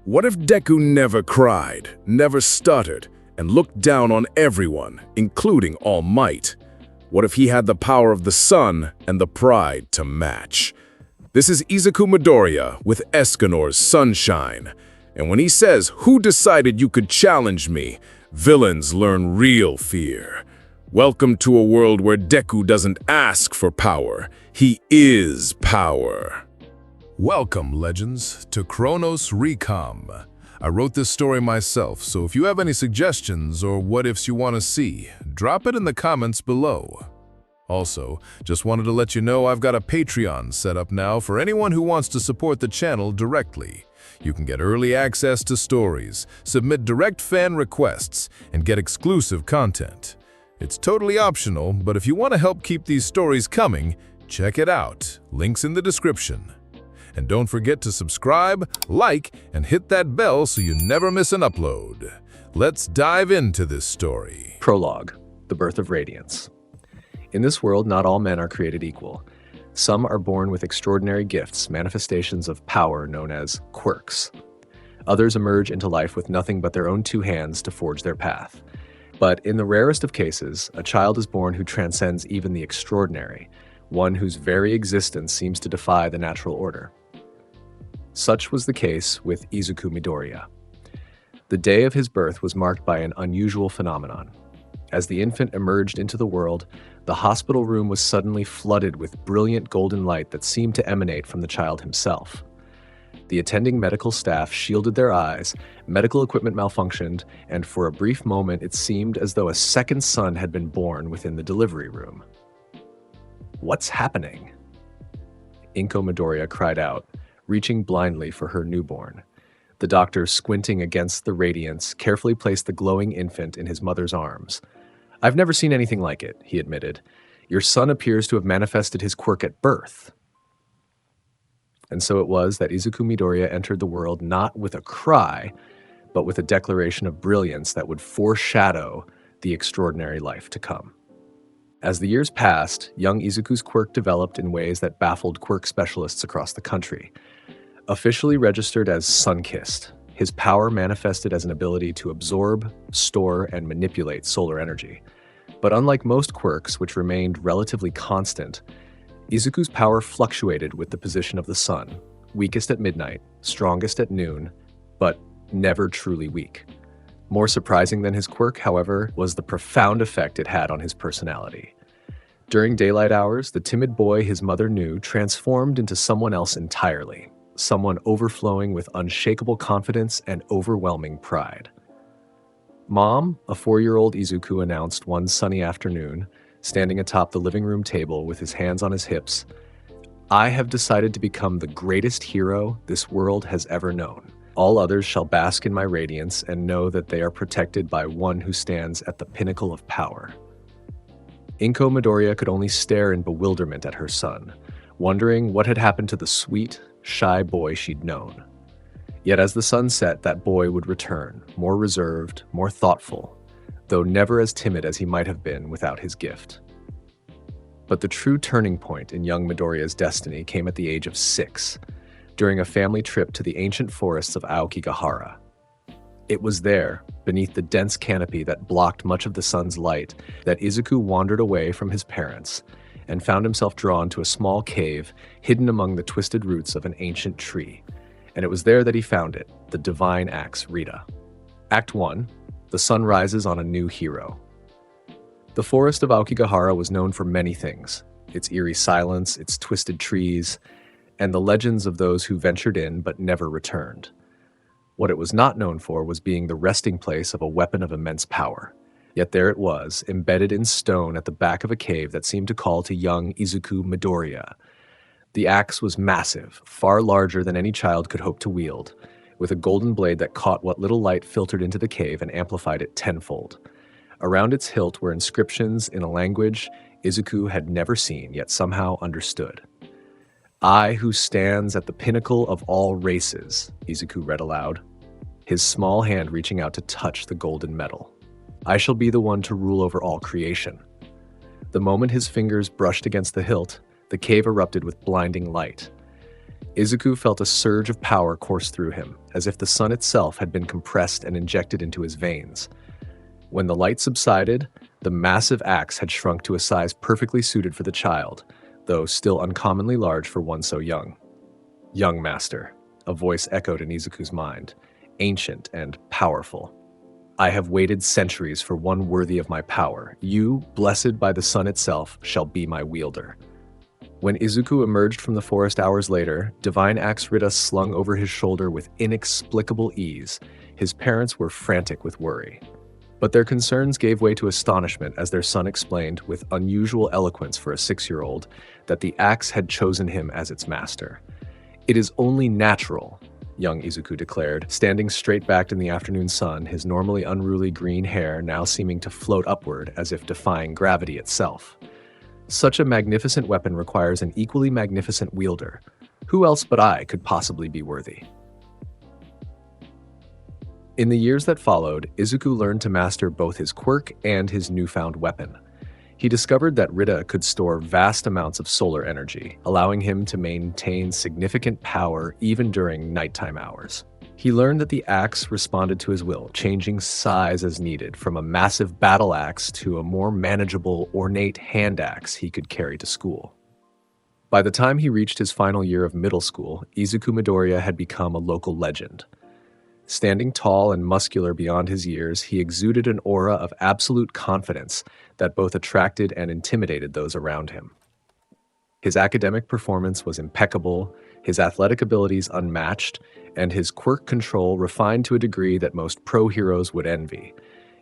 What if Deku never cried, never stuttered, and looked down on everyone, including All Might? What if he had the power of the sun and the pride to match? This is Izuku Midoriya with Escanor Sunshine. And when he says, "Who decided you could challenge me?" villains learn real fear. Welcome to a world where Deku doesn't ask for power, he is power. Welcome, legends, to Chronos Recom. I wrote this story myself, so if you have any suggestions or what-ifs you want to see, drop it in the comments below. Also, just wanted to let you know I've got a Patreon set up now for anyone who wants to support the channel directly. You can get early access to stories, submit direct fan requests, and get exclusive content. It's totally optional, but if you want to help keep these stories coming, check it out. Links in the description. And don't forget to subscribe, like, and hit that bell so you never miss an upload. Let's dive into this story. Prologue: The Birth of Radiance. In this world, not all men are created equal. Some are born with extraordinary gifts, manifestations of power known as quirks. Others emerge into life with nothing but their own two hands to forge their path. But in the rarest of cases, a child is born who transcends even the extraordinary, one whose very existence seems to defy the natural order. Such was the case with Izuku Midoriya. The day of his birth was marked by an unusual phenomenon. As the infant emerged into the world, the hospital room was suddenly flooded with brilliant golden light that seemed to emanate from the child himself. The attending medical staff shielded their eyes, medical equipment malfunctioned, and for a brief moment it seemed as though a second son had been born within the delivery room. "What's happening?" Inko Midoriya cried out, reaching blindly for her newborn. The doctor, squinting against the radiance, carefully placed the glowing infant in his mother's arms. "I've never seen anything like it," he admitted. "Your son appears to have manifested his quirk at birth." And so it was that Izuku Midoriya entered the world not with a cry, but with a declaration of brilliance that would foreshadow the extraordinary life to come. As the years passed, young Izuku's quirk developed in ways that baffled quirk specialists across the country. Officially registered as sun-kissed, his power manifested as an ability to absorb, store, and manipulate solar energy. But unlike most quirks, which remained relatively constant, Izuku's power fluctuated with the position of the sun, weakest at midnight, strongest at noon, but never truly weak. More surprising than his quirk, however, was the profound effect it had on his personality. During daylight hours, the timid boy his mother knew transformed into someone else entirely, someone overflowing with unshakable confidence and overwhelming pride. "Mom," a 4-year-old Izuku announced one sunny afternoon, standing atop the living room table with his hands on his hips, "I have decided to become the greatest hero this world has ever known. All others shall bask in my radiance and know that they are protected by one who stands at the pinnacle of power." Inko Midoriya could only stare in bewilderment at her son, wondering what had happened to the sweet, shy boy she'd known. Yet as the sun set, that boy would return, more reserved, more thoughtful, though never as timid as he might have been without his gift. But the true turning point in young Midoriya's destiny came at the age of 6, during a family trip to the ancient forests of Aokigahara. It was there, beneath the dense canopy that blocked much of the sun's light, that Izuku wandered away from his parents and found himself drawn to a small cave hidden among the twisted roots of an ancient tree. And it was there that he found it, the divine axe Rita. Act 1. The sun rises on a new hero. The forest of Aokigahara was known for many things: its eerie silence, its twisted trees, and the legends of those who ventured in but never returned. What it was not known for was being the resting place of a weapon of immense power. Yet there it was, embedded in stone at the back of a cave that seemed to call to young Izuku Midoriya. The axe was massive, far larger than any child could hope to wield, with a golden blade that caught what little light filtered into the cave and amplified it tenfold. Around its hilt were inscriptions in a language Izuku had never seen, yet somehow understood. "I who stands at the pinnacle of all races," Izuku read aloud, his small hand reaching out to touch the golden metal. "I shall be the one to rule over all creation." The moment his fingers brushed against the hilt, the cave erupted with blinding light. Izuku felt a surge of power course through him, as if the sun itself had been compressed and injected into his veins. When the light subsided, the massive axe had shrunk to a size perfectly suited for the child, though still uncommonly large for one so young. "Young master," a voice echoed in Izuku's mind, ancient and powerful. "I have waited centuries for one worthy of my power. You, blessed by the sun itself, shall be my wielder." When Izuku emerged from the forest hours later, Divine Axe Rita slung over his shoulder with inexplicable ease, his parents were frantic with worry. But their concerns gave way to astonishment as their son explained, with unusual eloquence for a 6-year-old, that the axe had chosen him as its master. "It is only natural," young Izuku declared, standing straight-backed in the afternoon sun, his normally unruly green hair now seeming to float upward as if defying gravity itself. "Such a magnificent weapon requires an equally magnificent wielder. Who else but I could possibly be worthy?" In the years that followed, Izuku learned to master both his quirk and his newfound weapon. He discovered that Rita could store vast amounts of solar energy, allowing him to maintain significant power even during nighttime hours. He learned that the axe responded to his will, changing size as needed, from a massive battle axe to a more manageable, ornate hand axe he could carry to school. By the time he reached his final year of middle school, Izuku Midoriya had become a local legend. Standing tall and muscular beyond his years, he exuded an aura of absolute confidence that both attracted and intimidated those around him. His academic performance was impeccable, his athletic abilities unmatched, and his quirk control refined to a degree that most pro heroes would envy.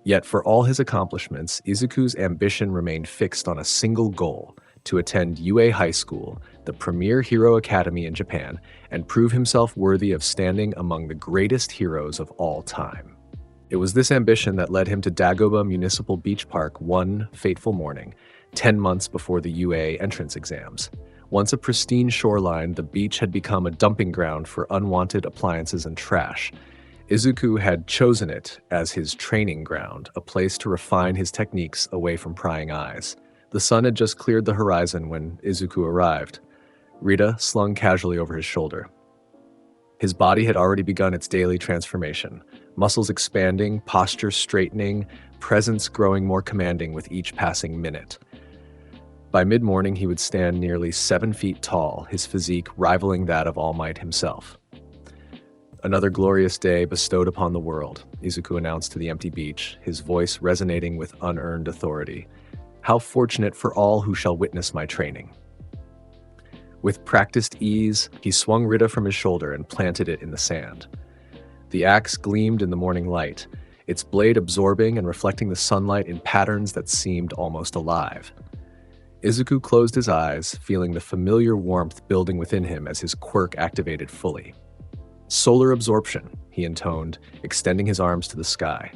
Yet for all his accomplishments, Izuku's ambition remained fixed on a single goal: to attend UA High School, the premier hero academy in Japan, and prove himself worthy of standing among the greatest heroes of all time. It was this ambition that led him to Dagoba Municipal Beach Park one fateful morning, 10 months before the UA entrance exams. Once a pristine shoreline, the beach had become a dumping ground for unwanted appliances and trash. Izuku had chosen it as his training ground, a place to refine his techniques away from prying eyes. The sun had just cleared the horizon when Izuku arrived, Rita slung casually over his shoulder. His body had already begun its daily transformation, muscles expanding, posture straightening, presence growing more commanding with each passing minute. By mid-morning, he would stand nearly 7 feet tall, his physique rivaling that of All Might himself. "Another glorious day bestowed upon the world," Izuku announced to the empty beach, his voice resonating with unearned authority. "How fortunate for all who shall witness my training." With practiced ease, he swung Rita from his shoulder and planted it in the sand. The axe gleamed in the morning light, its blade absorbing and reflecting the sunlight in patterns that seemed almost alive. Izuku closed his eyes, feeling the familiar warmth building within him as his quirk activated fully. "Solar absorption," he intoned, extending his arms to the sky.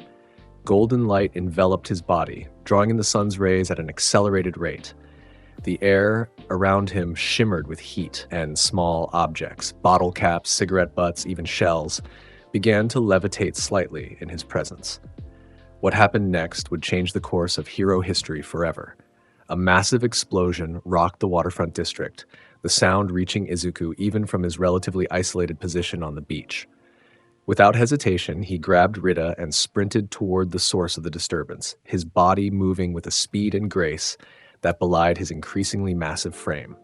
Golden light enveloped his body, drawing in the sun's rays at an accelerated rate. The air around him shimmered with heat, and small objects, bottle caps, cigarette butts, even shells, began to levitate slightly in his presence. What happened next would change the course of hero history forever. A massive explosion rocked the waterfront district, the sound reaching Izuku even from his relatively isolated position on the beach. Without hesitation, he grabbed Rita and sprinted toward the source of the disturbance, his body moving with a speed and grace that belied his increasingly massive frame.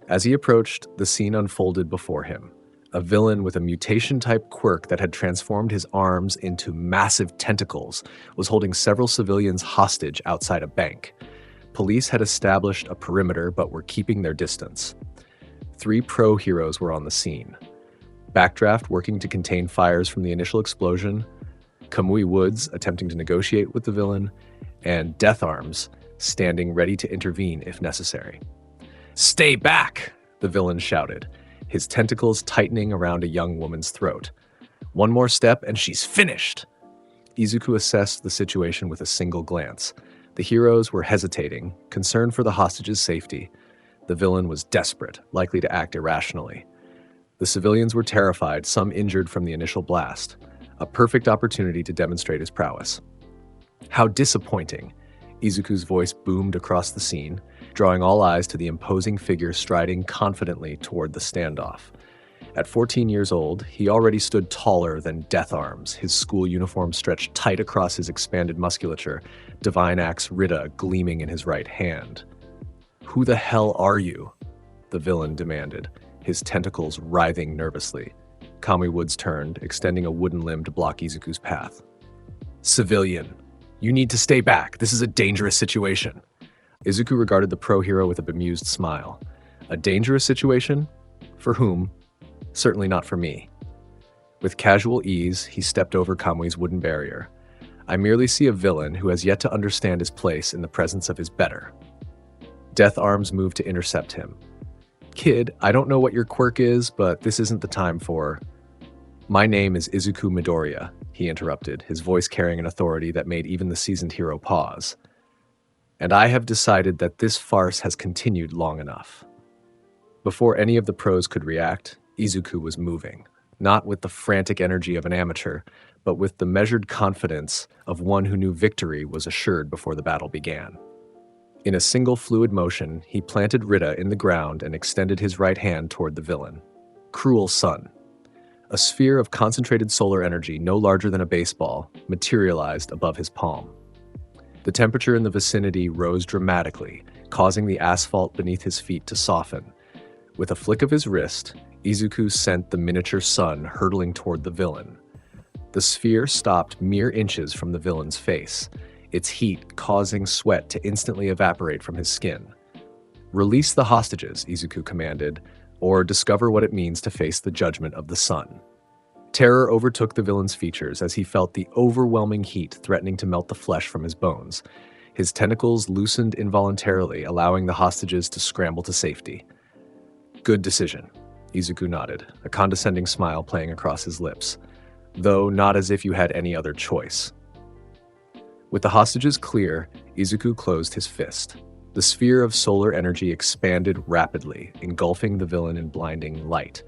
As he approached, the scene unfolded before him. A villain with a mutation-type quirk that had transformed his arms into massive tentacles was holding several civilians hostage outside a bank. Police had established a perimeter but were keeping their distance. 3 pro heroes were on the scene. Backdraft working to contain fires from the initial explosion, Kamui Woods attempting to negotiate with the villain, and Death Arms standing ready to intervene if necessary. "Stay back!" the villain shouted, his tentacles tightening around a young woman's throat. "One more step and she's finished!" Izuku assessed the situation with a single glance. The heroes were hesitating, concerned for the hostage's safety. The villain was desperate, likely to act irrationally. The civilians were terrified, some injured from the initial blast. A perfect opportunity to demonstrate his prowess. "How disappointing!" Izuku's voice boomed across the scene. drawing all eyes to the imposing figure striding confidently toward the standoff. At 14 years old, he already stood taller than Death Arms, his school uniform stretched tight across his expanded musculature, divine axe Rita gleaming in his right hand. "Who the hell are you?" the villain demanded, his tentacles writhing nervously. Kamui Woods turned, extending a wooden limb to block Izuku's path. "Civilian, you need to stay back. This is a dangerous situation." Izuku regarded the pro-hero with a bemused smile. A dangerous situation? For whom? Certainly not for me. With casual ease, he stepped over Kamui's wooden barrier. "I merely see a villain who has yet to understand his place in the presence of his better." Death Arms moved to intercept him. "Kid, I don't know what your quirk is, but this isn't the time for—" "My name is Izuku Midoriya," he interrupted, his voice carrying an authority that made even the seasoned hero pause. "And I have decided that this farce has continued long enough." Before any of the pros could react, Izuku was moving, not with the frantic energy of an amateur, but with the measured confidence of one who knew victory was assured before the battle began. In a single fluid motion, he planted Rita in the ground and extended his right hand toward the villain. Cruel sun. A sphere of concentrated solar energy no larger than a baseball materialized above his palm. The temperature in the vicinity rose dramatically, causing the asphalt beneath his feet to soften. With a flick of his wrist, Izuku sent the miniature sun hurtling toward the villain. The sphere stopped mere inches from the villain's face, its heat causing sweat to instantly evaporate from his skin. "Release the hostages," Izuku commanded, "or discover what it means to face the judgment of the sun." Terror overtook the villain's features as he felt the overwhelming heat threatening to melt the flesh from his bones. His tentacles loosened involuntarily, allowing the hostages to scramble to safety. "Good decision," Izuku nodded, a condescending smile playing across his lips, though not as if you had any other choice. With the hostages clear, Izuku closed his fist. The sphere of solar energy expanded rapidly, engulfing the villain in blinding light.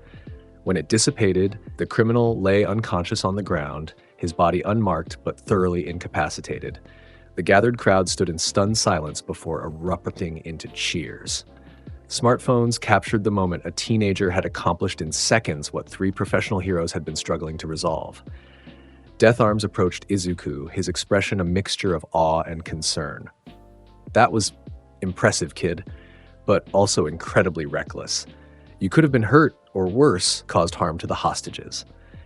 When it dissipated, the criminal lay unconscious on the ground, his body unmarked but thoroughly incapacitated. The gathered crowd stood in stunned silence before erupting into cheers. Smartphones captured the moment a teenager had accomplished in seconds what 3 professional heroes had been struggling to resolve. Death Arms approached Izuku, his expression a mixture of awe and concern. "That was impressive, kid, but also incredibly reckless. You could have been hurt, or worse, caused harm to the hostages."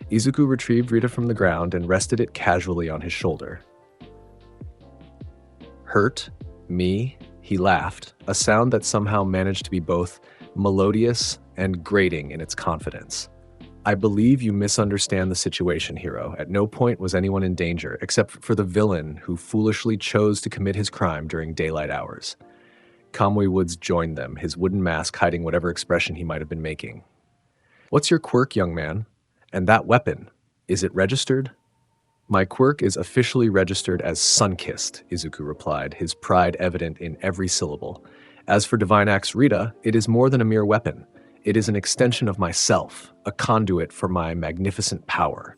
Izuku retrieved Rita from the ground and rested it casually on his shoulder. "Hurt? Me?" He laughed, a sound that somehow managed to be both melodious and grating in its confidence. "I believe you misunderstand the situation, hero. At no point was anyone in danger, except for the villain who foolishly chose to commit his crime during daylight hours." Kamui Woods joined them, his wooden mask hiding whatever expression he might have been making. "What's your quirk, young man? And that weapon, is it registered?" "My quirk is officially registered as Sun-Kissed," Izuku replied, his pride evident in every syllable. "As for Divine Axe Rita, it is more than a mere weapon. It is an extension of myself, a conduit for my magnificent power."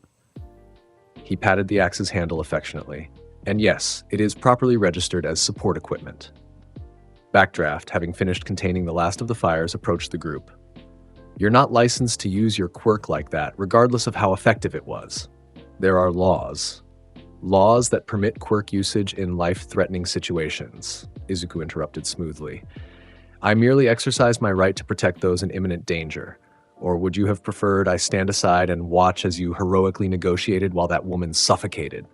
He patted the axe's handle affectionately. "And yes, it is properly registered as support equipment." Backdraft, having finished containing the last of the fires, approached the group. "You're not licensed to use your quirk like that, regardless of how effective it was. There are laws. Laws that permit quirk usage in life-threatening situations," Izuku interrupted smoothly. "I merely exercise my right to protect those in imminent danger. Or would you have preferred I stand aside and watch as you heroically negotiated while that woman suffocated?"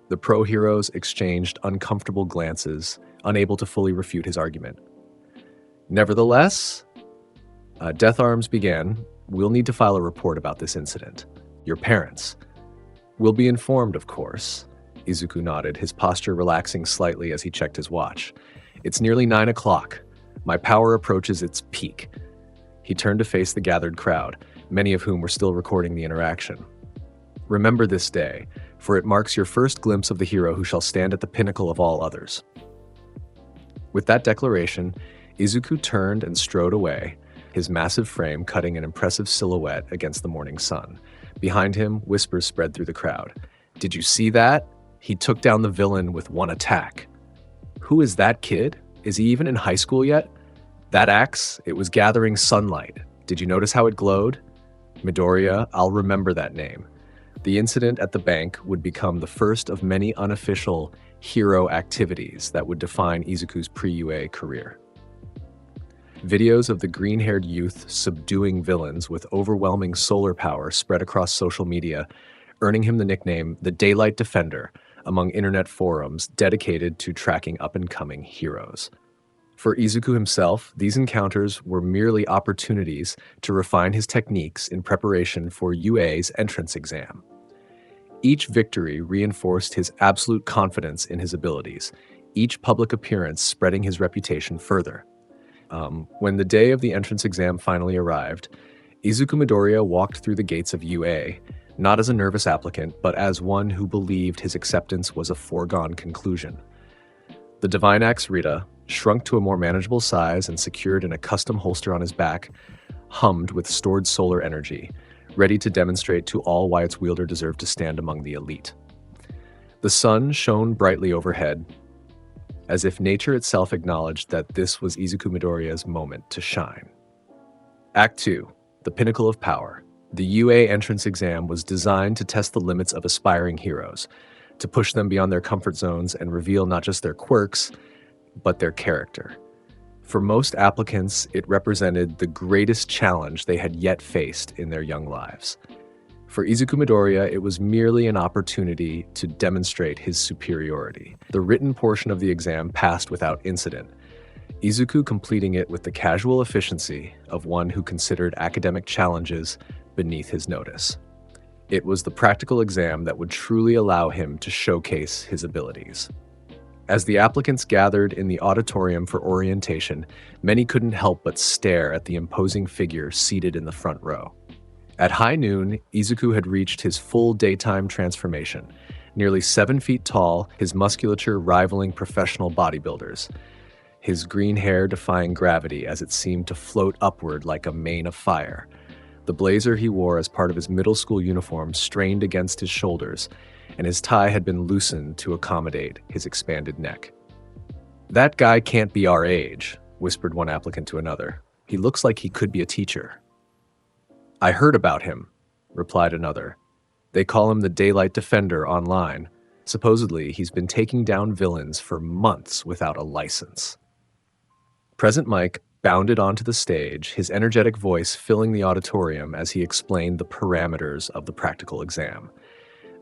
The pro-heroes exchanged uncomfortable glances, unable to fully refute his argument. "Nevertheless," Death Arms began, "we'll need to file a report about this incident. Your parents will be informed, of course." Izuku nodded, his posture relaxing slightly as he checked his watch. "It's nearly 9 o'clock. My power approaches its peak." He turned to face the gathered crowd, many of whom were still recording the interaction. "Remember this day, for it marks your first glimpse of the hero who shall stand at the pinnacle of all others." With that declaration, Izuku turned and strode away, his massive frame cutting an impressive silhouette against the morning sun. Behind him, whispers spread through the crowd. "Did you see that? He took down the villain with one attack." "Who is that kid? Is he even in high school yet?" That axe, it was gathering sunlight. Did you notice how it glowed? Midoriya, I'll remember that name. The incident at the bank would become the first of many unofficial hero activities that would define Izuku's pre-UA career. Videos of the green-haired youth subduing villains with overwhelming solar power spread across social media, earning him the nickname the Daylight Defender among internet forums dedicated to tracking up-and-coming heroes. For Izuku himself, these encounters were merely opportunities to refine his techniques in preparation for UA's entrance exam. Each victory reinforced his absolute confidence in his abilities, each public appearance spreading his reputation further. When the day of the entrance exam finally arrived, Izuku Midoriya walked through the gates of UA, not as a nervous applicant, but as one who believed his acceptance was a foregone conclusion. The Divine Axe Rita, shrunk to a more manageable size and secured in a custom holster on his back, hummed with stored solar energy, ready to demonstrate to all why its wielder deserved to stand among the elite. The sun shone brightly overhead, as if nature itself acknowledged that this was Izuku Midoriya's moment to shine. Act 2, the pinnacle of power. The UA entrance exam was designed to test the limits of aspiring heroes, to push them beyond their comfort zones and reveal not just their quirks, but their character. For most applicants, it represented the greatest challenge they had yet faced in their young lives. For Izuku Midoriya, it was merely an opportunity to demonstrate his superiority. The written portion of the exam passed without incident, Izuku completing it with the casual efficiency of one who considered academic challenges beneath his notice. It was the practical exam that would truly allow him to showcase his abilities. As the applicants gathered in the auditorium for orientation, many couldn't help but stare at the imposing figure seated in the front row. At high noon, Izuku had reached his full daytime transformation. Nearly 7 feet tall, his musculature rivaling professional bodybuilders. His green hair defying gravity as it seemed to float upward like a mane of fire. The blazer he wore as part of his middle school uniform strained against his shoulders, and his tie had been loosened to accommodate his expanded neck. "That guy can't be our age," whispered one applicant to another. "He looks like he could be a teacher." "I heard about him," replied another. "They call him the Daylight Defender online. Supposedly, he's been taking down villains for months without a license." Present Mike bounded onto the stage, his energetic voice filling the auditorium as he explained the parameters of the practical exam.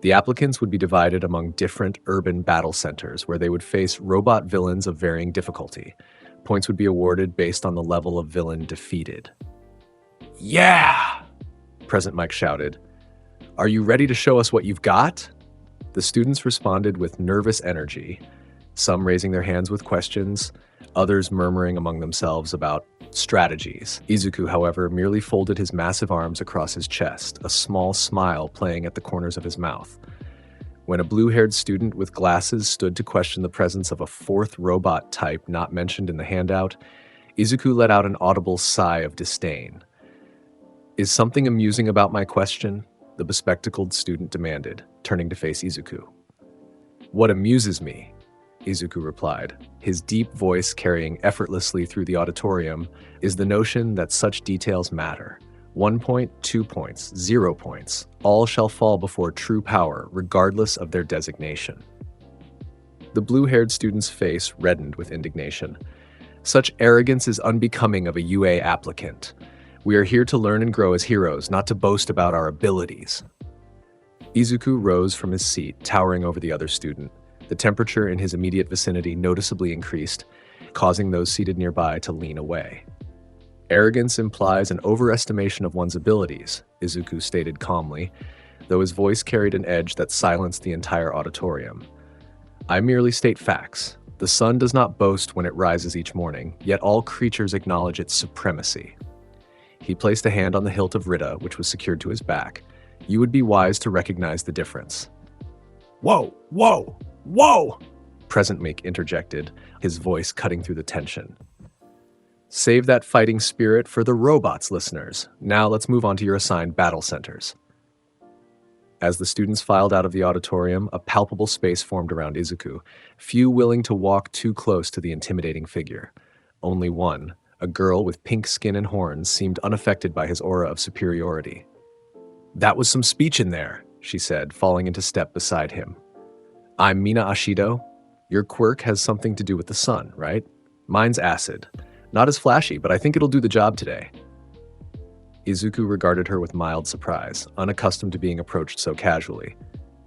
The applicants would be divided among different urban battle centers where they would face robot villains of varying difficulty. Points would be awarded based on the level of villain defeated. "Yeah!" Present Mike shouted. "Are you ready to show us what you've got?" The students responded with nervous energy, some raising their hands with questions, others murmuring among themselves about strategies. Izuku, however, merely folded his massive arms across his chest, a small smile playing at the corners of his mouth. When a blue-haired student with glasses stood to question the presence of a fourth robot type not mentioned in the handout, Izuku let out an audible sigh of disdain. "Is something amusing about my question?" the bespectacled student demanded, turning to face Izuku. "What amuses me," Izuku replied, his deep voice carrying effortlessly through the auditorium, "is the notion that such details matter. 1 point, 2 points, 0 points, all shall fall before true power, regardless of their designation." The blue-haired student's face reddened with indignation. "Such arrogance is unbecoming of a UA applicant. We are here to learn and grow as heroes, not to boast about our abilities." Izuku rose from his seat, towering over the other student. The temperature in his immediate vicinity noticeably increased, causing those seated nearby to lean away. "Arrogance implies an overestimation of one's abilities," Izuku stated calmly, though his voice carried an edge that silenced the entire auditorium. "I merely state facts. The sun does not boast when it rises each morning, yet all creatures acknowledge its supremacy." He placed a hand on the hilt of Rita, which was secured to his back. "You would be wise to recognize the difference." "Whoa! Whoa! Whoa!" Present Mike interjected, his voice cutting through the tension. "Save that fighting spirit for the robots, listeners. Now let's move on to your assigned battle centers." As the students filed out of the auditorium, a palpable space formed around Izuku, few willing to walk too close to the intimidating figure. Only one, A girl with pink skin and horns seemed unaffected by his aura of superiority. "That was some speech in there," she said, falling into step beside him. "I'm Mina Ashido. Your quirk has something to do with the sun, right? Mine's acid. Not as flashy, but I think it'll do the job today." Izuku regarded her with mild surprise, unaccustomed to being approached so casually.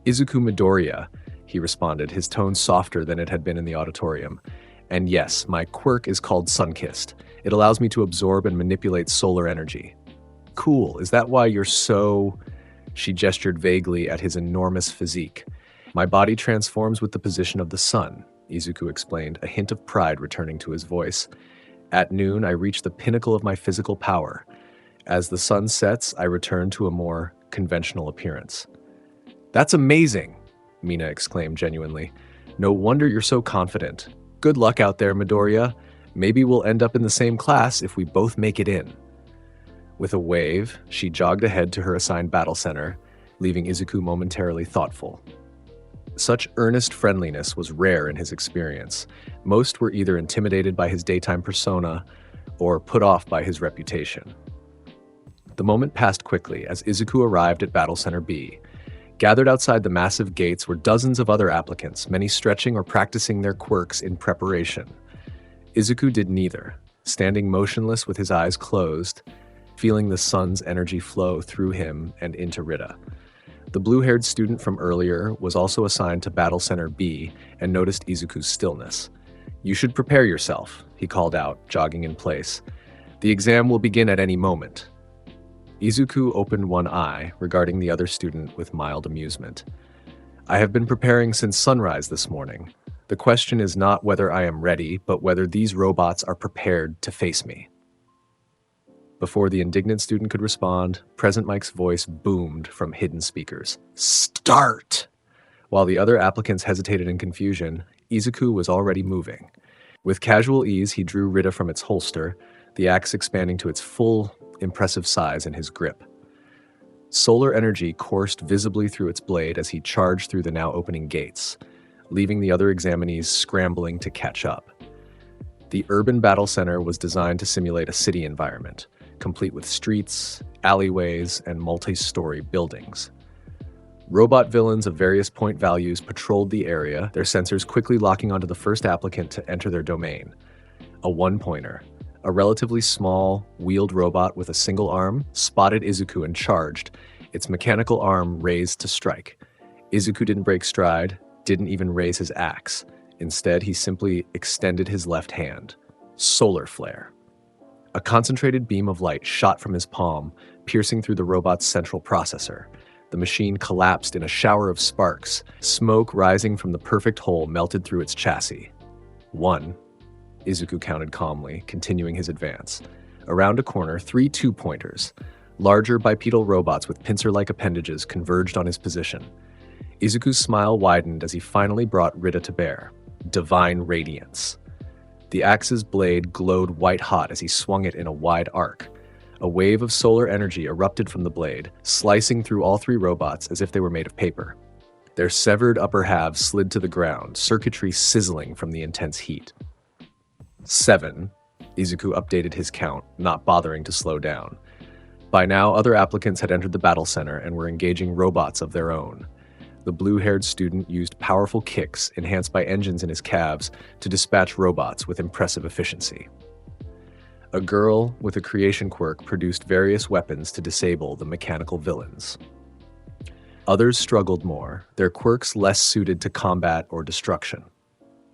"Izuku Midoriya," he responded, his tone softer than it had been in the auditorium. "And yes, my quirk is called Sunkissed. It allows me to absorb and manipulate solar energy." "Cool, is that why you're so—" She gestured vaguely at his enormous physique. "My body transforms with the position of the sun," Izuku explained, a hint of pride returning to his voice. "At noon, I reach the pinnacle of my physical power. As the sun sets, I return to a more conventional appearance." "That's amazing!" Mina exclaimed genuinely. "No wonder you're so confident. Good luck out there, Midoriya. Maybe we'll end up in the same class if we both make it in." With a wave, she jogged ahead to her assigned battle center, leaving Izuku momentarily thoughtful. Such earnest friendliness was rare in his experience. Most were either intimidated by his daytime persona or put off by his reputation. The moment passed quickly as Izuku arrived at Battle Center B. Gathered outside the massive gates were dozens of other applicants, many stretching or practicing their quirks in preparation. Izuku did neither, standing motionless with his eyes closed, feeling the sun's energy flow through him and into Rita. The blue-haired student from earlier was also assigned to Battle Center B and noticed Izuku's stillness. "You should prepare yourself," he called out, jogging in place. "The exam will begin at any moment." Izuku opened one eye, regarding the other student with mild amusement. "I have been preparing since sunrise this morning. The question is not whether I am ready, but whether these robots are prepared to face me." Before the indignant student could respond, Present Mike's voice boomed from hidden speakers. "Start!" While the other applicants hesitated in confusion, Izuku was already moving. With casual ease, he drew Rita from its holster, the axe expanding to its full, impressive size in his grip. Solar energy coursed visibly through its blade as he charged through the now opening gates, leaving the other examinees scrambling to catch up. The urban battle center was designed to simulate a city environment, complete with streets, alleyways, and multi-story buildings. Robot villains of various point values patrolled the area, their sensors quickly locking onto the first applicant to enter their domain. A one-pointer, a relatively small, wheeled robot with a single arm, spotted Izuku and charged, its mechanical arm raised to strike. Izuku didn't break stride, didn't even raise his axe. Instead, he simply extended his left hand. Solar flare. A concentrated beam of light shot from his palm, piercing through the robot's central processor. The machine collapsed in a shower of sparks. Smoke rising from the perfect hole melted through its chassis. 1. Izuku counted calmly, continuing his advance. Around a corner, 3 two-pointers. Larger bipedal robots with pincer-like appendages converged on his position. Izuku's smile widened as he finally brought Rita to bear. Divine radiance. The axe's blade glowed white-hot as he swung it in a wide arc. A wave of solar energy erupted from the blade, slicing through all 3 robots as if they were made of paper. Their severed upper halves slid to the ground, circuitry sizzling from the intense heat. 7. Izuku updated his count, not bothering to slow down. By now, other applicants had entered the battle center and were engaging robots of their own. The blue-haired student used powerful kicks, enhanced by engines in his calves, to dispatch robots with impressive efficiency. A girl with a creation quirk produced various weapons to disable the mechanical villains. Others struggled more, their quirks less suited to combat or destruction.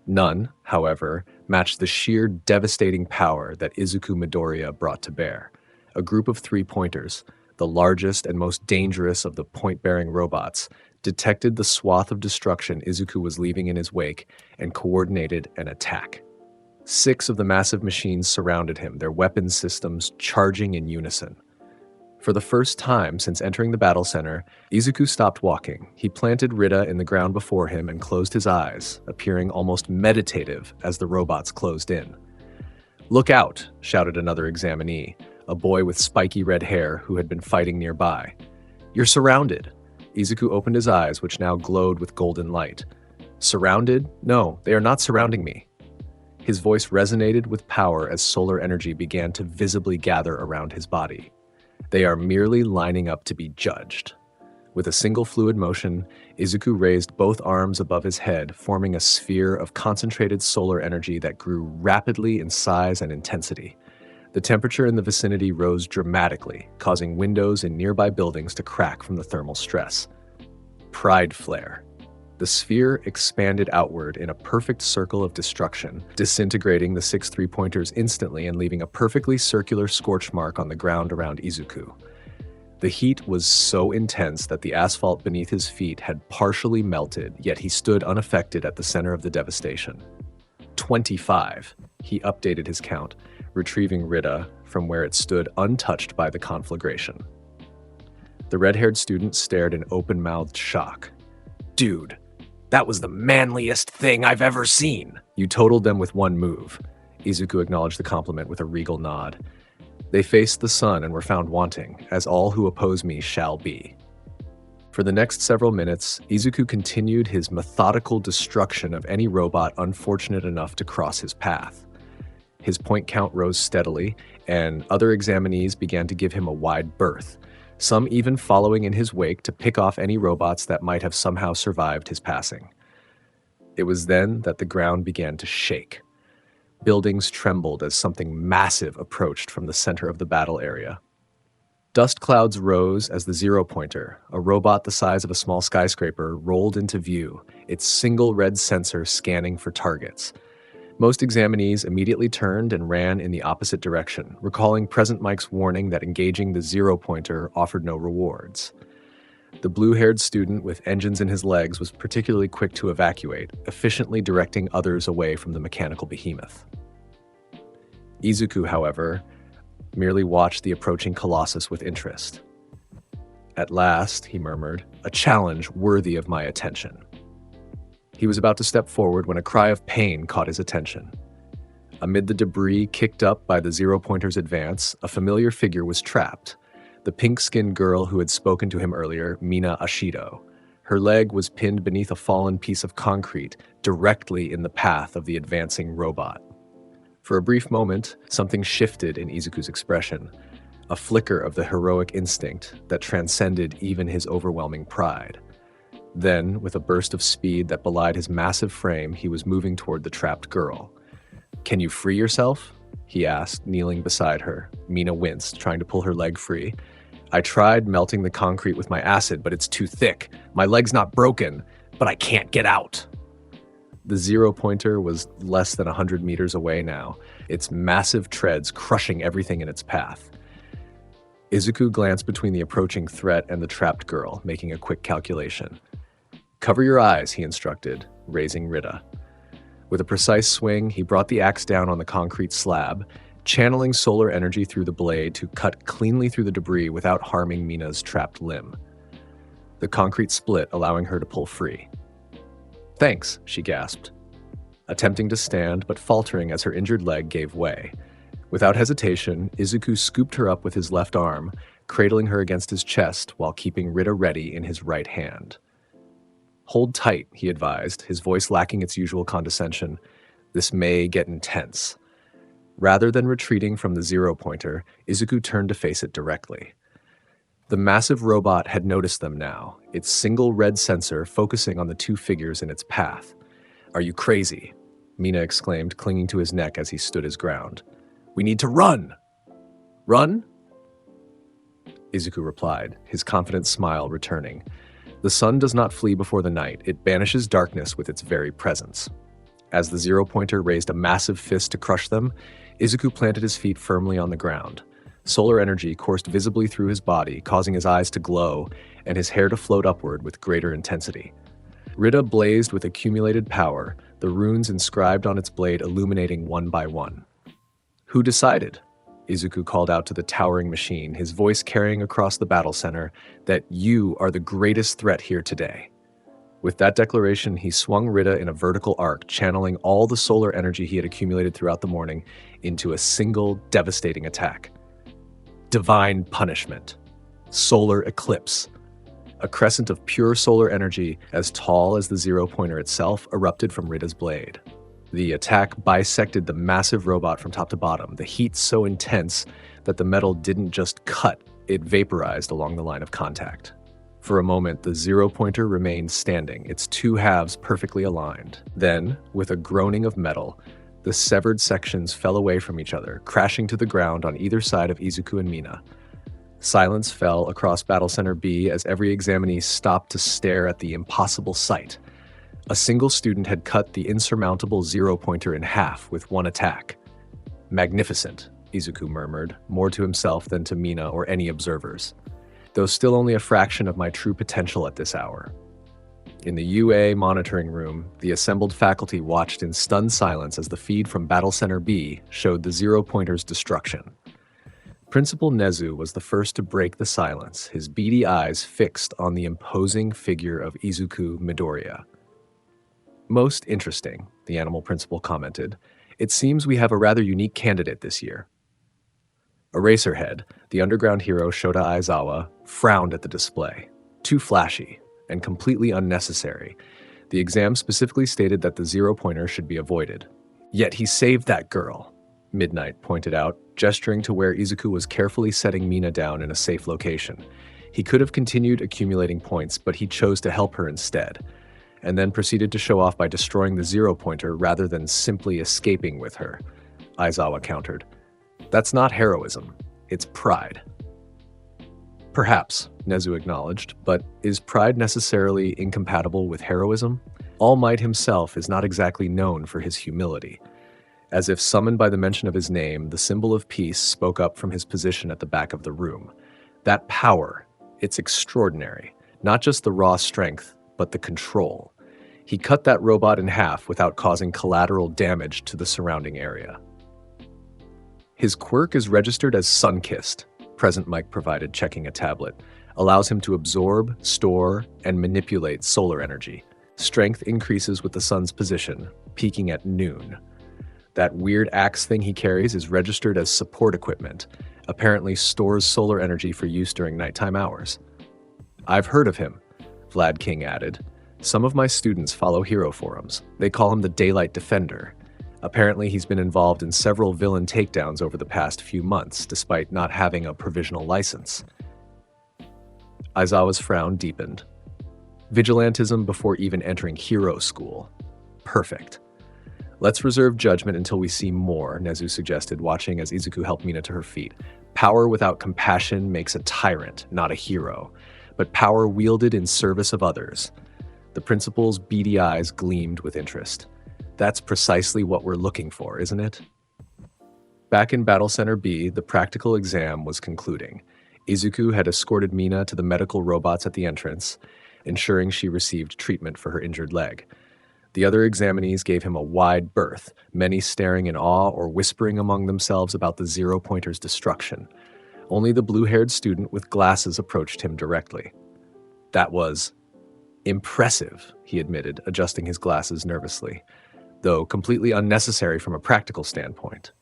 None, however, matched the sheer devastating power that Izuku Midoriya brought to bear. A group of 3-pointers, the largest and most dangerous of the point-bearing robots, detected the swath of destruction Izuku was leaving in his wake and coordinated an attack. 6 of the massive machines surrounded him, their weapons systems charging in unison. For the first time since entering the battle center, Izuku stopped walking. He planted Rita in the ground before him and closed his eyes, appearing almost meditative as the robots closed in. "Look out!" shouted another examinee, a boy with spiky red hair who had been fighting nearby. "You're surrounded." Izuku opened his eyes, which now glowed with golden light. "Surrounded? No, they are not surrounding me." His voice resonated with power as solar energy began to visibly gather around his body. They are merely lining up to be judged. With a single fluid motion, Izuku raised both arms above his head, forming a sphere of concentrated solar energy that grew rapidly in size and intensity. The temperature in the vicinity rose dramatically, causing windows in nearby buildings to crack from the thermal stress. Pride flare. The sphere expanded outward in a perfect circle of destruction, disintegrating the 6 3-pointers instantly and leaving a perfectly circular scorch mark on the ground around Izuku. The heat was so intense that the asphalt beneath his feet had partially melted, yet he stood unaffected at the center of the devastation. 25. He updated his count, retrieving Rita from where it stood untouched by the conflagration. The red-haired student stared in open-mouthed shock. "Dude, that was the manliest thing I've ever seen!" "You totaled them with one move." Izuku acknowledged the compliment with a regal nod. "They faced the sun and were found wanting, as all who oppose me shall be." For the next several minutes, Izuku continued his methodical destruction of any robot unfortunate enough to cross his path. His point count rose steadily, and other examinees began to give him a wide berth, some even following in his wake to pick off any robots that might have somehow survived his passing. It was then that the ground began to shake. Buildings trembled as something massive approached from the center of the battle area. Dust clouds rose as the zero-pointer, a robot the size of a small skyscraper, rolled into view, its single red sensor scanning for targets. Most examinees immediately turned and ran in the opposite direction, recalling Present Mike's warning that engaging the zero-pointer offered no rewards. The blue-haired student with engines in his legs was particularly quick to evacuate, efficiently directing others away from the mechanical behemoth. Izuku, however, merely watched the approaching colossus with interest. "At last," he murmured, "a challenge worthy of my attention." He was about to step forward when a cry of pain caught his attention. Amid the debris kicked up by the zero-pointer's advance, a familiar figure was trapped. The pink-skinned girl who had spoken to him earlier, Mina Ashido. Her leg was pinned beneath a fallen piece of concrete, directly in the path of the advancing robot. For a brief moment, something shifted in Izuku's expression, a flicker of the heroic instinct that transcended even his overwhelming pride. Then, with a burst of speed that belied his massive frame, he was moving toward the trapped girl. "Can you free yourself?" he asked, kneeling beside her. Mina winced, trying to pull her leg free. "I tried melting the concrete with my acid, but it's too thick. My leg's not broken, but I can't get out." The zero-pointer was less than 100 meters away now, its massive treads crushing everything in its path. Izuku glanced between the approaching threat and the trapped girl, making a quick calculation. "Cover your eyes," he instructed, raising Rita. With a precise swing, he brought the axe down on the concrete slab, channeling solar energy through the blade to cut cleanly through the debris without harming Mina's trapped limb. The concrete split, allowing her to pull free. "Thanks," she gasped, attempting to stand but faltering as her injured leg gave way. Without hesitation, Izuku scooped her up with his left arm, cradling her against his chest while keeping Rita ready in his right hand. "Hold tight," he advised, his voice lacking its usual condescension. "This may get intense." Rather than retreating from the zero-pointer, Izuku turned to face it directly. The massive robot had noticed them now, its single red sensor focusing on the two figures in its path. "Are you crazy?" Mina exclaimed, clinging to his neck as he stood his ground. "We need to run!" "Run?" Izuku replied, his confident smile returning. "The sun does not flee before the night, it banishes darkness with its very presence." As the zero-pointer raised a massive fist to crush them, Izuku planted his feet firmly on the ground. Solar energy coursed visibly through his body, causing his eyes to glow and his hair to float upward with greater intensity. Rita blazed with accumulated power, the runes inscribed on its blade illuminating one by one. "Who decided?" Izuku called out to the towering machine, his voice carrying across the battle center, "that you are the greatest threat here today." With that declaration, he swung Rita in a vertical arc, channeling all the solar energy he had accumulated throughout the morning into a single devastating attack. Divine punishment. Solar eclipse. A crescent of pure solar energy, as tall as the zero-pointer itself, erupted from Rita's blade. The attack bisected the massive robot from top to bottom, the heat so intense that the metal didn't just cut, it vaporized along the line of contact. For a moment, the zero-pointer remained standing, its two halves perfectly aligned. Then, with a groaning of metal, the severed sections fell away from each other, crashing to the ground on either side of Izuku and Mina. Silence fell across Battle Center B as every examinee stopped to stare at the impossible sight. A single student had cut the insurmountable zero-pointer in half with one attack. "Magnificent," Izuku murmured, more to himself than to Mina or any observers. Though still only a fraction of my true potential at this hour. In the UA monitoring room, the assembled faculty watched in stunned silence as the feed from Battle Center B showed the zero-pointer's destruction. Principal Nezu was the first to break the silence, his beady eyes fixed on the imposing figure of Izuku Midoriya. "Most interesting," the animal principal commented. "It seems we have a rather unique candidate this year." Eraserhead, the underground hero Shota Aizawa, frowned at the display. Too flashy, and completely unnecessary. The exam specifically stated that the zero-pointer should be avoided. "Yet he saved that girl," Midnight pointed out, gesturing to where Izuku was carefully setting Mina down in a safe location. He could have continued accumulating points, but he chose to help her instead, and then proceeded to show off by destroying the zero-pointer rather than simply escaping with her. Aizawa countered. "That's not heroism, it's pride." "Perhaps," Nezu acknowledged, "but is pride necessarily incompatible with heroism? All Might himself is not exactly known for his humility." As if summoned by the mention of his name, the symbol of peace spoke up from his position at the back of the room. "That power, it's extraordinary. Not just the raw strength, but the control. He cut that robot in half without causing collateral damage to the surrounding area." "His quirk is registered as Sun-Kissed," Present Mike provided, checking a tablet. "Allows him to absorb, store, and manipulate solar energy. Strength increases with the sun's position, peaking at noon. That weird axe thing he carries is registered as support equipment. Apparently stores solar energy for use during nighttime hours." "I've heard of him," Vlad King added. "Some of my students follow hero forums. They call him the Daylight Defender. Apparently he's been involved in several villain takedowns over the past few months, despite not having a provisional license." Aizawa's frown deepened. "Vigilantism before even entering hero school. Perfect. Let's reserve judgment until we see more," Nezu suggested, watching as Izuku helped Mina to her feet. "Power without compassion makes a tyrant, not a hero, but power wielded in service of others." The principal's beady eyes gleamed with interest. "That's precisely what we're looking for, isn't it?" Back in Battle Center B, the practical exam was concluding. Izuku had escorted Mina to the medical robots at the entrance, ensuring she received treatment for her injured leg. The other examinees gave him a wide berth, many staring in awe or whispering among themselves about the zero-pointer's destruction. Only the blue-haired student with glasses approached him directly. "That was impressive," he admitted, adjusting his glasses nervously, though completely unnecessary from a practical standpoint.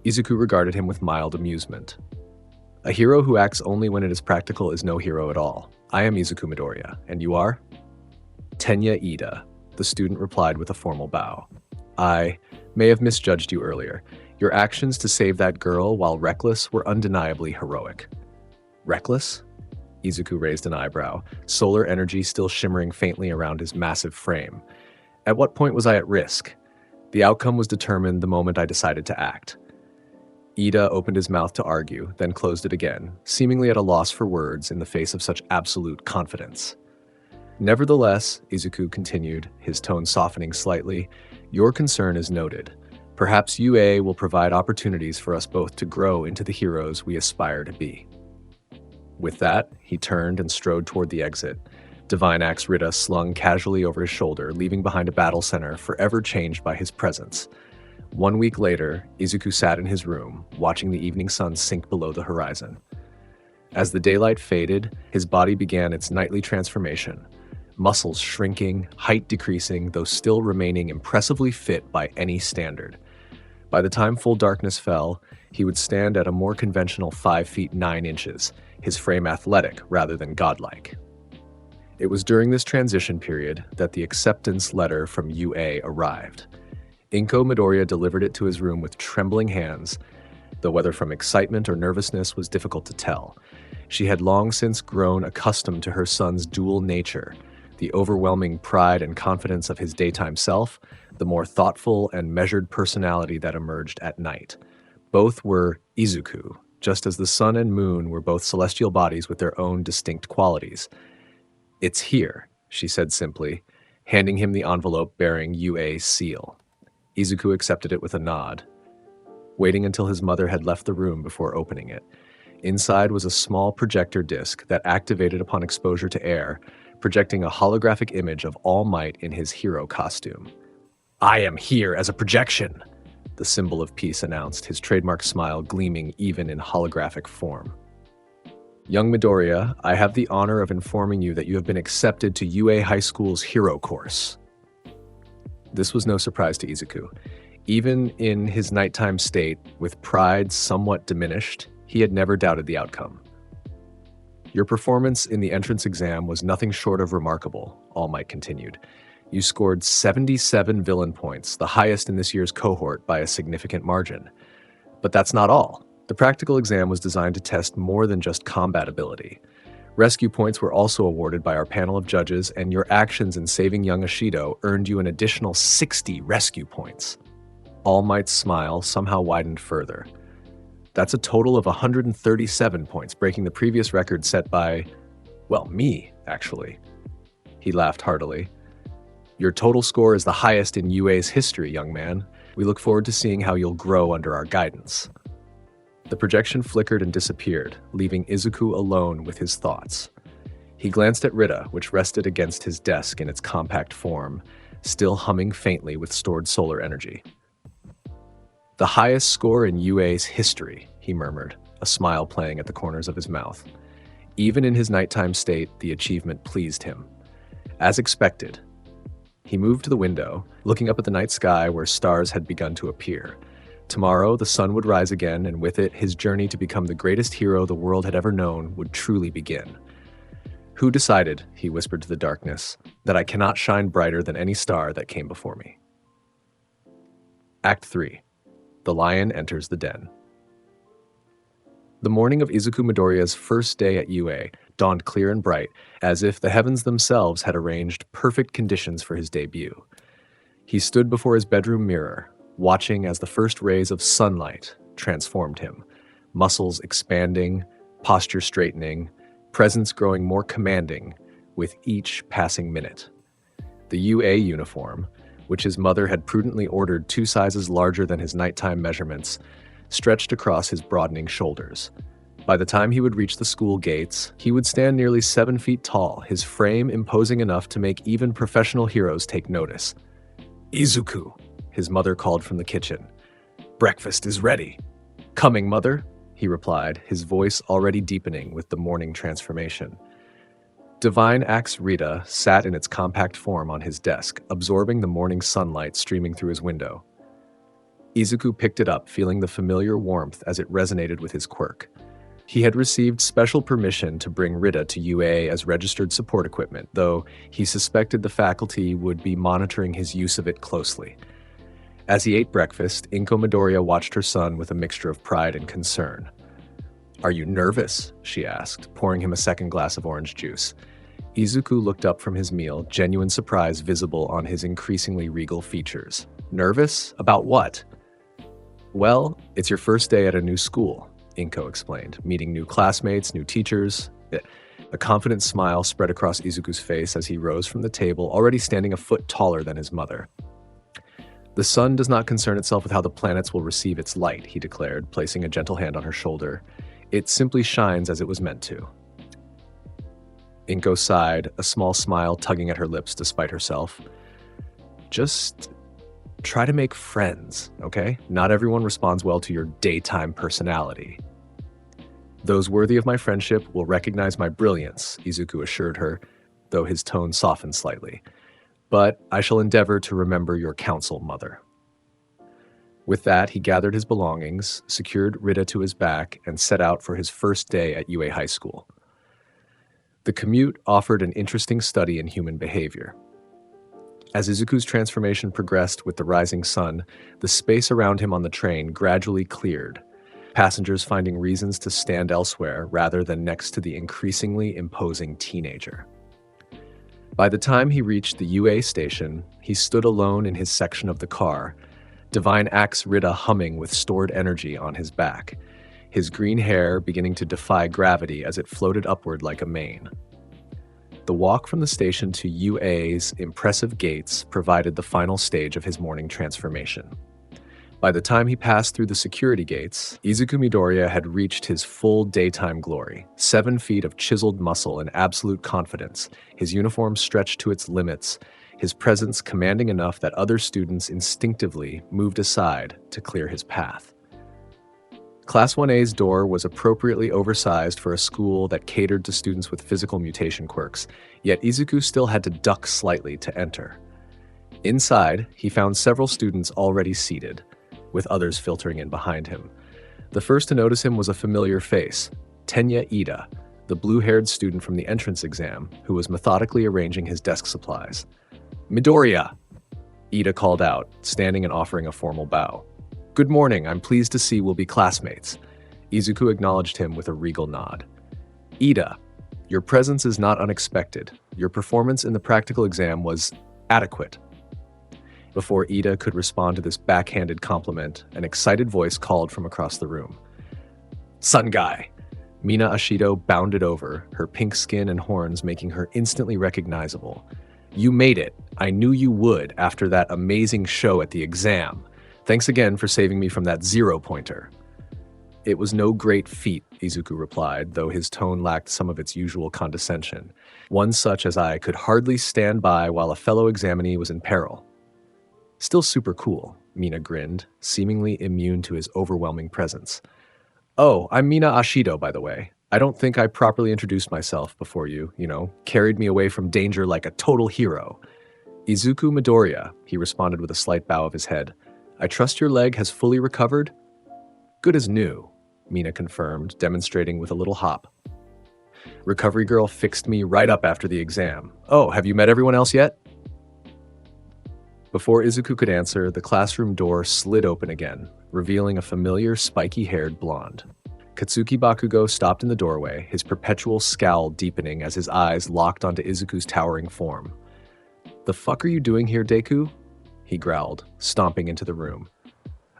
Izuku regarded him with mild amusement. "A hero who acts only when it is practical is no hero at all. I am Izuku Midoriya, and you are?" "Tenya Ida," the student replied with a formal bow. "I may have misjudged you earlier. Your actions to save that girl while reckless were undeniably heroic." "Reckless?" Izuku raised an eyebrow, solar energy still shimmering faintly around his massive frame. "At what point was I at risk? The outcome was determined the moment I decided to act." Ida opened his mouth to argue, then closed it again, seemingly at a loss for words in the face of such absolute confidence. "Nevertheless," Izuku continued, his tone softening slightly, "your concern is noted. Perhaps UA will provide opportunities for us both to grow into the heroes we aspire to be." With that, he turned and strode toward the exit, Divine Axe Rita slung casually over his shoulder, leaving behind a battle center forever changed by his presence. 1 week later, Izuku sat in his room, watching the evening sun sink below the horizon. As the daylight faded, his body began its nightly transformation, muscles shrinking, height decreasing, though still remaining impressively fit by any standard. By the time full darkness fell, he would stand at a more conventional 5 feet 9 inches, his frame athletic rather than godlike. It was during this transition period that the acceptance letter from UA arrived. Inko Midoriya delivered it to his room with trembling hands, though whether from excitement or nervousness was difficult to tell. She had long since grown accustomed to her son's dual nature, the overwhelming pride and confidence of his daytime self, the more thoughtful and measured personality that emerged at night. Both were Izuku, just as the sun and moon were both celestial bodies with their own distinct qualities. "It's here," she said simply, handing him the envelope bearing UA's seal. Izuku accepted it with a nod, waiting until his mother had left the room before opening it. Inside was a small projector disc that activated upon exposure to air, projecting a holographic image of All Might in his hero costume. "I am here as a projection," the symbol of peace announced, his trademark smile gleaming even in holographic form. "Young Midoriya, I have the honor of informing you that you have been accepted to UA High School's hero course." This was no surprise to Izuku. Even in his nighttime state, with pride somewhat diminished, he had never doubted the outcome. "Your performance in the entrance exam was nothing short of remarkable," All Might continued. "You scored 77 villain points, the highest in this year's cohort by a significant margin. But that's not all. The practical exam was designed to test more than just combat ability. Rescue points were also awarded by our panel of judges, and your actions in saving young Ashido earned you an additional 60 rescue points." All Might's smile somehow widened further. "That's a total of 137 points, breaking the previous record set by, well, me, actually." He laughed heartily. "Your total score is the highest in UA's history, young man. We look forward to seeing how you'll grow under our guidance." The projection flickered and disappeared, leaving Izuku alone with his thoughts. He glanced at Rita, which rested against his desk in its compact form, still humming faintly with stored solar energy. "The highest score in UA's history," he murmured, a smile playing at the corners of his mouth. Even in his nighttime state, the achievement pleased him. As expected, he moved to the window, looking up at the night sky where stars had begun to appear. Tomorrow, the sun would rise again, and with it, his journey to become the greatest hero the world had ever known would truly begin. "Who decided," he whispered to the darkness, "that I cannot shine brighter than any star that came before me?" Act 3. The Lion Enters the Den. The morning of Izuku Midoriya's first day at UA dawned clear and bright, as if the heavens themselves had arranged perfect conditions for his debut. He stood before his bedroom mirror, watching as the first rays of sunlight transformed him, muscles expanding, posture straightening, presence growing more commanding with each passing minute. The UA uniform, which his mother had prudently ordered 2 sizes larger than his nighttime measurements, stretched across his broadening shoulders. By the time he would reach the school gates, he would stand nearly 7 feet tall, his frame imposing enough to make even professional heroes take notice. "Izuku," his mother called from the kitchen. "Breakfast is ready." "Coming, mother," he replied, his voice already deepening with the morning transformation. Divine Axe Rita sat in its compact form on his desk, absorbing the morning sunlight streaming through his window. Izuku picked it up, feeling the familiar warmth as it resonated with his quirk. He had received special permission to bring Rita to UA as registered support equipment, though he suspected the faculty would be monitoring his use of it closely. As he ate breakfast, Inko Midoriya watched her son with a mixture of pride and concern. "Are you nervous?" she asked, pouring him a second glass of orange juice. Izuku looked up from his meal, genuine surprise visible on his increasingly regal features. "Nervous? About what?" "Well, it's your first day at a new school," Inko explained, "meeting new classmates, new teachers." A confident smile spread across Izuku's face as he rose from the table, already standing a foot taller than his mother. "The sun does not concern itself with how the planets will receive its light," he declared, placing a gentle hand on her shoulder. "It simply shines as it was meant to." Inko sighed, a small smile tugging at her lips despite herself. "Just try to make friends, okay? Not everyone responds well to your daytime personality." "Those worthy of my friendship will recognize my brilliance," Izuku assured her, though his tone softened slightly. "But I shall endeavor to remember your counsel, mother." With that, he gathered his belongings, secured Rita to his back, and set out for his first day at UA High School. The commute offered an interesting study in human behavior. As Izuku's transformation progressed with the rising sun, the space around him on the train gradually cleared, passengers finding reasons to stand elsewhere rather than next to the increasingly imposing teenager. By the time he reached the UA station, he stood alone in his section of the car, Divine Axe Rita humming with stored energy on his back, his green hair beginning to defy gravity as it floated upward like a mane. The walk from the station to UA's impressive gates provided the final stage of his morning transformation. By the time he passed through the security gates, Izuku Midoriya had reached his full daytime glory, 7 feet of chiseled muscle and absolute confidence, his uniform stretched to its limits, his presence commanding enough that other students instinctively moved aside to clear his path. Class 1A's door was appropriately oversized for a school that catered to students with physical mutation quirks, yet Izuku still had to duck slightly to enter. Inside, he found several students already seated, with others filtering in behind him. The first to notice him was a familiar face, Tenya Ida, the blue-haired student from the entrance exam, who was methodically arranging his desk supplies. "Midoriya!" Ida called out, standing and offering a formal bow. "Good morning, I'm pleased to see we'll be classmates." Izuku acknowledged him with a regal nod. "Ida, your presence is not unexpected. Your performance in the practical exam was adequate." Before Ida could respond to this backhanded compliment, an excited voice called from across the room. "Sun Guy!" Mina Ashido bounded over, her pink skin and horns making her instantly recognizable. "You made it. I knew you would after that amazing show at the exam. Thanks again for saving me from that 0-pointer. "It was no great feat," Izuku replied, though his tone lacked some of its usual condescension. "One such as I could hardly stand by while a fellow examinee was in peril." "Still super cool," Mina grinned, seemingly immune to his overwhelming presence. "Oh, I'm Mina Ashido, by the way. I don't think I properly introduced myself before you, carried me away from danger like a total hero." "Izuku Midoriya," he responded with a slight bow of his head. "I trust your leg has fully recovered?" "Good as new," Mina confirmed, demonstrating with a little hop. "Recovery girl fixed me right up after the exam. Oh, have you met everyone else yet?" Before Izuku could answer, the classroom door slid open again, revealing a familiar spiky-haired blonde. Katsuki Bakugo stopped in the doorway, his perpetual scowl deepening as his eyes locked onto Izuku's towering form. "The fuck are you doing here, Deku?" he growled, stomping into the room.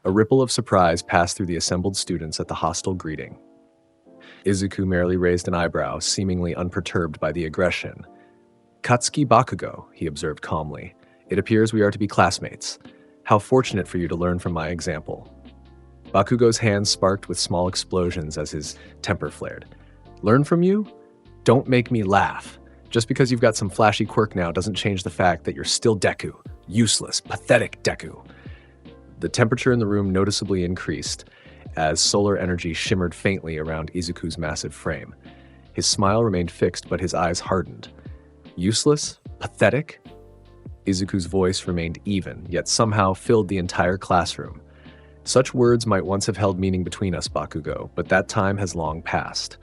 A ripple of surprise passed through the assembled students at the hostile greeting. Izuku merely raised an eyebrow, seemingly unperturbed by the aggression. "Katsuki Bakugo," he observed calmly. "It appears we are to be classmates. How fortunate for you to learn from my example." Bakugo's hands sparked with small explosions as his temper flared. "Learn from you? Don't make me laugh. Just because you've got some flashy quirk now doesn't change the fact that you're still Deku. Useless, pathetic Deku." The temperature in the room noticeably increased as solar energy shimmered faintly around Izuku's massive frame. His smile remained fixed, but his eyes hardened. "Useless? Pathetic?" Izuku's voice remained even, yet somehow filled the entire classroom. "Such words might once have held meaning between us, Bakugo, but that time has long passed.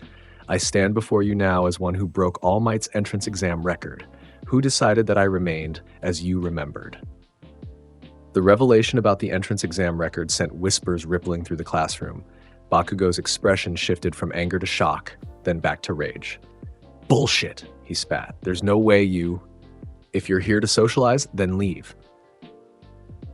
I stand before you now as one who broke All Might's entrance exam record. Who decided that I remained as you remembered?" The revelation about the entrance exam record sent whispers rippling through the classroom. Bakugo's expression shifted from anger to shock, then back to rage. "Bullshit," he spat. "There's no way you... If you're here to socialize, then leave."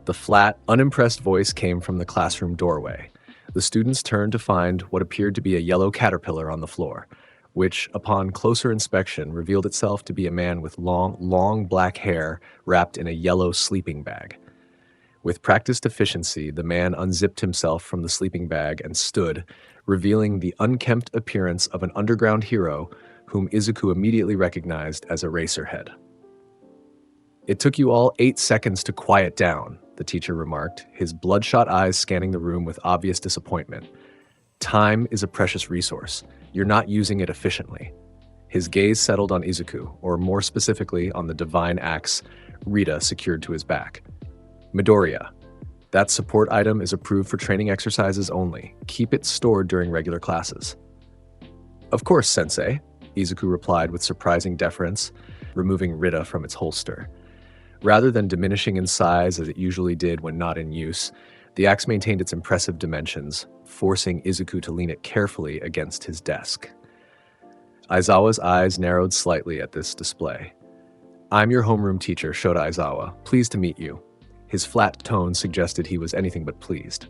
The flat, unimpressed voice came from the classroom doorway. The students turned to find what appeared to be a yellow caterpillar on the floor, which, upon closer inspection, revealed itself to be a man with long black hair wrapped in a yellow sleeping bag. With practiced efficiency, the man unzipped himself from the sleeping bag and stood, revealing the unkempt appearance of an underground hero whom Izuku immediately recognized as Eraserhead. "It took you all 8 seconds to quiet down," the teacher remarked, his bloodshot eyes scanning the room with obvious disappointment. "Time is a precious resource. You're not using it efficiently." His gaze settled on Izuku, or more specifically on the divine axe Rita secured to his back. "Midoriya, that support item is approved for training exercises only. Keep it stored during regular classes." "Of course, Sensei," Izuku replied with surprising deference, removing Rita from its holster. Rather than diminishing in size as it usually did when not in use, the axe maintained its impressive dimensions, forcing Izuku to lean it carefully against his desk. Aizawa's eyes narrowed slightly at this display. "I'm your homeroom teacher, Shota Aizawa. Pleased to meet you." His flat tone suggested he was anything but pleased.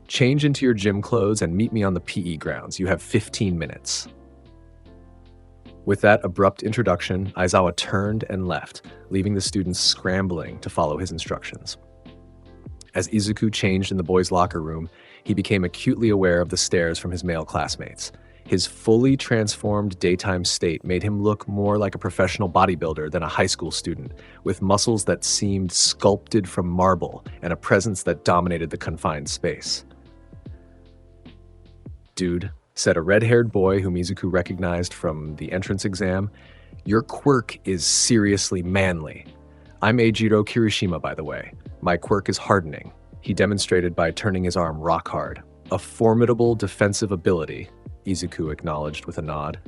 "Change into your gym clothes and meet me on the PE grounds. You have 15 minutes. With that abrupt introduction, Aizawa turned and left, leaving the students scrambling to follow his instructions. As Izuku changed in the boys' locker room, he became acutely aware of the stares from his male classmates. His fully transformed daytime state made him look more like a professional bodybuilder than a high school student, with muscles that seemed sculpted from marble and a presence that dominated the confined space. "Dude," said a red-haired boy whom Izuku recognized from the entrance exam, "your quirk is seriously manly. I'm Eijiro Kirishima, by the way. My quirk is hardening," he demonstrated by turning his arm rock hard. "A formidable defensive ability," Izuku acknowledged with a nod.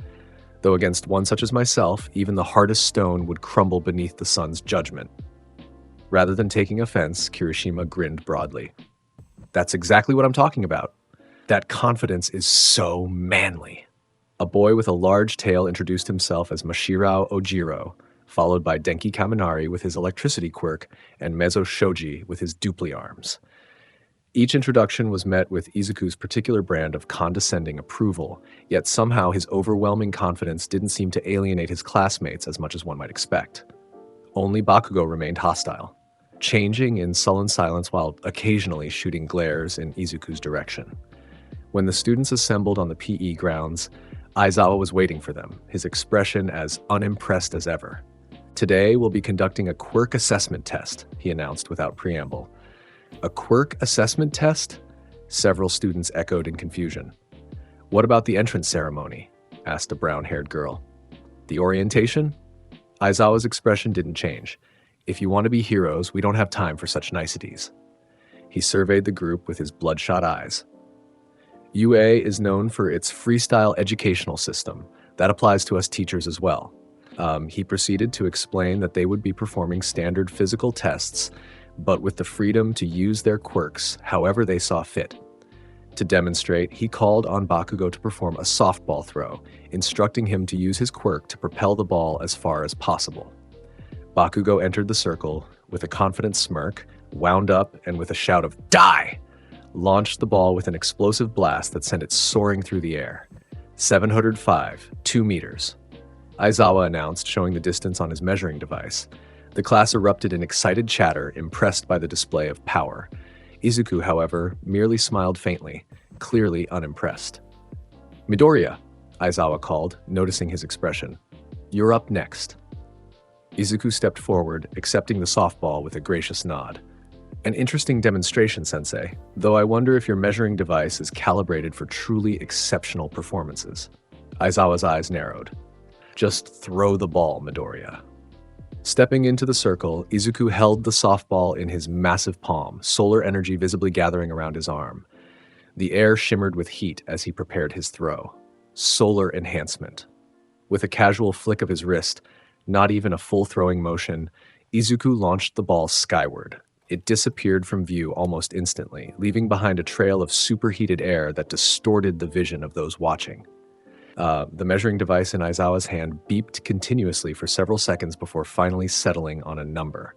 "Though against one such as myself, even the hardest stone would crumble beneath the sun's judgment." Rather than taking offense, Kirishima grinned broadly. "That's exactly what I'm talking about. That confidence is so manly." A boy with a large tail introduced himself as Mashirao Ojiro, followed by Denki Kaminari with his electricity quirk and Mezo Shoji with his dupli arms. Each introduction was met with Izuku's particular brand of condescending approval, yet somehow his overwhelming confidence didn't seem to alienate his classmates as much as one might expect. Only Bakugo remained hostile, changing in sullen silence while occasionally shooting glares in Izuku's direction. When the students assembled on the PE grounds, Aizawa was waiting for them, his expression as unimpressed as ever. "Today we'll be conducting a quirk assessment test," he announced without preamble. "A quirk assessment test?" Several students echoed in confusion. "What about the entrance ceremony?" asked a brown-haired girl. "The orientation?" Aizawa's expression didn't change. "If you want to be heroes, we don't have time for such niceties." He surveyed the group with his bloodshot eyes. "UA is known for its freestyle educational system. That applies to us teachers as well." He proceeded to explain that they would be performing standard physical tests, but with the freedom to use their quirks however they saw fit. To demonstrate, he called on Bakugo to perform a softball throw, instructing him to use his quirk to propel the ball as far as possible. Bakugo entered the circle with a confident smirk, wound up, and with a shout of "Die!" launched the ball with an explosive blast that sent it soaring through the air. 705, 2 meters. Aizawa announced, showing the distance on his measuring device. The class erupted in excited chatter, impressed by the display of power. Izuku, however, merely smiled faintly, clearly unimpressed. "Midoriya," Aizawa called, noticing his expression. "You're up next." Izuku stepped forward, accepting the softball with a gracious nod. "An interesting demonstration, Sensei, though I wonder if your measuring device is calibrated for truly exceptional performances." Aizawa's eyes narrowed. "Just throw the ball, Midoriya." Stepping into the circle, Izuku held the softball in his massive palm, solar energy visibly gathering around his arm. The air shimmered with heat as he prepared his throw. Solar enhancement. With a casual flick of his wrist, not even a full throwing motion, Izuku launched the ball skyward. It disappeared from view almost instantly, leaving behind a trail of superheated air that distorted the vision of those watching. The measuring device in Aizawa's hand beeped continuously for several seconds before finally settling on a number.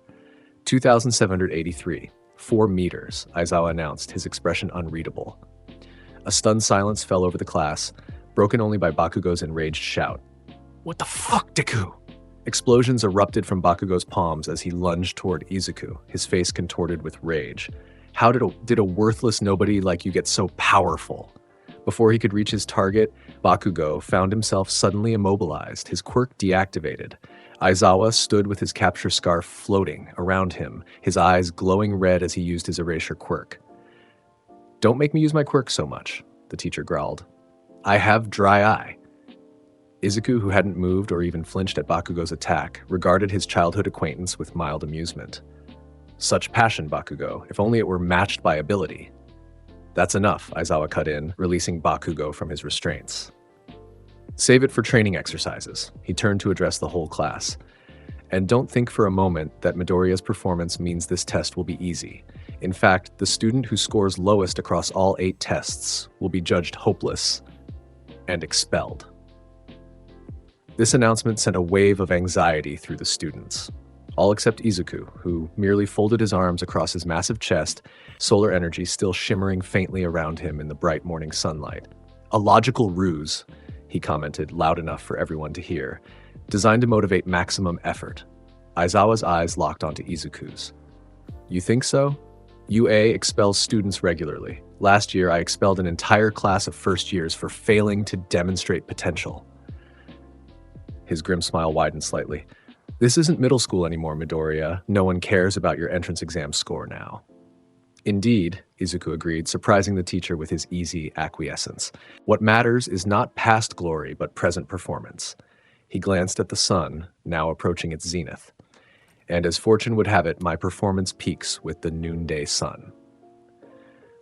2,783, 4 meters, Aizawa announced, his expression unreadable. A stunned silence fell over the class, broken only by Bakugo's enraged shout. "What the fuck, Deku?" Explosions erupted from Bakugo's palms as he lunged toward Izuku, his face contorted with rage. How did a worthless nobody like you get so powerful? Before he could reach his target, Bakugo found himself suddenly immobilized, his quirk deactivated. Aizawa stood with his capture scarf floating around him, his eyes glowing red as he used his erasure quirk. "Don't make me use my quirk so much," the teacher growled. "I have dry eye." Izuku, who hadn't moved or even flinched at Bakugo's attack, regarded his childhood acquaintance with mild amusement. "Such passion, Bakugo, if only it were matched by ability." "That's enough," Aizawa cut in, releasing Bakugo from his restraints. "Save it for training exercises," he turned to address the whole class. And don't think for a moment that Midoriya's performance means this test will be easy. In fact, the student who scores lowest across all 8 tests will be judged hopeless and expelled. This announcement sent a wave of anxiety through the students, all except Izuku, who merely folded his arms across his massive chest, solar energy still shimmering faintly around him in the bright morning sunlight. A logical ruse, he commented loud enough for everyone to hear, designed to motivate maximum effort. Aizawa's eyes locked onto Izuku's. You think so? UA expels students regularly. Last year, I expelled an entire class of first years for failing to demonstrate potential. His grim smile widened slightly. This isn't middle school anymore, Midoriya. No one cares about your entrance exam score now. Indeed, Izuku agreed, surprising the teacher with his easy acquiescence. What matters is not past glory, but present performance. He glanced at the sun, now approaching its zenith. And as fortune would have it, my performance peaks with the noonday sun.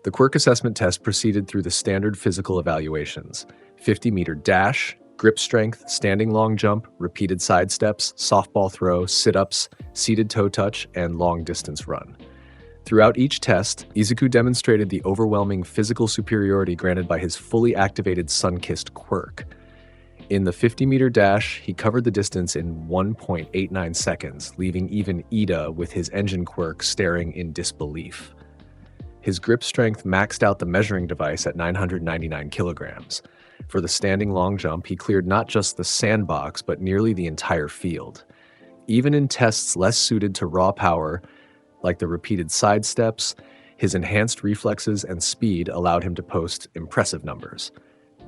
The quirk assessment test proceeded through the standard physical evaluations: 50-meter dash, grip strength, standing long jump, repeated side steps, softball throw, sit-ups, seated toe touch, and long-distance run. Throughout each test, Izuku demonstrated the overwhelming physical superiority granted by his fully activated sun-kissed quirk. In the 50-meter dash, he covered the distance in 1.89 seconds, leaving even Ida with his engine quirk staring in disbelief. His grip strength maxed out the measuring device at 999 kilograms. For the standing long jump, he cleared not just the sandbox, but nearly the entire field. Even in tests less suited to raw power, like the repeated side steps, his enhanced reflexes and speed allowed him to post impressive numbers.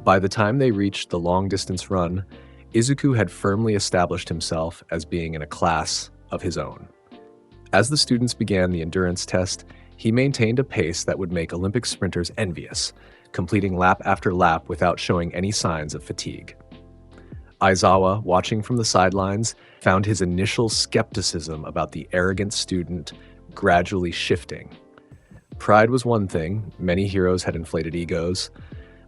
By the time they reached the long-distance run, Izuku had firmly established himself as being in a class of his own. As the students began the endurance test, he maintained a pace that would make Olympic sprinters envious, completing lap after lap without showing any signs of fatigue. Aizawa, watching from the sidelines, found his initial skepticism about the arrogant student gradually shifting. Pride was one thing, many heroes had inflated egos,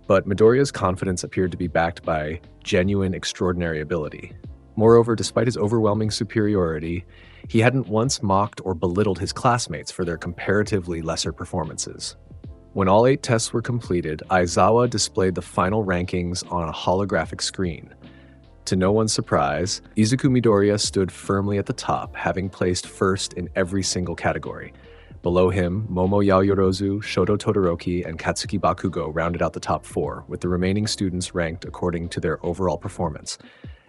but Midoriya's confidence appeared to be backed by genuine extraordinary ability. Moreover, despite his overwhelming superiority, he hadn't once mocked or belittled his classmates for their comparatively lesser performances. When all 8 tests were completed, Aizawa displayed the final rankings on a holographic screen. To no one's surprise, Izuku Midoriya stood firmly at the top, having placed first in every single category. Below him, Momo Yaoyorozu, Shoto Todoroki, and Katsuki Bakugo rounded out the top 4, with the remaining students ranked according to their overall performance.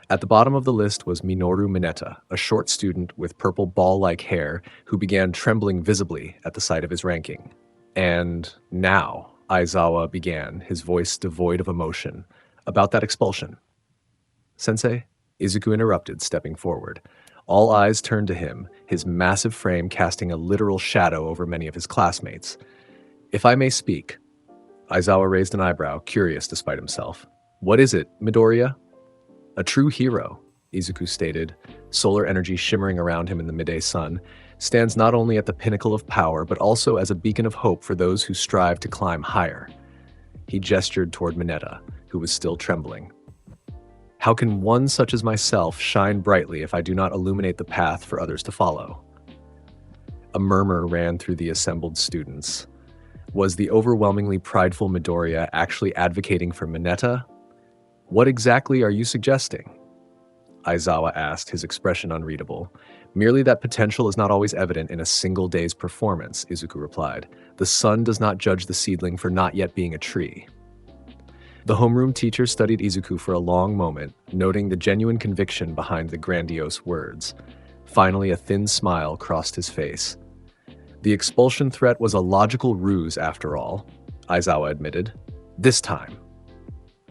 At the bottom of the list was Minoru Mineta, a short student with purple ball-like hair who began trembling visibly at the sight of his ranking. And now, Aizawa began, his voice devoid of emotion, about that expulsion. Sensei? Izuku interrupted, stepping forward. All eyes turned to him, his massive frame casting a literal shadow over many of his classmates. If I may speak. Aizawa raised an eyebrow, curious despite himself. What is it, Midoriya? A true hero, Izuku stated, solar energy shimmering around him in the midday sun, stands not only at the pinnacle of power, but also as a beacon of hope for those who strive to climb higher. He gestured toward Mineta, who was still trembling. How can one such as myself shine brightly if I do not illuminate the path for others to follow? A murmur ran through the assembled students. Was the overwhelmingly prideful Midoriya actually advocating for Mineta? What exactly are you suggesting? Aizawa asked, his expression unreadable. Merely that potential is not always evident in a single day's performance, Izuku replied. The sun does not judge the seedling for not yet being a tree. The homeroom teacher studied Izuku for a long moment, noting the genuine conviction behind the grandiose words. Finally, a thin smile crossed his face. The expulsion threat was a logical ruse after all, Aizawa admitted. This time.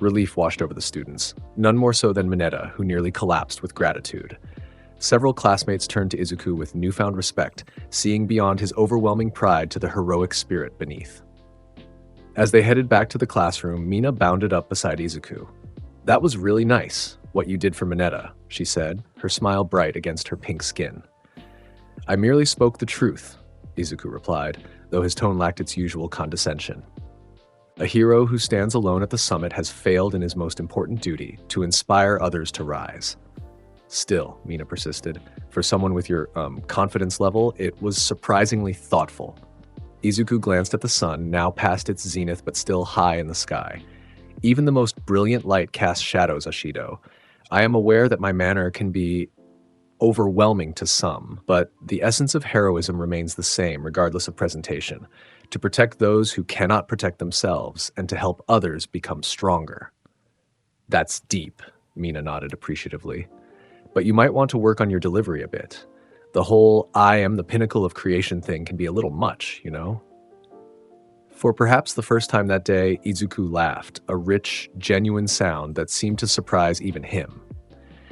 Relief washed over the students, none more so than Mineta, who nearly collapsed with gratitude. Several classmates turned to Izuku with newfound respect, seeing beyond his overwhelming pride to the heroic spirit beneath. As they headed back to the classroom, Mina bounded up beside Izuku. That was really nice, what you did for Mineta, she said, her smile bright against her pink skin. I merely spoke the truth, Izuku replied, though his tone lacked its usual condescension. A hero who stands alone at the summit has failed in his most important duty, to inspire others to rise. Still, Mina persisted, for someone with your confidence level, it was surprisingly thoughtful. Izuku glanced at the sun, now past its zenith but still high in the sky. Even the most brilliant light casts shadows, Ashido. I am aware that my manner can be overwhelming to some, but the essence of heroism remains the same regardless of presentation, to protect those who cannot protect themselves and to help others become stronger. That's deep, Mina nodded appreciatively. But you might want to work on your delivery a bit. The whole I am the pinnacle of creation thing can be a little much, you know? For perhaps the first time that day, Izuku laughed, a rich, genuine sound that seemed to surprise even him.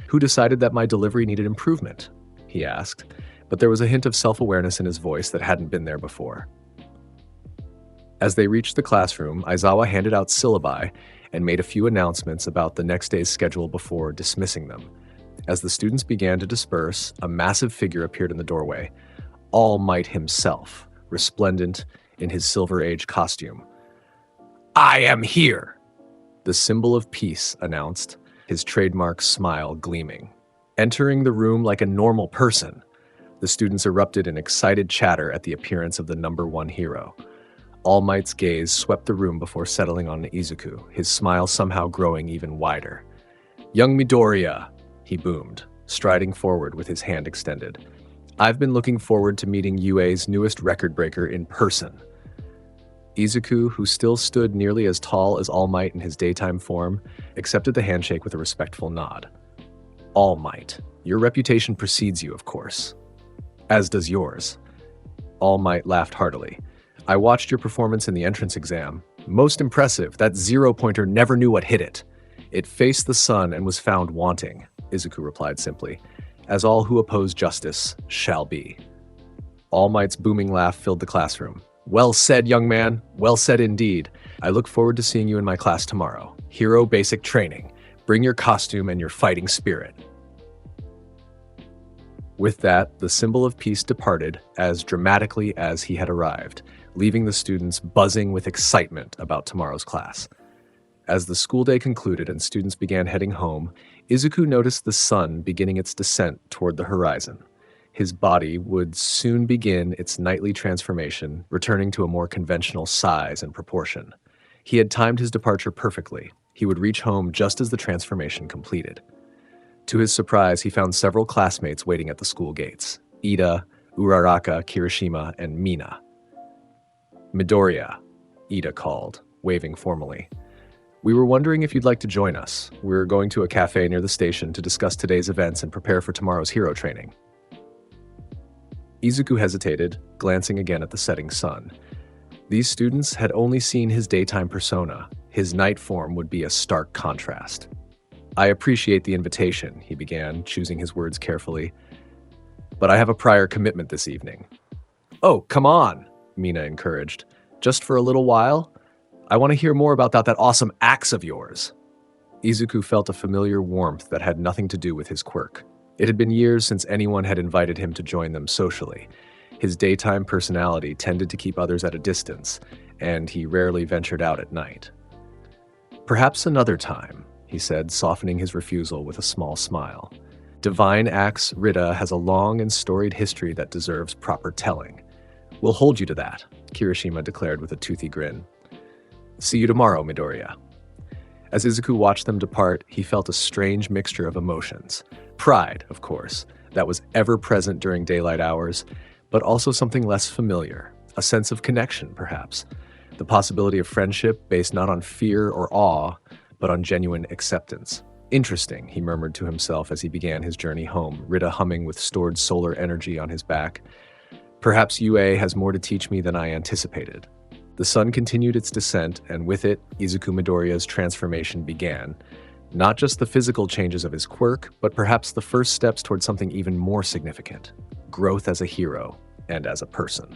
Who decided that my delivery needed improvement? He asked, but there was a hint of self-awareness in his voice that hadn't been there before. As they reached the classroom, Aizawa handed out syllabi and made a few announcements about the next day's schedule before dismissing them. As the students began to disperse, a massive figure appeared in the doorway, All Might himself, resplendent in his Silver Age costume. I am here! The symbol of peace announced, his trademark smile gleaming. Entering the room like a normal person, the students erupted in excited chatter at the appearance of the number one hero. All Might's gaze swept the room before settling on Izuku, his smile somehow growing even wider. Young Midoriya, he boomed, striding forward with his hand extended. I've been looking forward to meeting UA's newest record breaker in person. Izuku, who still stood nearly as tall as All Might in his daytime form, accepted the handshake with a respectful nod. All Might, your reputation precedes you, of course. As does yours. All Might laughed heartily. I watched your performance in the entrance exam. Most impressive, that zero-pointer never knew what hit it. It faced the sun and was found wanting, Izuku replied simply, as all who oppose justice shall be. All Might's booming laugh filled the classroom. Well said, young man. Well said indeed. I look forward to seeing you in my class tomorrow. Hero Basic Training. Bring your costume and your fighting spirit. With that, the symbol of peace departed as dramatically as he had arrived, leaving the students buzzing with excitement about tomorrow's class. As the school day concluded and students began heading home, Izuku noticed the sun beginning its descent toward the horizon. His body would soon begin its nightly transformation, returning to a more conventional size and proportion. He had timed his departure perfectly. He would reach home just as the transformation completed. To his surprise, he found several classmates waiting at the school gates: Ida, Uraraka, Kirishima, and Mina. Midoriya, Ida called, waving formally. We were wondering if you'd like to join us. We're going to a cafe near the station to discuss today's events and prepare for tomorrow's hero training. Izuku hesitated, glancing again at the setting sun. These students had only seen his daytime persona. His night form would be a stark contrast. I appreciate the invitation, he began, choosing his words carefully. But I have a prior commitment this evening. Oh, come on, Mina encouraged. Just for a little while? I want to hear more about that awesome axe of yours. Izuku felt a familiar warmth that had nothing to do with his quirk. It had been years since anyone had invited him to join them socially. His daytime personality tended to keep others at a distance, and he rarely ventured out at night. Perhaps another time, he said, softening his refusal with a small smile. Divine Axe Rita has a long and storied history that deserves proper telling. We'll hold you to that, Kirishima declared with a toothy grin. See you tomorrow, Midoriya. As Izuku watched them depart, he felt a strange mixture of emotions. Pride, of course, that was ever present during daylight hours, but also something less familiar, a sense of connection, perhaps. The possibility of friendship based not on fear or awe, but on genuine acceptance. Interesting, he murmured to himself as he began his journey home, Rita humming with stored solar energy on his back. Perhaps UA has more to teach me than I anticipated. The sun continued its descent, and with it, Izuku Midoriya's transformation began. Not just the physical changes of his quirk, but perhaps the first steps toward something even more significant: growth as a hero and as a person.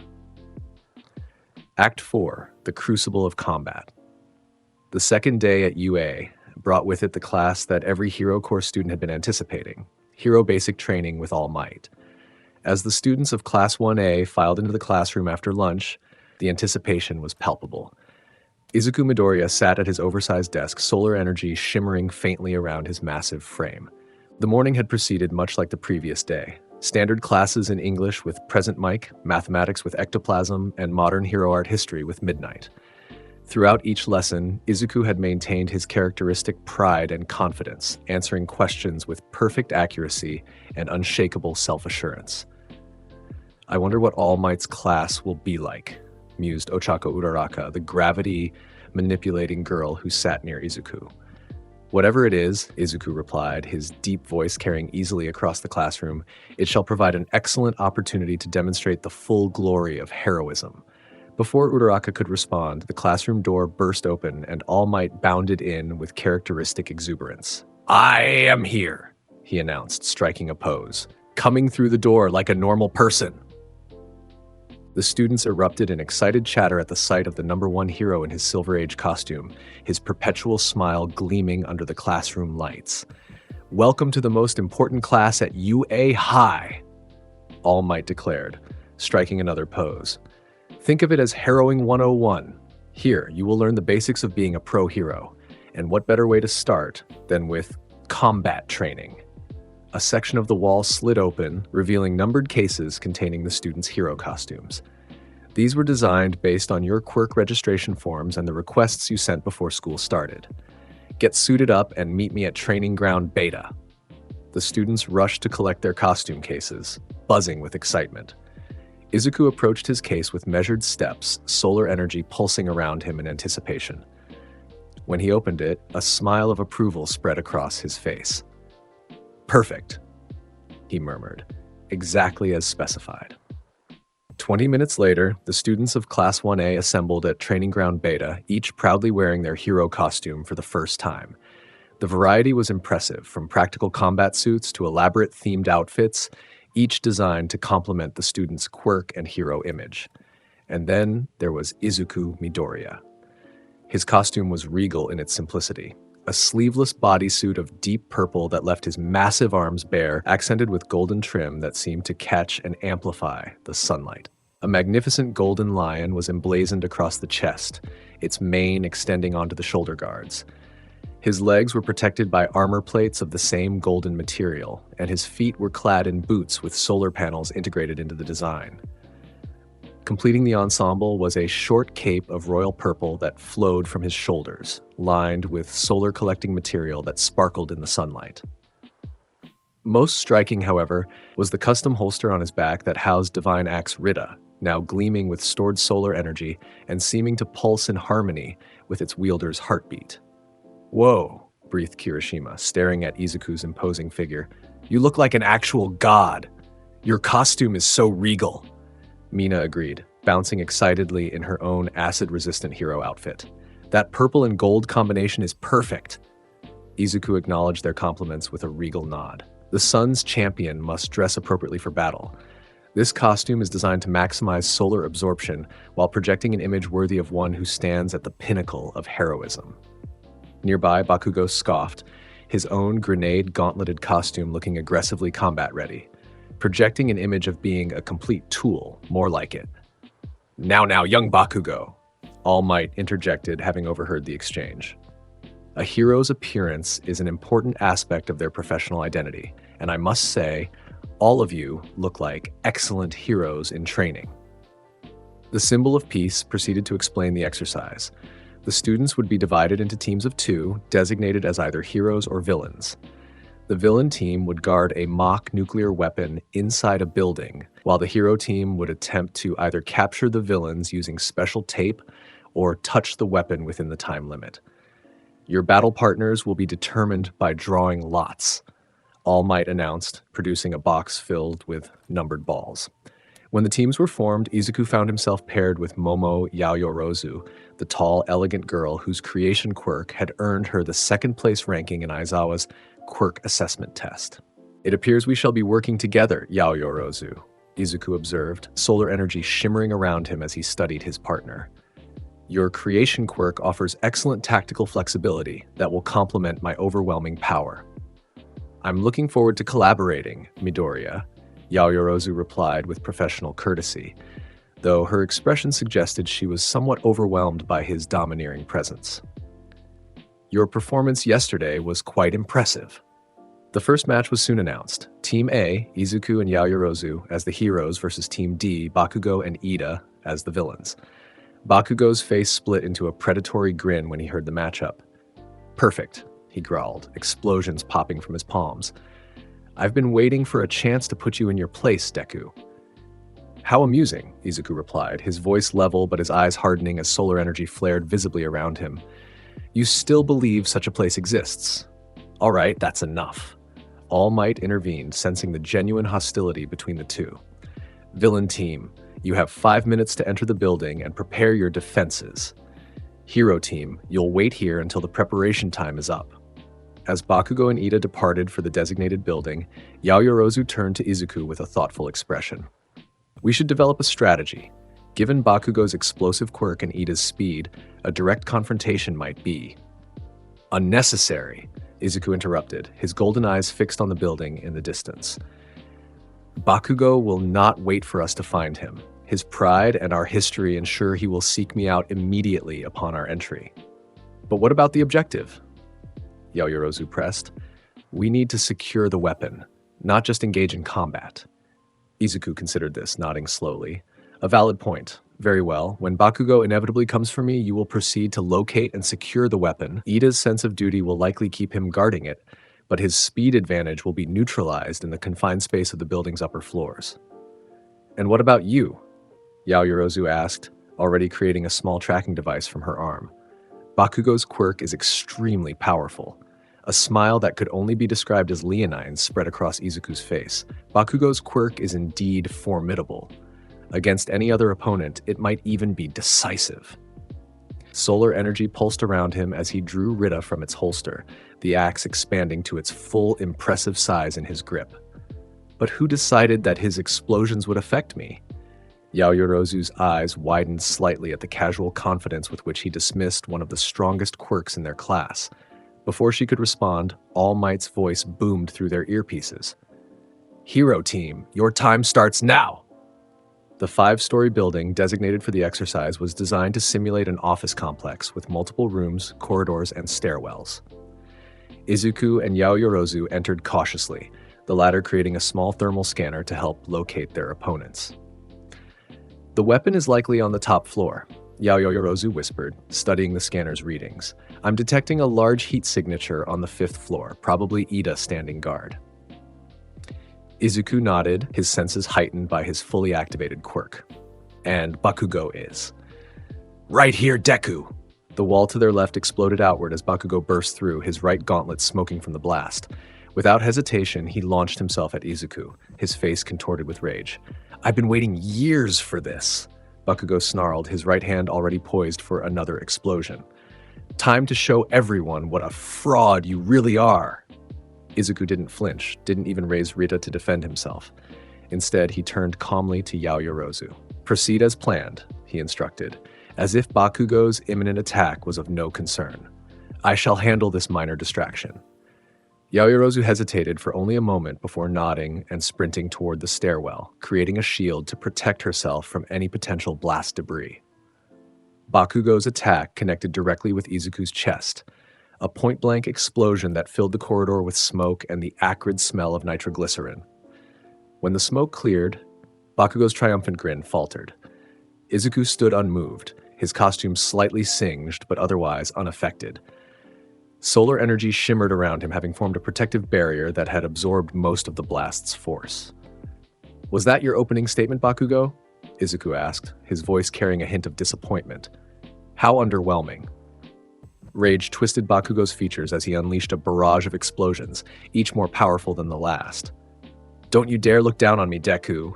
Act 4, The Crucible of Combat. The second day at UA brought with it the class that every Hero Corps student had been anticipating, Hero Basic Training with All Might. As the students of Class 1A filed into the classroom after lunch, the anticipation was palpable. Izuku Midoriya sat at his oversized desk, solar energy shimmering faintly around his massive frame. The morning had proceeded much like the previous day. Standard classes in English with present mic, mathematics with ectoplasm, and modern hero art history with midnight. Throughout each lesson, Izuku had maintained his characteristic pride and confidence, answering questions with perfect accuracy and unshakable self-assurance. I wonder what All Might's class will be like, mused Ochako Uraraka, the gravity-manipulating girl who sat near Izuku. Whatever it is, Izuku replied, his deep voice carrying easily across the classroom, it shall provide an excellent opportunity to demonstrate the full glory of heroism. Before Uraraka could respond, the classroom door burst open and All Might bounded in with characteristic exuberance. "I am here," he announced, striking a pose, "coming through the door like a normal person." The students erupted in excited chatter at the sight of the #1 hero in his Silver Age costume, his perpetual smile gleaming under the classroom lights. "Welcome to the most important class at UA High," All Might declared, striking another pose. "Think of it as Harrowing 101. Here, you will learn the basics of being a pro hero. And what better way to start than with combat training?" A section of the wall slid open, revealing numbered cases containing the students' hero costumes. These were designed based on your quirk registration forms and the requests you sent before school started. "Get suited up and meet me at Training Ground Beta." The students rushed to collect their costume cases, buzzing with excitement. Izuku approached his case with measured steps, solar energy pulsing around him in anticipation. When he opened it, a smile of approval spread across his face. "Perfect," he murmured, "exactly as specified." 20 minutes later, the students of Class 1A assembled at Training Ground Beta, each proudly wearing their hero costume for the first time. The variety was impressive, from practical combat suits to elaborate themed outfits, each designed to complement the student's quirk and hero image. And then there was Izuku Midoriya. His costume was regal in its simplicity. A sleeveless bodysuit of deep purple that left his massive arms bare, accented with golden trim that seemed to catch and amplify the sunlight. A magnificent golden lion was emblazoned across the chest, its mane extending onto the shoulder guards. His legs were protected by armor plates of the same golden material, and his feet were clad in boots with solar panels integrated into the design. Completing the ensemble was a short cape of royal purple that flowed from his shoulders, lined with solar collecting material that sparkled in the sunlight. Most striking, however, was the custom holster on his back that housed Divine Axe Rita, now gleaming with stored solar energy and seeming to pulse in harmony with its wielder's heartbeat. "Whoa," breathed Kirishima, staring at Izuku's imposing figure. "You look like an actual god. Your costume is so regal." Mina agreed, bouncing excitedly in her own acid-resistant hero outfit. "That purple and gold combination is perfect." Izuku acknowledged their compliments with a regal nod. The sun's champion must dress appropriately for battle. This costume is designed to maximize solar absorption while projecting an image worthy of one who stands at the pinnacle of heroism. Nearby, Bakugo scoffed, his own grenade-gauntleted costume looking aggressively combat-ready, projecting an image of being a complete tool, more like it. Now, young Bakugo," All Might interjected, having overheard the exchange. A hero's appearance is an important aspect of their professional identity, and I must say, all of you look like excellent heroes in training. The symbol of peace proceeded to explain the exercise. The students would be divided into teams of 2, designated as either heroes or villains. The villain team would guard a mock nuclear weapon inside a building, while the hero team would attempt to either capture the villains using special tape or touch the weapon within the time limit. Your battle partners will be determined by drawing lots, All Might announced, producing a box filled with numbered balls. When the teams were formed, Izuku found himself paired with Momo Yaoyorozu, the tall, elegant girl whose creation quirk had earned her the second-place ranking in Aizawa's quirk assessment test. "It appears we shall be working together, Yaoyorozu," Izuku observed, solar energy shimmering around him as he studied his partner. "Your creation quirk offers excellent tactical flexibility that will complement my overwhelming power." "I'm looking forward to collaborating, Midoriya," Yaoyorozu replied with professional courtesy, though her expression suggested she was somewhat overwhelmed by his domineering presence. "Your performance yesterday was quite impressive." The first match was soon announced. Team A, Izuku and Yaoyorozu as the heroes versus Team D, Bakugo and Ida as the villains. Bakugo's face split into a predatory grin when he heard the matchup. "Perfect," he growled, explosions popping from his palms. "I've been waiting for a chance to put you in your place, Deku." "How amusing," Izuku replied, his voice level but his eyes hardening as solar energy flared visibly around him. "You still believe such a place exists? All right, that's enough." All Might intervened, sensing the genuine hostility between the two. "Villain team, you have 5 minutes to enter the building and prepare your defenses. Hero team, you'll wait here until the preparation time is up." As Bakugo and Ida departed for the designated building, Yaoyorozu turned to Izuku with a thoughtful expression. "We should develop a strategy. Given Bakugo's explosive quirk and Ida's speed, a direct confrontation might be unnecessary," Izuku interrupted, his golden eyes fixed on the building in the distance. "Bakugo will not wait for us to find him. His pride and our history ensure he will seek me out immediately upon our entry." "But what about the objective?" Yaoyorozu pressed. "We need to secure the weapon, not just engage in combat." Izuku considered this, nodding slowly. "A valid point. Very well. When Bakugo inevitably comes for me, you will proceed to locate and secure the weapon. Ida's sense of duty will likely keep him guarding it, but his speed advantage will be neutralized in the confined space of the building's upper floors." "And what about you?" Yaoyorozu asked, already creating a small tracking device from her arm. Bakugo's quirk is extremely powerful. A smile that could only be described as leonine spread across Izuku's face. Bakugo's quirk is indeed formidable. Against any other opponent, it might even be decisive. Solar energy pulsed around him as he drew Rita from its holster, the axe expanding to its full impressive size in his grip. "But who decided that his explosions would affect me?" Yaoyorozu's eyes widened slightly at the casual confidence with which he dismissed one of the strongest quirks in their class. Before she could respond, All Might's voice boomed through their earpieces. "Hero team, your time starts now!" The 5-story building designated for the exercise was designed to simulate an office complex with multiple rooms, corridors, and stairwells. Izuku and Yaoyorozu entered cautiously, the latter creating a small thermal scanner to help locate their opponents. "The weapon is likely on the top floor," Yaoyorozu whispered, studying the scanner's readings. "I'm detecting a large heat signature on the 5th floor, probably Ida standing guard." Izuku nodded, his senses heightened by his fully activated quirk. "And Bakugo is." "Right here, Deku!" The wall to their left exploded outward as Bakugo burst through, his right gauntlet smoking from the blast. Without hesitation, he launched himself at Izuku, his face contorted with rage. "I've been waiting years for this," Bakugo snarled, his right hand already poised for another explosion. "Time to show everyone what a fraud you really are." Izuku didn't flinch, didn't even raise Rita to defend himself. Instead, he turned calmly to Yaoyorozu. "Proceed as planned," he instructed, as if Bakugo's imminent attack was of no concern. "I shall handle this minor distraction." Yaoyorozu hesitated for only a moment before nodding and sprinting toward the stairwell, creating a shield to protect herself from any potential blast debris. Bakugo's attack connected directly with Izuku's chest, a point-blank explosion that filled the corridor with smoke and the acrid smell of nitroglycerin. When the smoke cleared, Bakugo's triumphant grin faltered. Izuku stood unmoved, his costume slightly singed but otherwise unaffected. Solar energy shimmered around him, having formed a protective barrier that had absorbed most of the blast's force. "Was that your opening statement, Bakugo?" Izuku asked, his voice carrying a hint of disappointment. "How underwhelming." Rage twisted Bakugo's features as he unleashed a barrage of explosions, each more powerful than the last. "Don't you dare look down on me, Deku.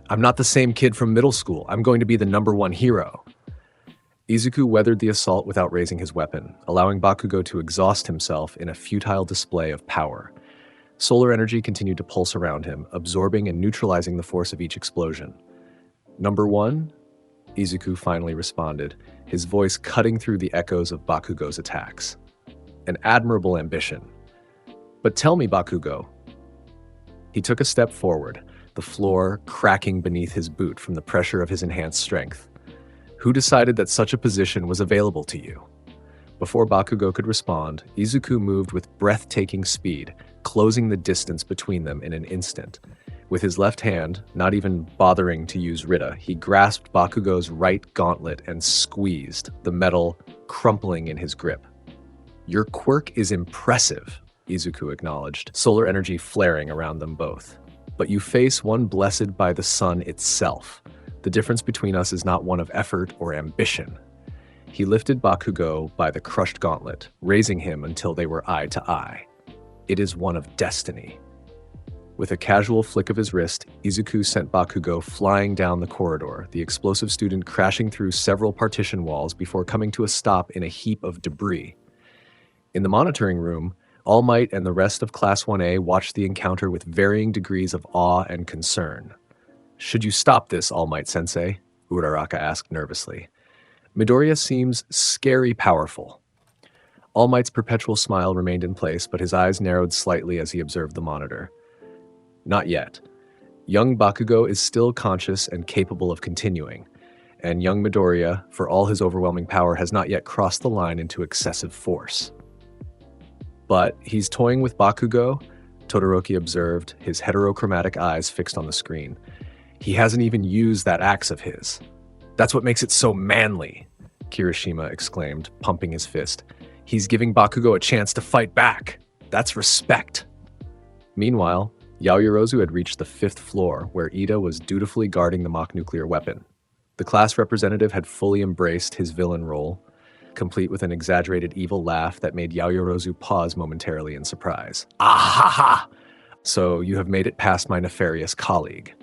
I'm not the same kid from middle school. I'm going to be the #1 hero." Izuku weathered the assault without raising his weapon, allowing Bakugo to exhaust himself in a futile display of power. Solar energy continued to pulse around him, absorbing and neutralizing the force of each explosion. "#1?" Izuku finally responded, his voice cutting through the echoes of Bakugo's attacks. "An admirable ambition. But tell me, Bakugo." He took a step forward, the floor cracking beneath his boot from the pressure of his enhanced strength. "Who decided that such a position was available to you?" Before Bakugo could respond, Izuku moved with breathtaking speed, closing the distance between them in an instant. With his left hand, not even bothering to use Rita, he grasped Bakugo's right gauntlet and squeezed, the metal crumpling in his grip. "Your quirk is impressive," Izuku acknowledged, solar energy flaring around them both. "But you face one blessed by the sun itself. The difference between us is not one of effort or ambition." He lifted Bakugo by the crushed gauntlet, raising him until they were eye to eye. "It is one of destiny." With a casual flick of his wrist, Izuku sent Bakugo flying down the corridor, the explosive student crashing through several partition walls before coming to a stop in a heap of debris. In the monitoring room, All Might and the rest of Class 1A watched the encounter with varying degrees of awe and concern. "Should you stop this, All Might Sensei?" Uraraka asked nervously. "Midoriya seems scary powerful." All Might's perpetual smile remained in place, but his eyes narrowed slightly as he observed the monitor. "Not yet. Young Bakugo is still conscious and capable of continuing, and young Midoriya, for all his overwhelming power, has not yet crossed the line into excessive force." "But he's toying with Bakugo," Todoroki observed, his heterochromatic eyes fixed on the screen. "He hasn't even used that axe of his." "That's what makes it so manly," Kirishima exclaimed, pumping his fist. "He's giving Bakugo a chance to fight back. That's respect." Meanwhile, Yaoyorozu had reached the 5th floor, where Ida was dutifully guarding the mock nuclear weapon. The class representative had fully embraced his villain role, complete with an exaggerated evil laugh that made Yaoyorozu pause momentarily in surprise. "Ah-ha-ha! So you have made it past my nefarious colleague,"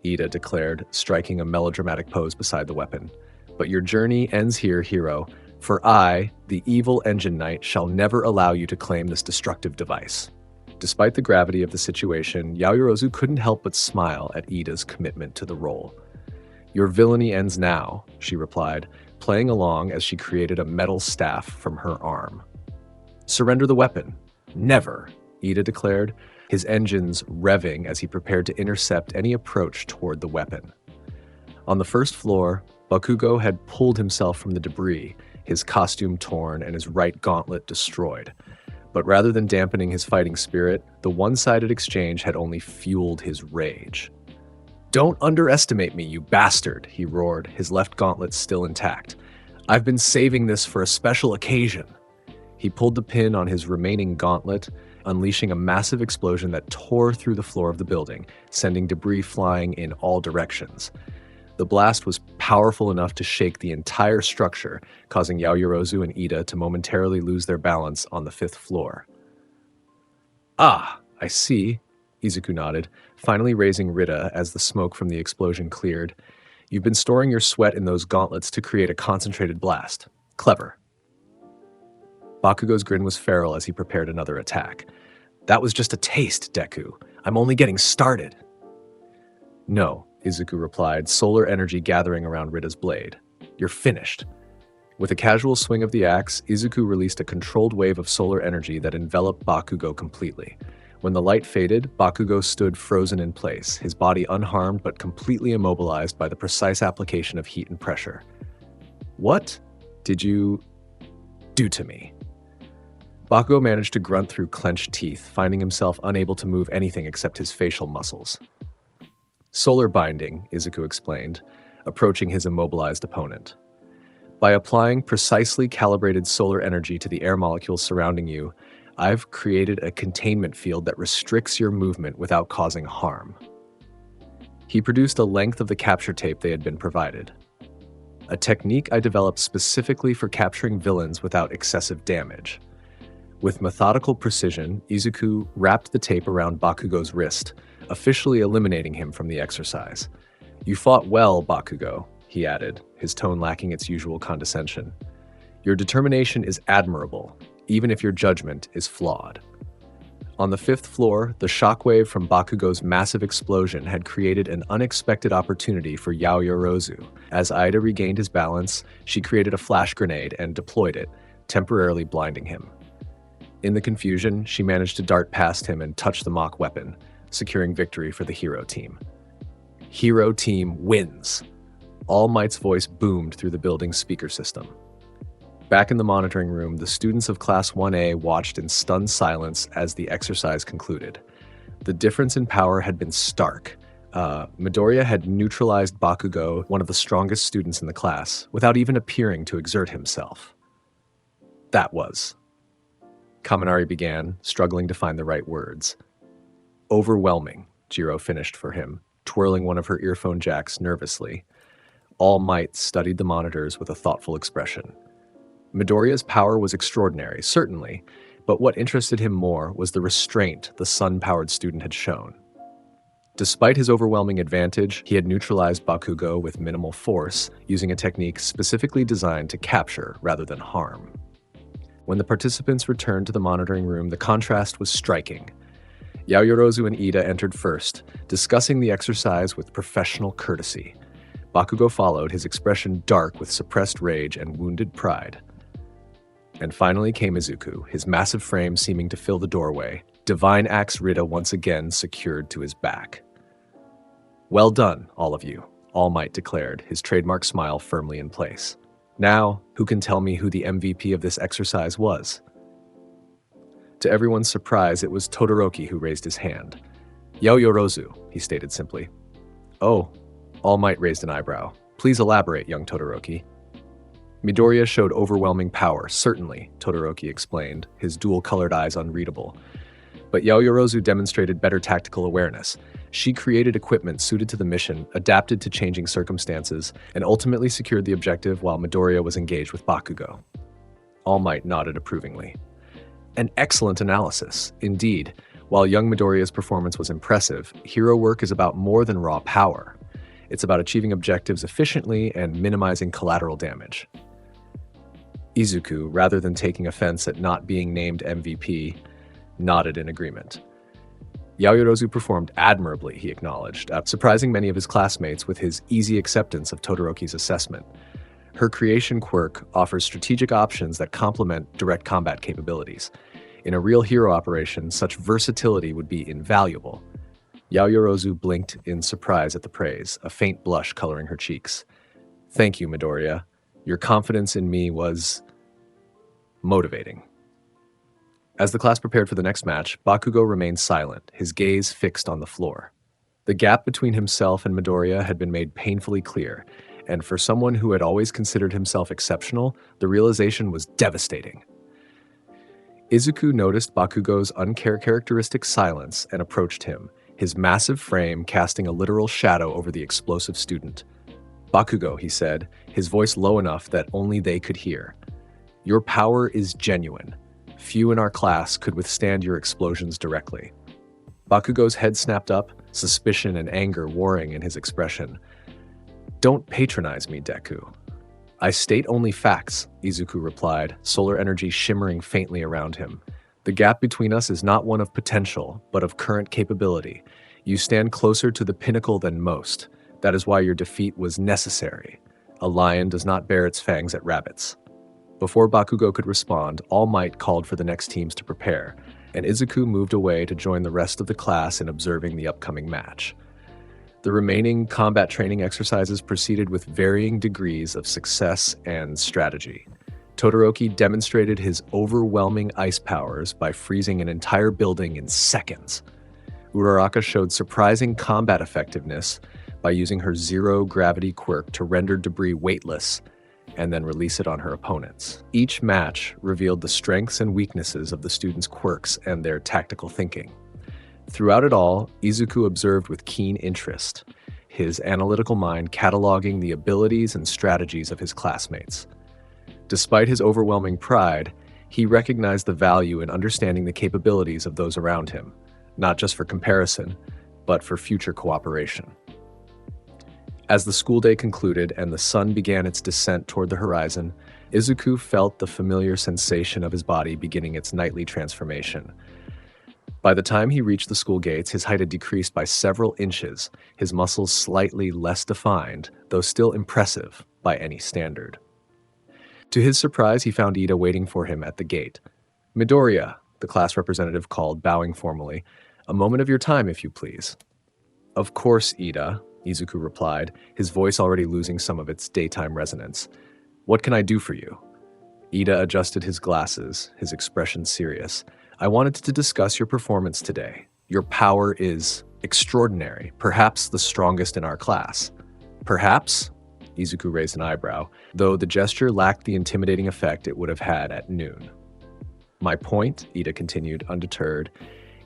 Ida declared, striking a melodramatic pose beside the weapon. "But your journey ends here, hero, for I, the evil Engine Knight, shall never allow you to claim this destructive device." Despite the gravity of the situation, Yaoyorozu couldn't help but smile at Ida's commitment to the role. "Your villainy ends now," she replied, playing along as she created a metal staff from her arm. "Surrender the weapon." "Never," Ida declared, his engines revving as he prepared to intercept any approach toward the weapon. On the 1st floor, Bakugo had pulled himself from the debris, his costume torn and his right gauntlet destroyed. But rather than dampening his fighting spirit, the one-sided exchange had only fueled his rage. "Don't underestimate me, you bastard," he roared, his left gauntlet still intact. "I've been saving this for a special occasion." He pulled the pin on his remaining gauntlet, unleashing a massive explosion that tore through the floor of the building, sending debris flying in all directions. The blast was powerful enough to shake the entire structure, causing Yaoyorozu and Ida to momentarily lose their balance on the 5th floor. "Ah, I see," Izuku nodded, finally raising Rita as the smoke from the explosion cleared. "You've been storing your sweat in those gauntlets to create a concentrated blast. Clever." Bakugo's grin was feral as he prepared another attack. "That was just a taste, Deku. I'm only getting started." "No," Izuku replied, solar energy gathering around Rita's blade. "You're finished." With a casual swing of the axe, Izuku released a controlled wave of solar energy that enveloped Bakugo completely. When the light faded, Bakugo stood frozen in place, his body unharmed but completely immobilized by the precise application of heat and pressure. "What did you do to me?" Bakugo managed to grunt through clenched teeth, finding himself unable to move anything except his facial muscles. "Solar binding," Izuku explained, approaching his immobilized opponent. "By applying precisely calibrated solar energy to the air molecules surrounding you, I've created a containment field that restricts your movement without causing harm." He produced a length of the capture tape they had been provided. "A technique I developed specifically for capturing villains without excessive damage." With methodical precision, Izuku wrapped the tape around Bakugo's wrist, officially eliminating him from the exercise. "You fought well, Bakugo," he added, his tone lacking its usual condescension. "Your determination is admirable, even if your judgment is flawed." On the 5th floor, the shockwave from Bakugo's massive explosion had created an unexpected opportunity for Yaoyorozu. As Ida regained his balance, she created a flash grenade and deployed it, temporarily blinding him. In the confusion, she managed to dart past him and touch the mock weapon, securing victory for the Hero Team. "Hero Team wins!" All Might's voice boomed through the building's speaker system. Back in the monitoring room, the students of Class 1A watched in stunned silence as the exercise concluded. The difference in power had been stark. Midoriya had neutralized Bakugo, one of the strongest students in the class, without even appearing to exert himself. That was. Kaminari began, struggling to find the right words. Overwhelming, Jiro finished for him, twirling one of her earphone jacks nervously. All Might studied the monitors with a thoughtful expression. Midoriya's power was extraordinary, certainly, but what interested him more was the restraint the sun-powered student had shown. Despite his overwhelming advantage, he had neutralized Bakugo with minimal force, using a technique specifically designed to capture rather than harm. When the participants returned to the monitoring room, the contrast was striking. Yaoyorozu and Ida entered first, discussing the exercise with professional courtesy. Bakugo followed, his expression dark with suppressed rage and wounded pride. And finally came Izuku, his massive frame seeming to fill the doorway, Divine Axe Rita once again secured to his back. Well done, all of you, All Might declared, his trademark smile firmly in place. Now, who can tell me who the MVP of this exercise was? To everyone's surprise, it was Todoroki who raised his hand. Yaoyorozu, he stated simply. Oh, All Might raised an eyebrow. Please elaborate, young Todoroki. Midoriya showed overwhelming power, certainly, Todoroki explained, his dual-colored eyes unreadable. But Yaoyorozu demonstrated better tactical awareness. She created equipment suited to the mission, adapted to changing circumstances, and ultimately secured the objective while Midoriya was engaged with Bakugo. All Might nodded approvingly. An excellent analysis, indeed. While young Midoriya's performance was impressive, hero work is about more than raw power. It's about achieving objectives efficiently and minimizing collateral damage. Izuku, rather than taking offense at not being named MVP, nodded in agreement. Yaoyorozu performed admirably, he acknowledged, surprising many of his classmates with his easy acceptance of Todoroki's assessment. Her creation quirk offers strategic options that complement direct combat capabilities. In a real hero operation, such versatility would be invaluable. Yaoyorozu blinked in surprise at the praise, a faint blush coloring her cheeks. Thank you, Midoriya. Your confidence in me was motivating. As the class prepared for the next match, Bakugo remained silent, his gaze fixed on the floor. The gap between himself and Midoriya had been made painfully clear, and for someone who had always considered himself exceptional, the realization was devastating. Izuku noticed Bakugo's uncharacteristic silence and approached him, his massive frame casting a literal shadow over the explosive student. Bakugo, he said, his voice low enough that only they could hear. Your power is genuine. Few in our class could withstand your explosions directly. Bakugo's head snapped up, suspicion and anger warring in his expression. Don't patronize me, Deku. I state only facts, Izuku replied, solar energy shimmering faintly around him. The gap between us is not one of potential, but of current capability. You stand closer to the pinnacle than most. That is why your defeat was necessary. A lion does not bare its fangs at rabbits. Before Bakugo could respond, All Might called for the next teams to prepare, and Izuku moved away to join the rest of the class in observing the upcoming match. The remaining combat training exercises proceeded with varying degrees of success and strategy. Todoroki demonstrated his overwhelming ice powers by freezing an entire building in seconds. Uraraka showed surprising combat effectiveness by using her zero-gravity quirk to render debris weightless and then release it on her opponents. Each match revealed the strengths and weaknesses of the students' quirks and their tactical thinking. Throughout it all, Izuku observed with keen interest, his analytical mind cataloging the abilities and strategies of his classmates. Despite his overwhelming pride, he recognized the value in understanding the capabilities of those around him, not just for comparison, but for future cooperation. As the school day concluded and the sun began its descent toward the horizon, Izuku felt the familiar sensation of his body beginning its nightly transformation. By the time he reached the school gates, his height had decreased by several inches, his muscles slightly less defined, though still impressive by any standard. To his surprise, he found Ida waiting for him at the gate. Midoriya, the class representative called, bowing formally. A moment of your time, if you please. Of course, Ida, Izuku replied, his voice already losing some of its daytime resonance. What can I do for you? Ida adjusted his glasses, his expression serious. I wanted to discuss your performance today. Your power is extraordinary, perhaps the strongest in our class. Perhaps? Izuku raised an eyebrow, though the gesture lacked the intimidating effect it would have had at noon. My point, Ida continued, undeterred,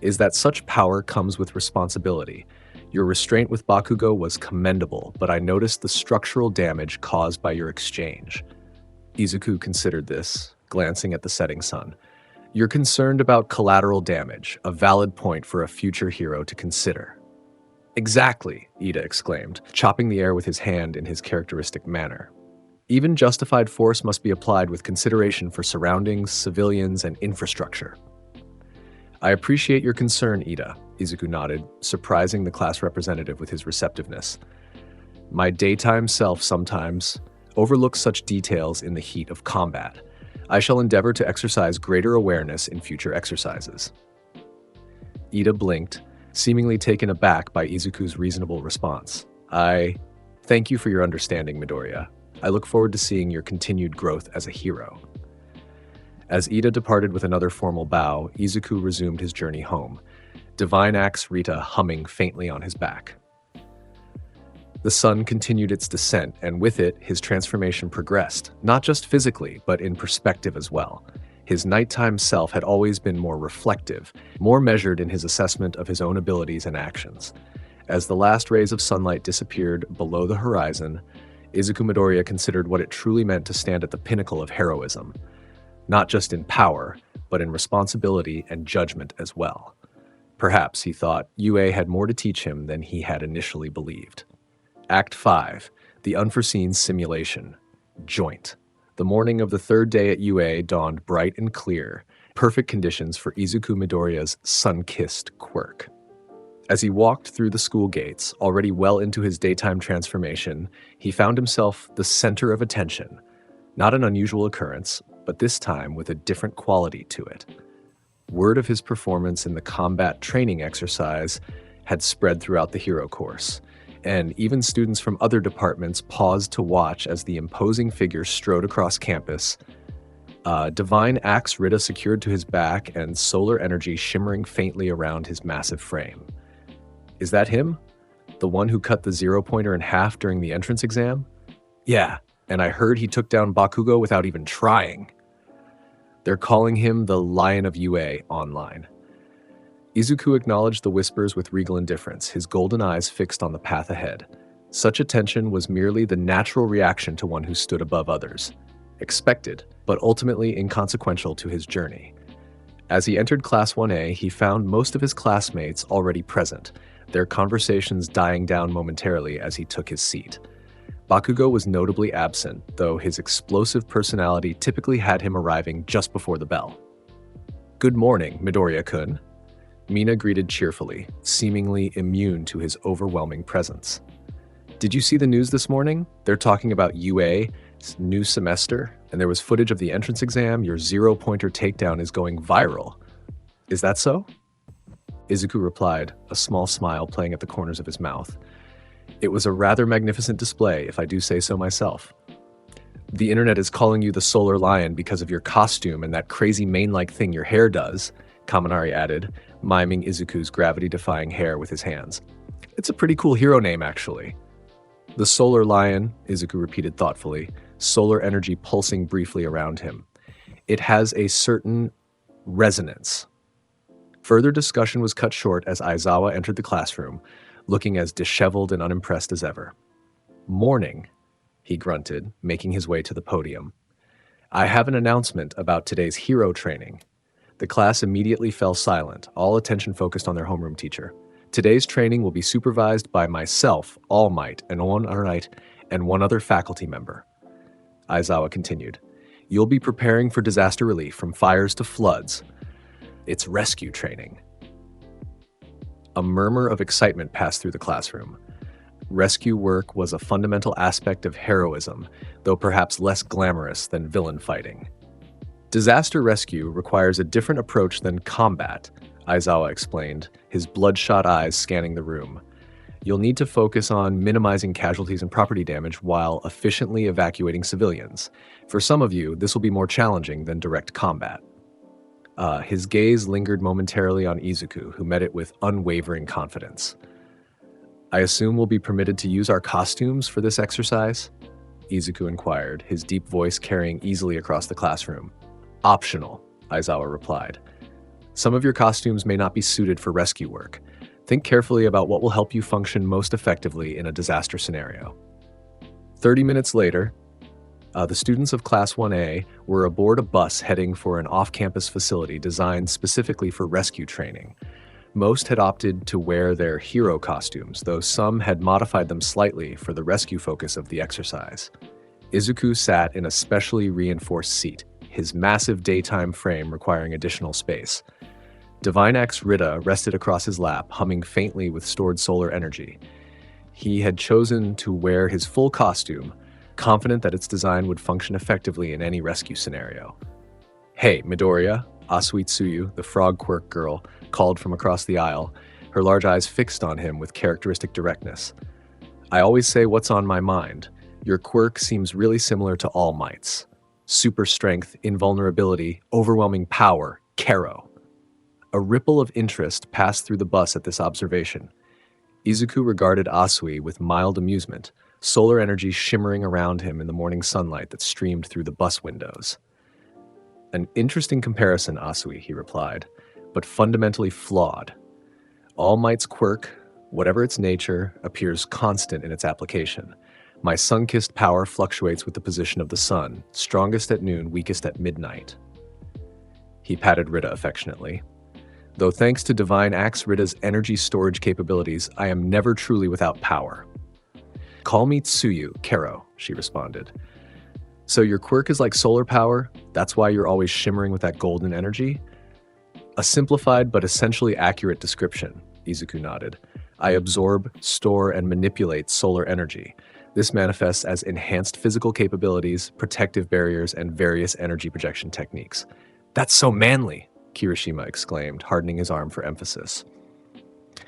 is that such power comes with responsibility. Your restraint with Bakugo was commendable, but I noticed the structural damage caused by your exchange. Izuku considered this, glancing at the setting sun. You're concerned about collateral damage, a valid point for a future hero to consider. Exactly, Ida exclaimed, chopping the air with his hand in his characteristic manner. Even justified force must be applied with consideration for surroundings, civilians, and infrastructure. I appreciate your concern, Ida, Izuku nodded, surprising the class representative with his receptiveness. My daytime self sometimes overlooks such details in the heat of combat. I shall endeavor to exercise greater awareness in future exercises. Ida blinked, seemingly taken aback by Izuku's reasonable response. I thank you for your understanding, Midoriya. I look forward to seeing your continued growth as a hero. As Ida departed with another formal bow, Izuku resumed his journey home, Divine Axe Rita humming faintly on his back. The sun continued its descent, and with it, his transformation progressed, not just physically, but in perspective as well. His nighttime self had always been more reflective, more measured in his assessment of his own abilities and actions. As the last rays of sunlight disappeared below the horizon, Izuku Midoriya considered what it truly meant to stand at the pinnacle of heroism, not just in power, but in responsibility and judgment as well. Perhaps, he thought, UA had more to teach him than he had initially believed. Act 5, The Unforeseen Simulation, Joint. The morning of the third day at UA dawned bright and clear, perfect conditions for Izuku Midoriya's sun-kissed quirk. As he walked through the school gates, already well into his daytime transformation, he found himself the center of attention. Not an unusual occurrence, but this time with a different quality to it. Word of his performance in the combat training exercise had spread throughout the hero course, and even students from other departments paused to watch as the imposing figure strode across campus, Divine Axe Rita secured to his back and solar energy shimmering faintly around his massive frame. Is that him? The one who cut the zero-pointer in half during the entrance exam? Yeah, and I heard he took down Bakugo without even trying. They're calling him the Lion of UA online. Izuku acknowledged the whispers with regal indifference, his golden eyes fixed on the path ahead. Such attention was merely the natural reaction to one who stood above others. Expected, but ultimately inconsequential to his journey. As he entered Class 1A, he found most of his classmates already present, their conversations dying down momentarily as he took his seat. Bakugo was notably absent, though his explosive personality typically had him arriving just before the bell. Good morning, Midoriya-kun. Mina greeted cheerfully, seemingly immune to his overwhelming presence. Did you see the news this morning? They're talking about UA's new semester, and there was footage of the entrance exam. Your zero-pointer takedown is going viral. Is that so? Izuku replied, a small smile playing at the corners of his mouth. It was a rather magnificent display, if I do say so myself. The internet is calling you the Solar Lion because of your costume and that crazy mane-like thing your hair does, Kaminari added, miming Izuku's gravity-defying hair with his hands. It's a pretty cool hero name, actually. The Solar Lion, Izuku repeated thoughtfully, solar energy pulsing briefly around him. It has a certain resonance. Further discussion was cut short as Aizawa entered the classroom, looking as disheveled and unimpressed as ever. Morning, he grunted, making his way to the podium. I have an announcement about today's hero training. The class immediately fell silent, all attention focused on their homeroom teacher. Today's training will be supervised by myself, All Might, and one other faculty member. Aizawa continued. You'll be preparing for disaster relief from fires to floods. It's rescue training. A murmur of excitement passed through the classroom. Rescue work was a fundamental aspect of heroism, though perhaps less glamorous than villain fighting. Disaster rescue requires a different approach than combat, Aizawa explained, his bloodshot eyes scanning the room. You'll need to focus on minimizing casualties and property damage while efficiently evacuating civilians. For some of you, this will be more challenging than direct combat. His gaze lingered momentarily on Izuku, who met it with unwavering confidence. I assume we'll be permitted to use our costumes for this exercise? Izuku inquired, his deep voice carrying easily across the classroom. Optional, Aizawa replied. Some of your costumes may not be suited for rescue work. Think carefully about what will help you function most effectively in a disaster scenario. 30 minutes later, the students of Class 1A were aboard a bus heading for an off-campus facility designed specifically for rescue training. Most had opted to wear their hero costumes, though some had modified them slightly for the rescue focus of the exercise. Izuku sat in a specially reinforced seat, his massive daytime frame requiring additional space. Divine Axe Rita rested across his lap, humming faintly with stored solar energy. He had chosen to wear his full costume, confident that its design would function effectively in any rescue scenario. "Hey, Midoriya," Asui Tsuyu, the frog quirk girl, called from across the aisle, her large eyes fixed on him with characteristic directness. "I always say what's on my mind. Your quirk seems really similar to All Might's. Super strength, invulnerability, overwhelming power, Kero." A ripple of interest passed through the bus at this observation. Izuku regarded Asui with mild amusement, solar energy shimmering around him in the morning sunlight that streamed through the bus windows. "An interesting comparison, Asui," he replied, "but fundamentally flawed. All Might's quirk, whatever its nature, appears constant in its application. My sun-kissed power fluctuates with the position of the sun, strongest at noon, weakest at midnight." He patted Rita affectionately. "Though thanks to Divine Axe Rita's energy storage capabilities, I am never truly without power." "Call me Tsuyu, Kero," she responded. "So your quirk is like solar power? That's why you're always shimmering with that golden energy?" "A simplified but essentially accurate description," Izuku nodded. "I absorb, store, and manipulate solar energy. This manifests as enhanced physical capabilities, protective barriers, and various energy projection techniques." "That's so manly," Kirishima exclaimed, hardening his arm for emphasis.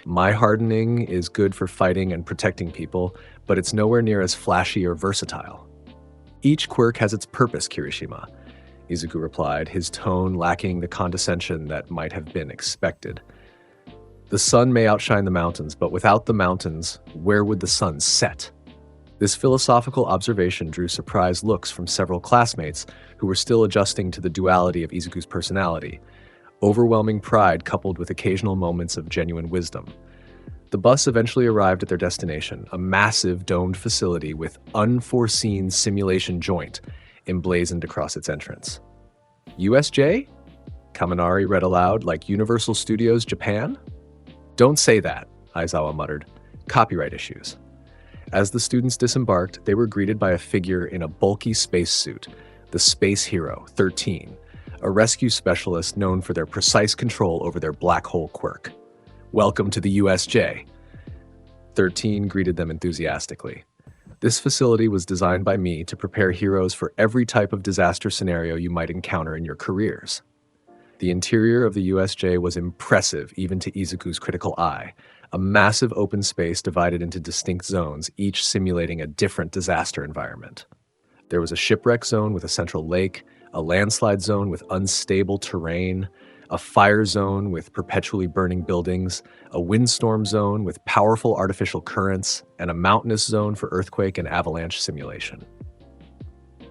"My hardening is good for fighting and protecting people, but it's nowhere near as flashy or versatile." "Each quirk has its purpose, Kirishima," Izuku replied, his tone lacking the condescension that might have been expected. "The sun may outshine the mountains, but without the mountains, where would the sun set?" This philosophical observation drew surprised looks from several classmates who were still adjusting to the duality of Izuku's personality. Overwhelming pride coupled with occasional moments of genuine wisdom. The bus eventually arrived at their destination, a massive domed facility with unforeseen simulation joint emblazoned across its entrance. "USJ?" Kaminari read aloud, "like Universal Studios Japan?" "Don't say that," Aizawa muttered. "Copyright issues." As the students disembarked, they were greeted by a figure in a bulky spacesuit, the Space Hero, 13, a rescue specialist known for their precise control over their black hole quirk. "Welcome to the USJ." 13 greeted them enthusiastically. "This facility was designed by me to prepare heroes for every type of disaster scenario you might encounter in your careers." The interior of the USJ was impressive even to Izuku's critical eye, a massive open space divided into distinct zones, each simulating a different disaster environment. There was a shipwreck zone with a central lake, a landslide zone with unstable terrain, a fire zone with perpetually burning buildings, a windstorm zone with powerful artificial currents, and a mountainous zone for earthquake and avalanche simulation.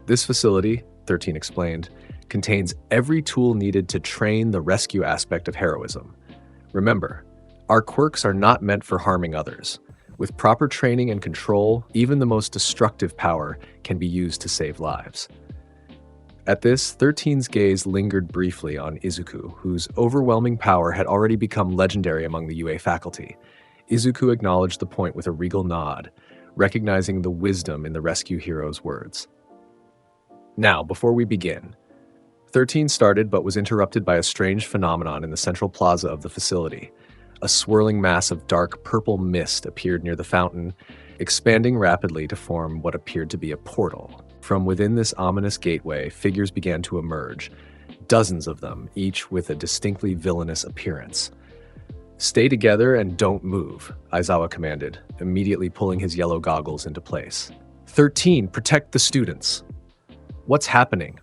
"This facility," 13 explained, "contains every tool needed to train the rescue aspect of heroism. Remember, our quirks are not meant for harming others. With proper training and control, even the most destructive power can be used to save lives." At this, 13's gaze lingered briefly on Izuku, whose overwhelming power had already become legendary among the UA faculty. Izuku acknowledged the point with a regal nod, recognizing the wisdom in the rescue hero's words. "Now, before we begin," 13 started but was interrupted by a strange phenomenon in the central plaza of the facility. A swirling mass of dark purple mist appeared near the fountain, expanding rapidly to form what appeared to be a portal. From within this ominous gateway, figures began to emerge, dozens of them, each with a distinctly villainous appearance. Stay together and don't move, Aizawa commanded, immediately pulling his yellow goggles into place. 13, protect the students. What's happening?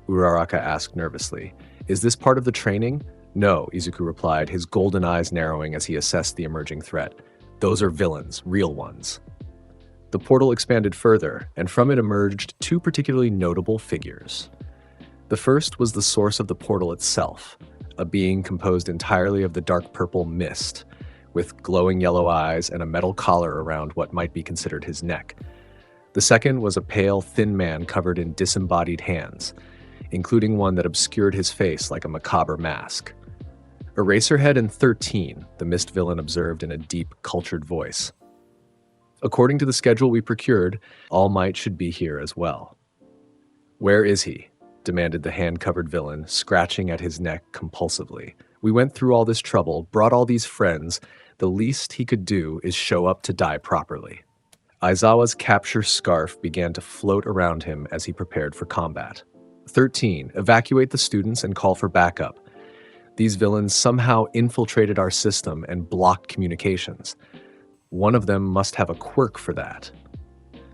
Uraraka asked nervously. Is this part of the training? No, Izuku replied, his golden eyes narrowing as he assessed the emerging threat. Those are villains, real ones. The portal expanded further, and from it emerged two particularly notable figures. The first was the source of the portal itself, a being composed entirely of the dark purple mist, with glowing yellow eyes and a metal collar around what might be considered his neck. The second was a pale, thin man covered in disembodied hands, including one that obscured his face like a macabre mask. Eraserhead and 13, the mist villain observed in a deep, cultured voice. According to the schedule we procured, All Might should be here as well. Where is he? Demanded the hand-covered villain, scratching at his neck compulsively. We went through all this trouble, brought all these friends. The least he could do is show up to die properly. Aizawa's capture scarf began to float around him as he prepared for combat. 13. Evacuate the students and call for backup. These villains somehow infiltrated our system and blocked communications. One of them must have a quirk for that.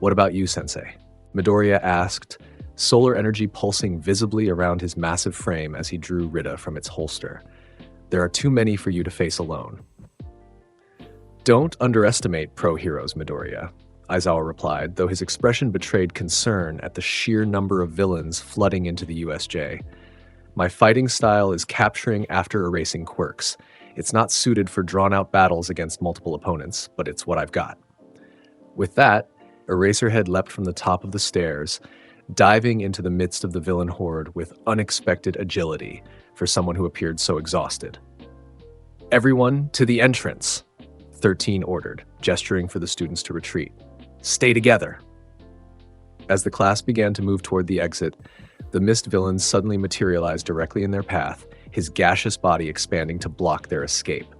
What about you, Sensei? Midoriya asked, solar energy pulsing visibly around his massive frame as he drew Rita from its holster. There are too many for you to face alone. Don't underestimate pro-heroes, Midoriya, Aizawa replied, though his expression betrayed concern at the sheer number of villains flooding into the USJ. My fighting style is capturing after erasing quirks. It's not suited for drawn-out battles against multiple opponents, but it's what I've got. With that, Eraserhead leapt from the top of the stairs, diving into the midst of the villain horde with unexpected agility for someone who appeared so exhausted. Everyone to the entrance, 13 ordered, gesturing for the students to retreat. Stay together. As the class began to move toward the exit, the mist villain suddenly materialized directly in their path, his gaseous body expanding to block their escape.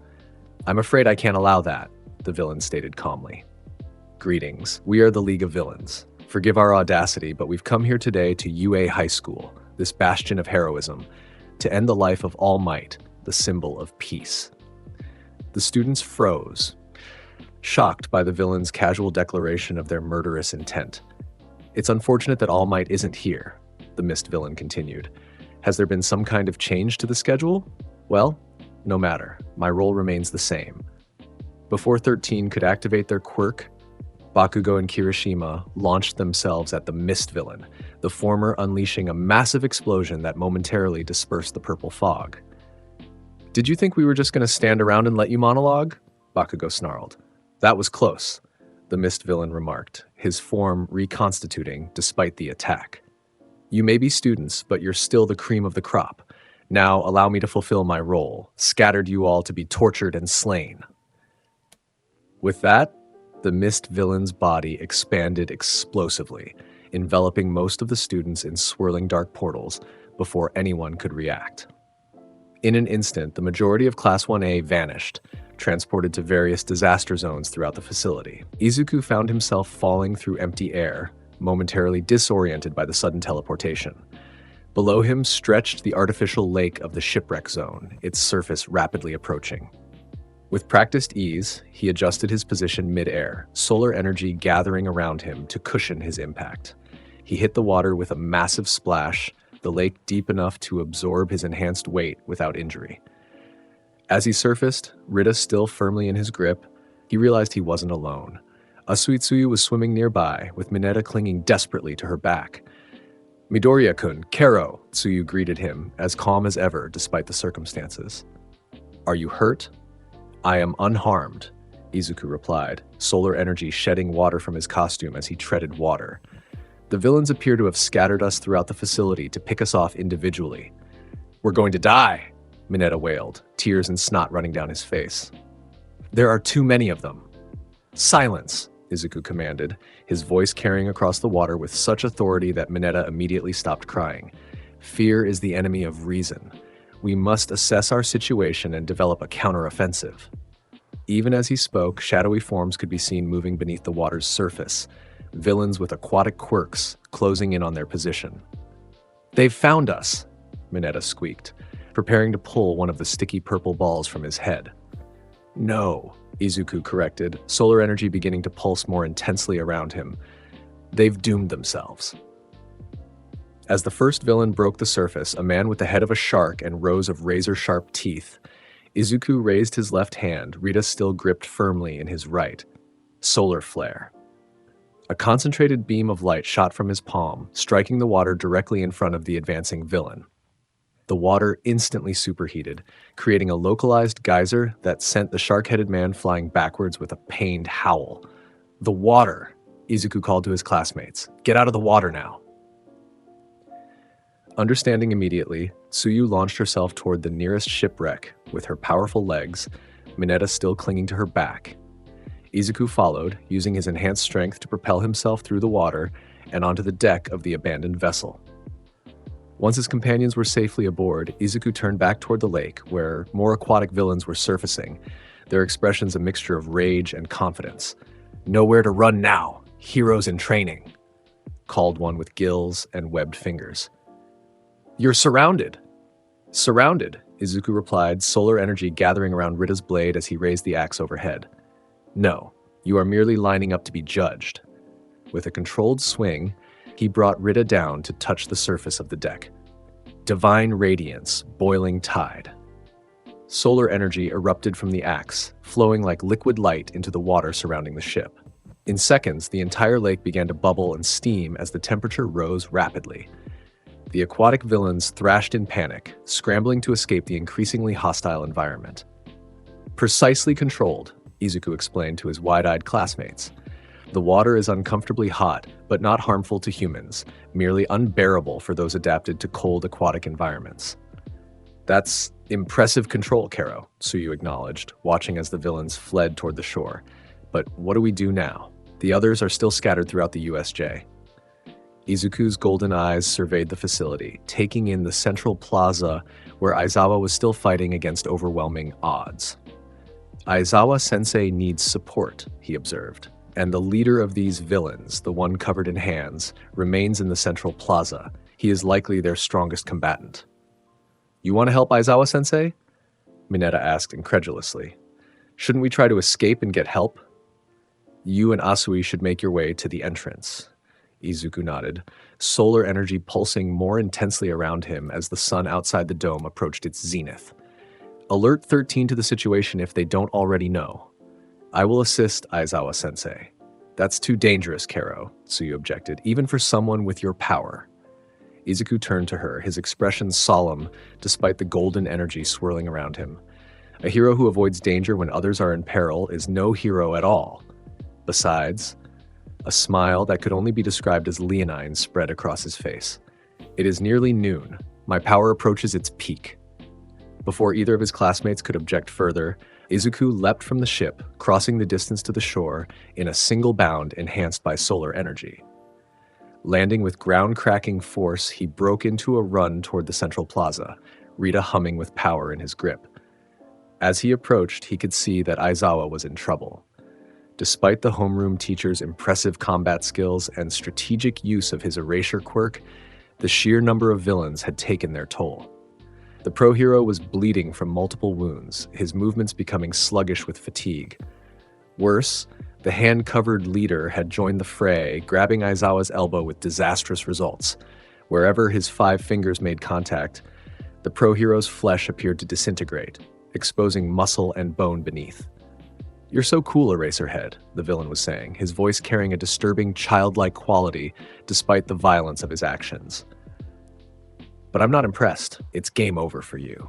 I'm afraid I can't allow that, the villain stated calmly. Greetings. We are the League of Villains. Forgive our audacity, but we've come here today to UA High School, this bastion of heroism, to end the life of All Might, the symbol of peace. The students froze, shocked by the villain's casual declaration of their murderous intent. It's unfortunate that All Might isn't here, the mist villain continued. Has there been some kind of change to the schedule? Well, no matter. My role remains the same. Before 13 could activate their quirk, Bakugo and Kirishima launched themselves at the mist villain, the former unleashing a massive explosion that momentarily dispersed the purple fog. Did you think we were just going to stand around and let you monologue? Bakugo snarled. That was close, the mist villain remarked, his form reconstituting despite the attack. You may be students, but you're still the cream of the crop. Now allow me to fulfill my role, scattered you all to be tortured and slain. With that, the mist villain's body expanded explosively, enveloping most of the students in swirling dark portals before anyone could react. In an instant, the majority of Class 1A vanished, transported to various disaster zones throughout the facility. Izuku found himself falling through empty air, momentarily disoriented by the sudden teleportation. Below him stretched the artificial lake of the shipwreck zone, its surface rapidly approaching. With practiced ease, he adjusted his position mid-air, solar energy gathering around him to cushion his impact. He hit the water with a massive splash, the lake deep enough to absorb his enhanced weight without injury. As he surfaced, Rita still firmly in his grip, he realized he wasn't alone. Asuitsuyu was swimming nearby, with Mineta clinging desperately to her back. Midoriya-kun, Kero, Tsuyu greeted him, as calm as ever despite the circumstances. Are you hurt? I am unharmed, Izuku replied, solar energy shedding water from his costume as he treaded water. The villains appear to have scattered us throughout the facility to pick us off individually. We're going to die, Mineta wailed, tears and snot running down his face. There are too many of them. Silence, Izuku commanded, his voice carrying across the water with such authority that Mineta immediately stopped crying. Fear is the enemy of reason. We must assess our situation and develop a counteroffensive. Even as he spoke, shadowy forms could be seen moving beneath the water's surface, villains with aquatic quirks closing in on their position. They've found us, Mineta squeaked, preparing to pull one of the sticky purple balls from his head. No, Izuku corrected, solar energy beginning to pulse more intensely around him. They've doomed themselves. As the first villain broke the surface, a man with the head of a shark and rows of razor-sharp teeth, Izuku raised his left hand, Rita still gripped firmly in his right. Solar flare. A concentrated beam of light shot from his palm, striking the water directly in front of the advancing villain. The water instantly superheated, creating a localized geyser that sent the shark-headed man flying backwards with a pained howl. "The water!" Izuku called to his classmates. "Get out of the water now!" Understanding immediately, Tsuyu launched herself toward the nearest shipwreck with her powerful legs, Mineta still clinging to her back. Izuku followed, using his enhanced strength to propel himself through the water and onto the deck of the abandoned vessel. Once his companions were safely aboard, Izuku turned back toward the lake, where more aquatic villains were surfacing, their expressions a mixture of rage and confidence. "Nowhere to run now! Heroes in training!" called one with gills and webbed fingers. "You're surrounded!" "Surrounded," Izuku replied, solar energy gathering around Rita's blade as he raised the axe overhead. "No, you are merely lining up to be judged." With a controlled swing, he brought Rita down to touch the surface of the deck. Divine radiance, boiling tide. Solar energy erupted from the axe, flowing like liquid light into the water surrounding the ship. In seconds, the entire lake began to bubble and steam as the temperature rose rapidly. The aquatic villains thrashed in panic, scrambling to escape the increasingly hostile environment. "Precisely controlled," Izuku explained to his wide-eyed classmates. "The water is uncomfortably hot, but not harmful to humans, merely unbearable for those adapted to cold aquatic environments." "That's impressive control, Kero," Tsuyu acknowledged, watching as the villains fled toward the shore. "But what do we do now? The others are still scattered throughout the USJ." Izuku's golden eyes surveyed the facility, taking in the central plaza where Aizawa was still fighting against overwhelming odds. "Aizawa-sensei needs support," he observed, "and the leader of these villains, the one covered in hands, remains in the central plaza. He is likely their strongest combatant." "You want to help Aizawa-sensei?" Mineta asked incredulously. "Shouldn't we try to escape and get help?" "You and Asui should make your way to the entrance." Izuku nodded, solar energy pulsing more intensely around him as the sun outside the dome approached its zenith. "Alert 13 to the situation if they don't already know." "I will assist Aizawa-sensei." "That's too dangerous, Kero," Tsuyu objected, "even for someone with your power." Izuku turned to her, his expression solemn despite the golden energy swirling around him. A hero who avoids danger when others are in peril is no hero at all. Besides, a smile that could only be described as leonine spread across his face. "It is nearly noon. My power approaches its peak." Before either of his classmates could object further, Izuku leapt from the ship, crossing the distance to the shore in a single bound enhanced by solar energy. Landing with ground-cracking force, he broke into a run toward the central plaza, Rita humming with power in his grip. As he approached, he could see that Aizawa was in trouble. Despite the homeroom teacher's impressive combat skills and strategic use of his erasure quirk, the sheer number of villains had taken their toll. The pro hero was bleeding from multiple wounds, his movements becoming sluggish with fatigue. Worse, the hand-covered leader had joined the fray, grabbing Aizawa's elbow with disastrous results. Wherever his 5 fingers made contact, the pro hero's flesh appeared to disintegrate, exposing muscle and bone beneath. "You're so cool, Eraserhead," the villain was saying, his voice carrying a disturbing childlike quality despite the violence of his actions. "But I'm not impressed. It's game over for you."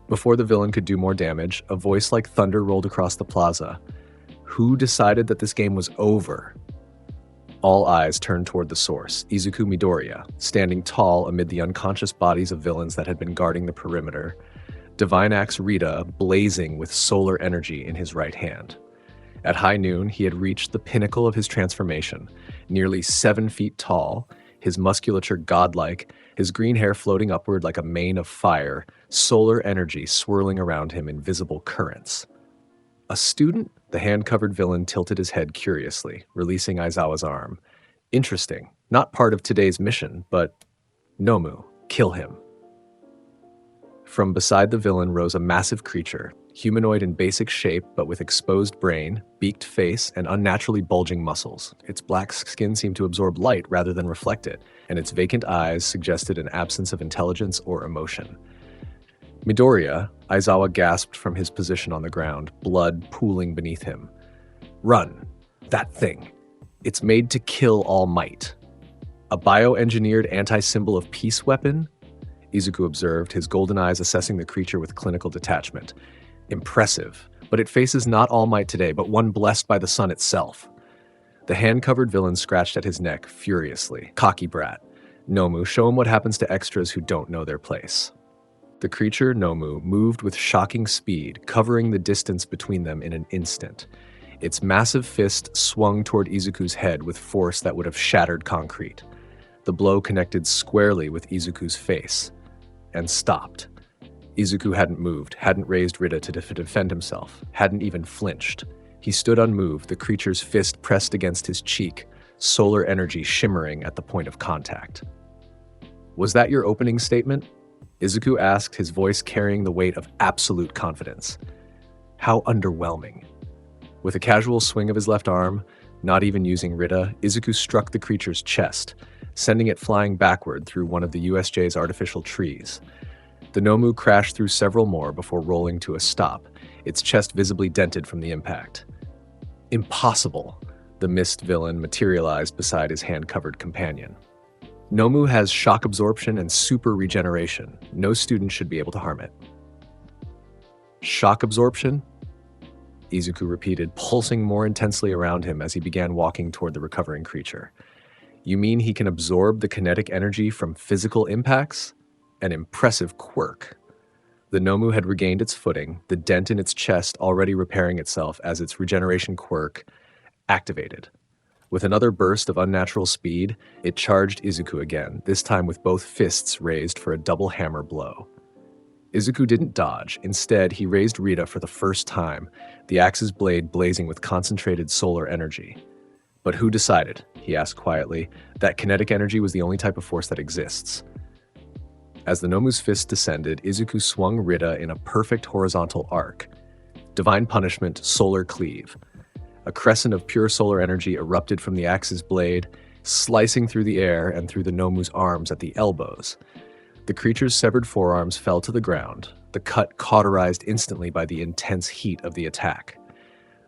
Before the villain could do more damage, a voice like thunder rolled across the plaza. Who decided that this game was over? All eyes turned toward the source, Izuku Midoriya, standing tall amid the unconscious bodies of villains that had been guarding the perimeter, Divine Axe Rita blazing with solar energy in his right hand. At high noon, he had reached the pinnacle of his transformation, nearly 7 feet tall, his musculature godlike, his green hair floating upward like a mane of fire, solar energy swirling around him in visible currents. "A student?" The hand-covered villain tilted his head curiously, releasing Aizawa's arm. "Interesting. Not part of today's mission, but Nomu, kill him." From beside the villain rose a massive creature, Humanoid in basic shape, but with exposed brain, beaked face, and unnaturally bulging muscles. Its black skin seemed to absorb light rather than reflect it, and its vacant eyes suggested an absence of intelligence or emotion. Midoriya, Aizawa gasped from his position on the ground, blood pooling beneath him. Run. That thing. It's made to kill All Might. A bioengineered anti-symbol of peace weapon? Izuku observed, his golden eyes assessing the creature with clinical detachment. Impressive, but it faces not All Might today, but one blessed by the sun itself. The hand-covered villain scratched at his neck furiously. Cocky brat. Nomu, show him what happens to extras who don't know their place. The creature, Nomu, moved with shocking speed, covering the distance between them in an instant. Its massive fist swung toward Izuku's head with force that would have shattered concrete. The blow connected squarely with Izuku's face, and stopped. Izuku hadn't moved, hadn't raised Rita to defend himself, hadn't even flinched. He stood unmoved, the creature's fist pressed against his cheek, solar energy shimmering at the point of contact. Was that your opening statement? Izuku asked, his voice carrying the weight of absolute confidence. How underwhelming. With a casual swing of his left arm, not even using Rita, Izuku struck the creature's chest, sending it flying backward through one of the USJ's artificial trees. The Nomu crashed through several more before rolling to a stop, its chest visibly dented from the impact. Impossible, the mist villain materialized beside his hand-covered companion. Nomu has shock absorption and super regeneration. No student should be able to harm it. Shock absorption? Izuku repeated, pulsing more intensely around him as he began walking toward the recovering creature. You mean he can absorb the kinetic energy from physical impacts? An impressive quirk. The Nomu had regained its footing, the dent in its chest already repairing itself as its regeneration quirk activated. With another burst of unnatural speed, it charged Izuku again, this time with both fists raised for a double hammer blow. Izuku didn't dodge. Instead, he raised Rita for the first time, the axe's blade blazing with concentrated solar energy. But who decided, he asked quietly, that kinetic energy was the only type of force that exists? As the Nomu's fist descended, Izuku swung Rita in a perfect horizontal arc. Divine punishment, solar cleave. A crescent of pure solar energy erupted from the axe's blade, slicing through the air and through the Nomu's arms at the elbows. The creature's severed forearms fell to the ground, the cut cauterized instantly by the intense heat of the attack.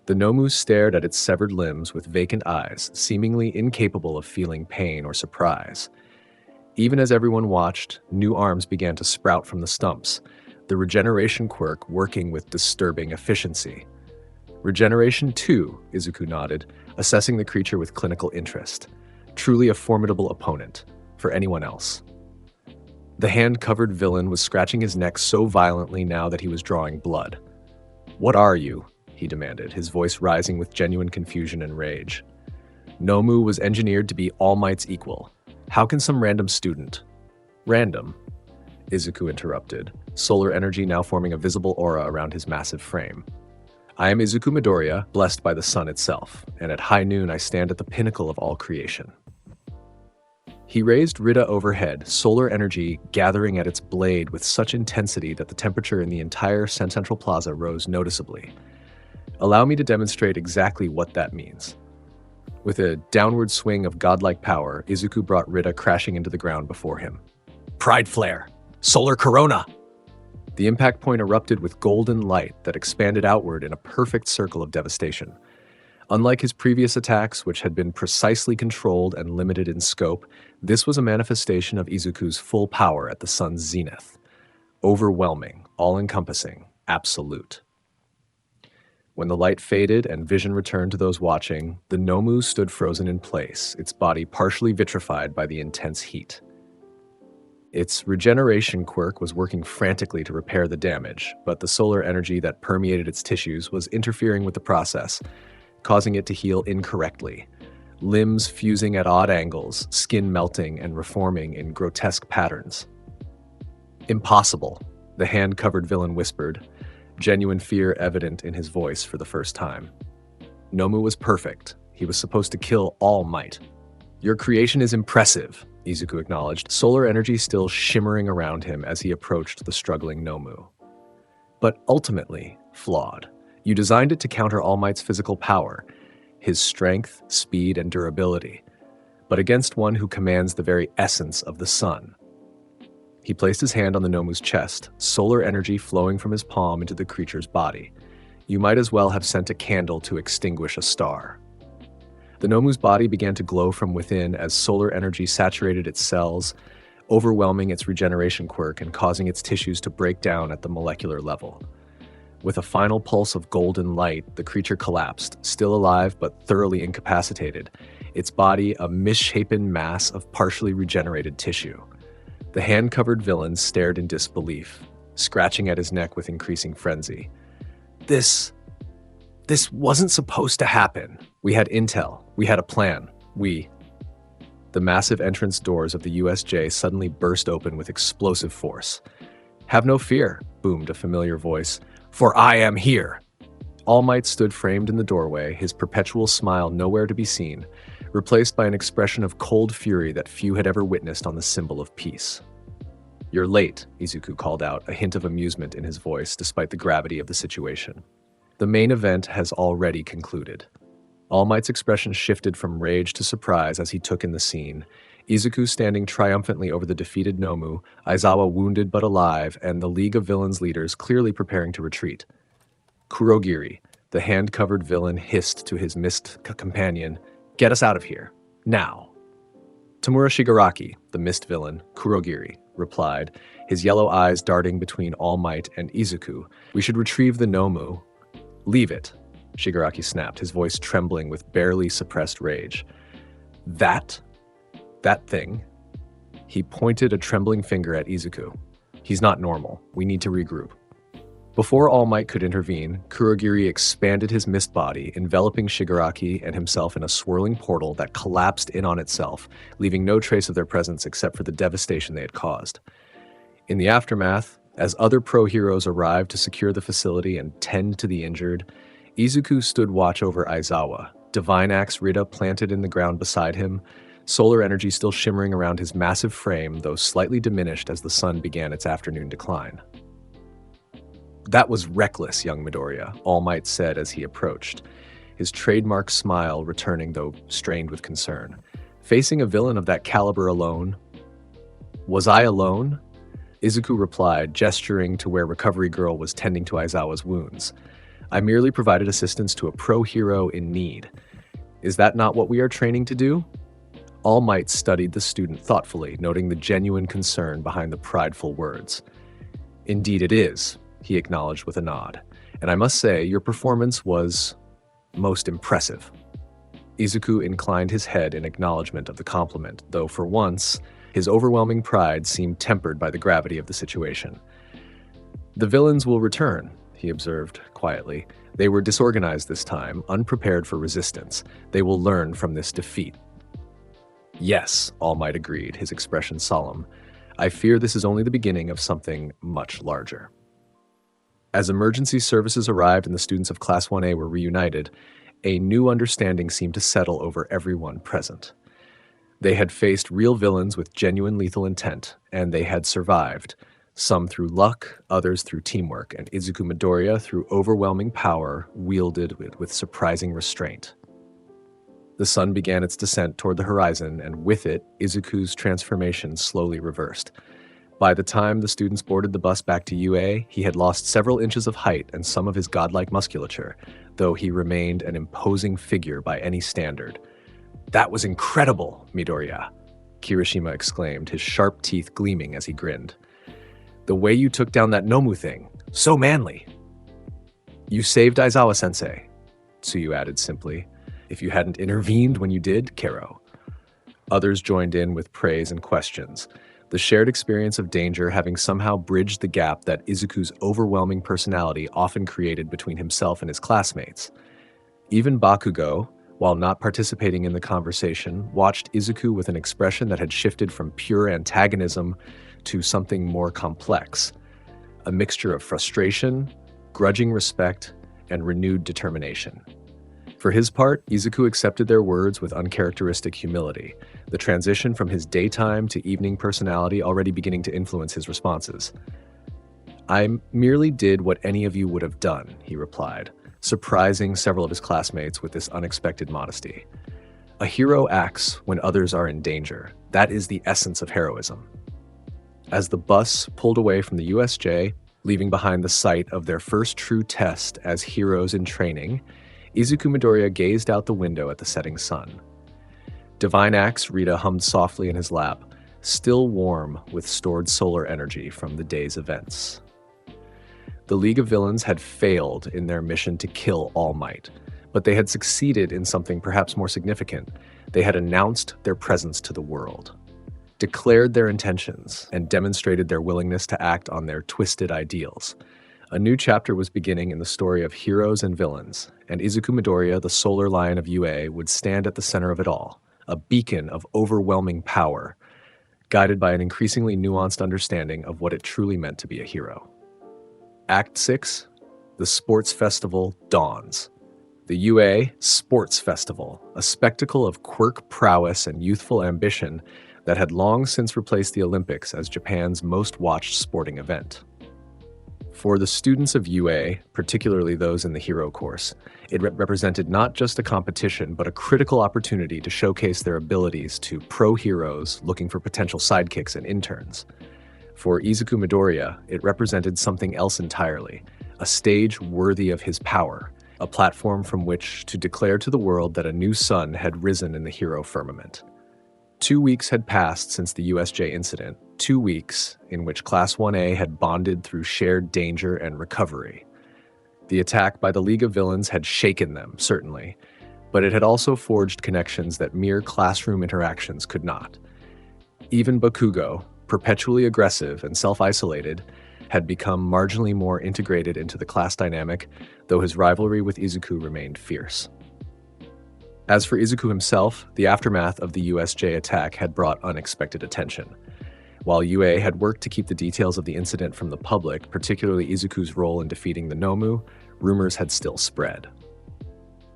The Nomu stared at its severed limbs with vacant eyes, seemingly incapable of feeling pain or surprise. Even as everyone watched, new arms began to sprout from the stumps, the regeneration quirk working with disturbing efficiency. Regeneration 2, Izuku nodded, assessing the creature with clinical interest. Truly a formidable opponent, for anyone else. The hand-covered villain was scratching his neck so violently now that he was drawing blood. What are you? He demanded, his voice rising with genuine confusion and rage. Nomu was engineered to be All Might's equal. How can some random student? Random? Izuku interrupted, solar energy now forming a visible aura around his massive frame. I am Izuku Midoriya, blessed by the sun itself, and at high noon I stand at the pinnacle of all creation. He raised Rita overhead, solar energy gathering at its blade with such intensity that the temperature in the entire Central Plaza rose noticeably. Allow me to demonstrate exactly what that means. With a downward swing of godlike power, Izuku brought Rita crashing into the ground before him. Pride Flare! Solar Corona! The impact point erupted with golden light that expanded outward in a perfect circle of devastation. Unlike his previous attacks, which had been precisely controlled and limited in scope, this was a manifestation of Izuku's full power at the sun's zenith. Overwhelming, all-encompassing, absolute. When the light faded and vision returned to those watching, the Nomu stood frozen in place, its body partially vitrified by the intense heat. Its regeneration quirk was working frantically to repair the damage, but the solar energy that permeated its tissues was interfering with the process, causing it to heal incorrectly. Limbs fusing at odd angles, skin melting and reforming in grotesque patterns. Impossible, the hand-covered villain whispered, genuine fear evident in his voice for the first time. Nomu was perfect. He was supposed to kill All Might. Your creation is impressive, Izuku acknowledged, solar energy still shimmering around him as he approached the struggling Nomu. But ultimately, flawed. You designed it to counter All Might's physical power, his strength, speed, and durability, but against one who commands the very essence of the sun. He placed his hand on the Nomu's chest, solar energy flowing from his palm into the creature's body. You might as well have sent a candle to extinguish a star. The Nomu's body began to glow from within as solar energy saturated its cells, overwhelming its regeneration quirk and causing its tissues to break down at the molecular level. With a final pulse of golden light, the creature collapsed, still alive but thoroughly incapacitated, its body a misshapen mass of partially regenerated tissue. The hand-covered villain stared in disbelief, scratching at his neck with increasing frenzy. This wasn't supposed to happen. We had intel. We had a plan. The massive entrance doors of the USJ suddenly burst open with explosive force. "Have no fear," boomed a familiar voice, "for I am here." All Might stood framed in the doorway, his perpetual smile nowhere to be seen, replaced by an expression of cold fury that few had ever witnessed on the symbol of peace. "You're late," Izuku called out, a hint of amusement in his voice despite the gravity of the situation. The main event has already concluded. All Might's expression shifted from rage to surprise as he took in the scene. Izuku standing triumphantly over the defeated Nomu, Aizawa wounded but alive, and the League of Villains leaders clearly preparing to retreat. Kurogiri, the hand-covered villain, hissed to his mist companion, "Get us out of here, now." Tamura Shigaraki, the mist villain, Kurogiri, replied, his yellow eyes darting between All Might and Izuku. "We should retrieve the Nomu." "Leave it," Shigaraki snapped, his voice trembling with barely suppressed rage. That thing." He pointed a trembling finger at Izuku. "He's not normal. We need to regroup." Before All Might could intervene, Kurogiri expanded his mist body, enveloping Shigaraki and himself in a swirling portal that collapsed in on itself, leaving no trace of their presence except for the devastation they had caused. In the aftermath, as other pro-heroes arrived to secure the facility and tend to the injured, Izuku stood watch over Aizawa, Divine Axe Rita planted in the ground beside him, solar energy still shimmering around his massive frame, though slightly diminished as the sun began its afternoon decline. "That was reckless, young Midoriya," All Might said as he approached, his trademark smile returning though strained with concern. "Facing a villain of that caliber alone?" "Was I alone?" Izuku replied, gesturing to where Recovery Girl was tending to Aizawa's wounds. "I merely provided assistance to a pro-hero in need. Is that not what we are training to do?" All Might studied the student thoughtfully, noting the genuine concern behind the prideful words. "Indeed it is," he acknowledged with a nod, "and I must say your performance was most impressive." Izuku inclined his head in acknowledgement of the compliment, though for once, his overwhelming pride seemed tempered by the gravity of the situation. "The villains will return," he observed quietly. "They were disorganized this time, unprepared for resistance. They will learn from this defeat." "Yes," All Might agreed, his expression solemn. "I fear this is only the beginning of something much larger." As emergency services arrived and the students of Class 1A were reunited, a new understanding seemed to settle over everyone present. They had faced real villains with genuine lethal intent, and they had survived, some through luck, others through teamwork, and Izuku Midoriya through overwhelming power wielded with surprising restraint. The sun began its descent toward the horizon, and with it, Izuku's transformation slowly reversed. By the time the students boarded the bus back to UA, he had lost several inches of height and some of his godlike musculature, though he remained an imposing figure by any standard. "That was incredible, Midoriya," Kirishima exclaimed, his sharp teeth gleaming as he grinned. "The way you took down that Nomu thing, so manly." "You saved Aizawa-sensei," Tsuyu added simply. "If you hadn't intervened when you did, Kero." Others joined in with praise and questions, the shared experience of danger having somehow bridged the gap that Izuku's overwhelming personality often created between himself and his classmates. Even Bakugo, while not participating in the conversation, watched Izuku with an expression that had shifted from pure antagonism to something more complex, a mixture of frustration, grudging respect, and renewed determination. For his part, Izuku accepted their words with uncharacteristic humility, the transition from his daytime to evening personality already beginning to influence his responses. "I merely did what any of you would have done," he replied, surprising several of his classmates with this unexpected modesty. A hero acts when others are in danger. That is the essence of heroism. As the bus pulled away from the USJ, leaving behind the site of their first true test as heroes in training, Izuku Midoriya gazed out the window at the setting sun. Divine Axe, Rita hummed softly in his lap, still warm with stored solar energy from the day's events. The League of Villains had failed in their mission to kill All Might, but they had succeeded in something perhaps more significant. They had announced their presence to the world, declared their intentions, and demonstrated their willingness to act on their twisted ideals. A new chapter was beginning in the story of heroes and villains, and Izuku Midoriya, the Solar Lion of UA, would stand at the center of it all, a beacon of overwhelming power, guided by an increasingly nuanced understanding of what it truly meant to be a hero. Act 6, the Sports Festival dawns. The UA Sports Festival, a spectacle of quirk prowess and youthful ambition that had long since replaced the Olympics as Japan's most watched sporting event. For the students of UA, particularly those in the hero course, it represented not just a competition, but a critical opportunity to showcase their abilities to pro heroes looking for potential sidekicks and interns. For Izuku Midoriya, it represented something else entirely, a stage worthy of his power, a platform from which to declare to the world that a new sun had risen in the hero firmament. 2 weeks had passed since the USJ incident, 2 weeks in which Class 1A had bonded through shared danger and recovery. The attack by the League of Villains had shaken them, certainly, but it had also forged connections that mere classroom interactions could not. Even Bakugo, perpetually aggressive and self-isolated, had become marginally more integrated into the class dynamic, though his rivalry with Izuku remained fierce. As for Izuku himself, the aftermath of the USJ attack had brought unexpected attention. While UA had worked to keep the details of the incident from the public, particularly Izuku's role in defeating the Nomu, rumors had still spread.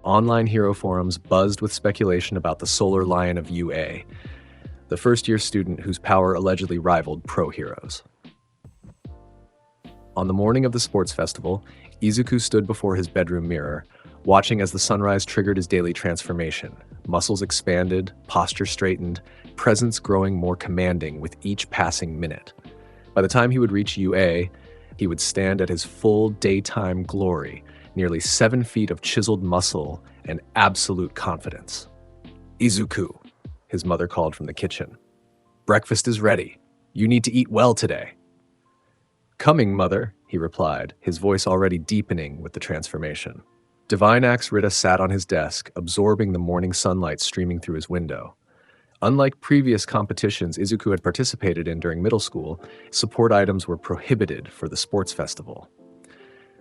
Online hero forums buzzed with speculation about the Solar Lion of UA, the first-year student whose power allegedly rivaled pro heroes. On the morning of the sports festival, Izuku stood before his bedroom mirror, watching as the sunrise triggered his daily transformation. Muscles expanded, posture straightened, presence growing more commanding with each passing minute. By the time he would reach UA, he would stand at his full daytime glory, nearly 7 feet of chiseled muscle and absolute confidence. "Izuku," his mother called from the kitchen. "Breakfast is ready. You need to eat well today." "Coming, mother," he replied, his voice already deepening with the transformation. Divine Axe Rita sat on his desk, absorbing the morning sunlight streaming through his window. Unlike previous competitions Izuku had participated in during middle school, support items were prohibited for the sports festival.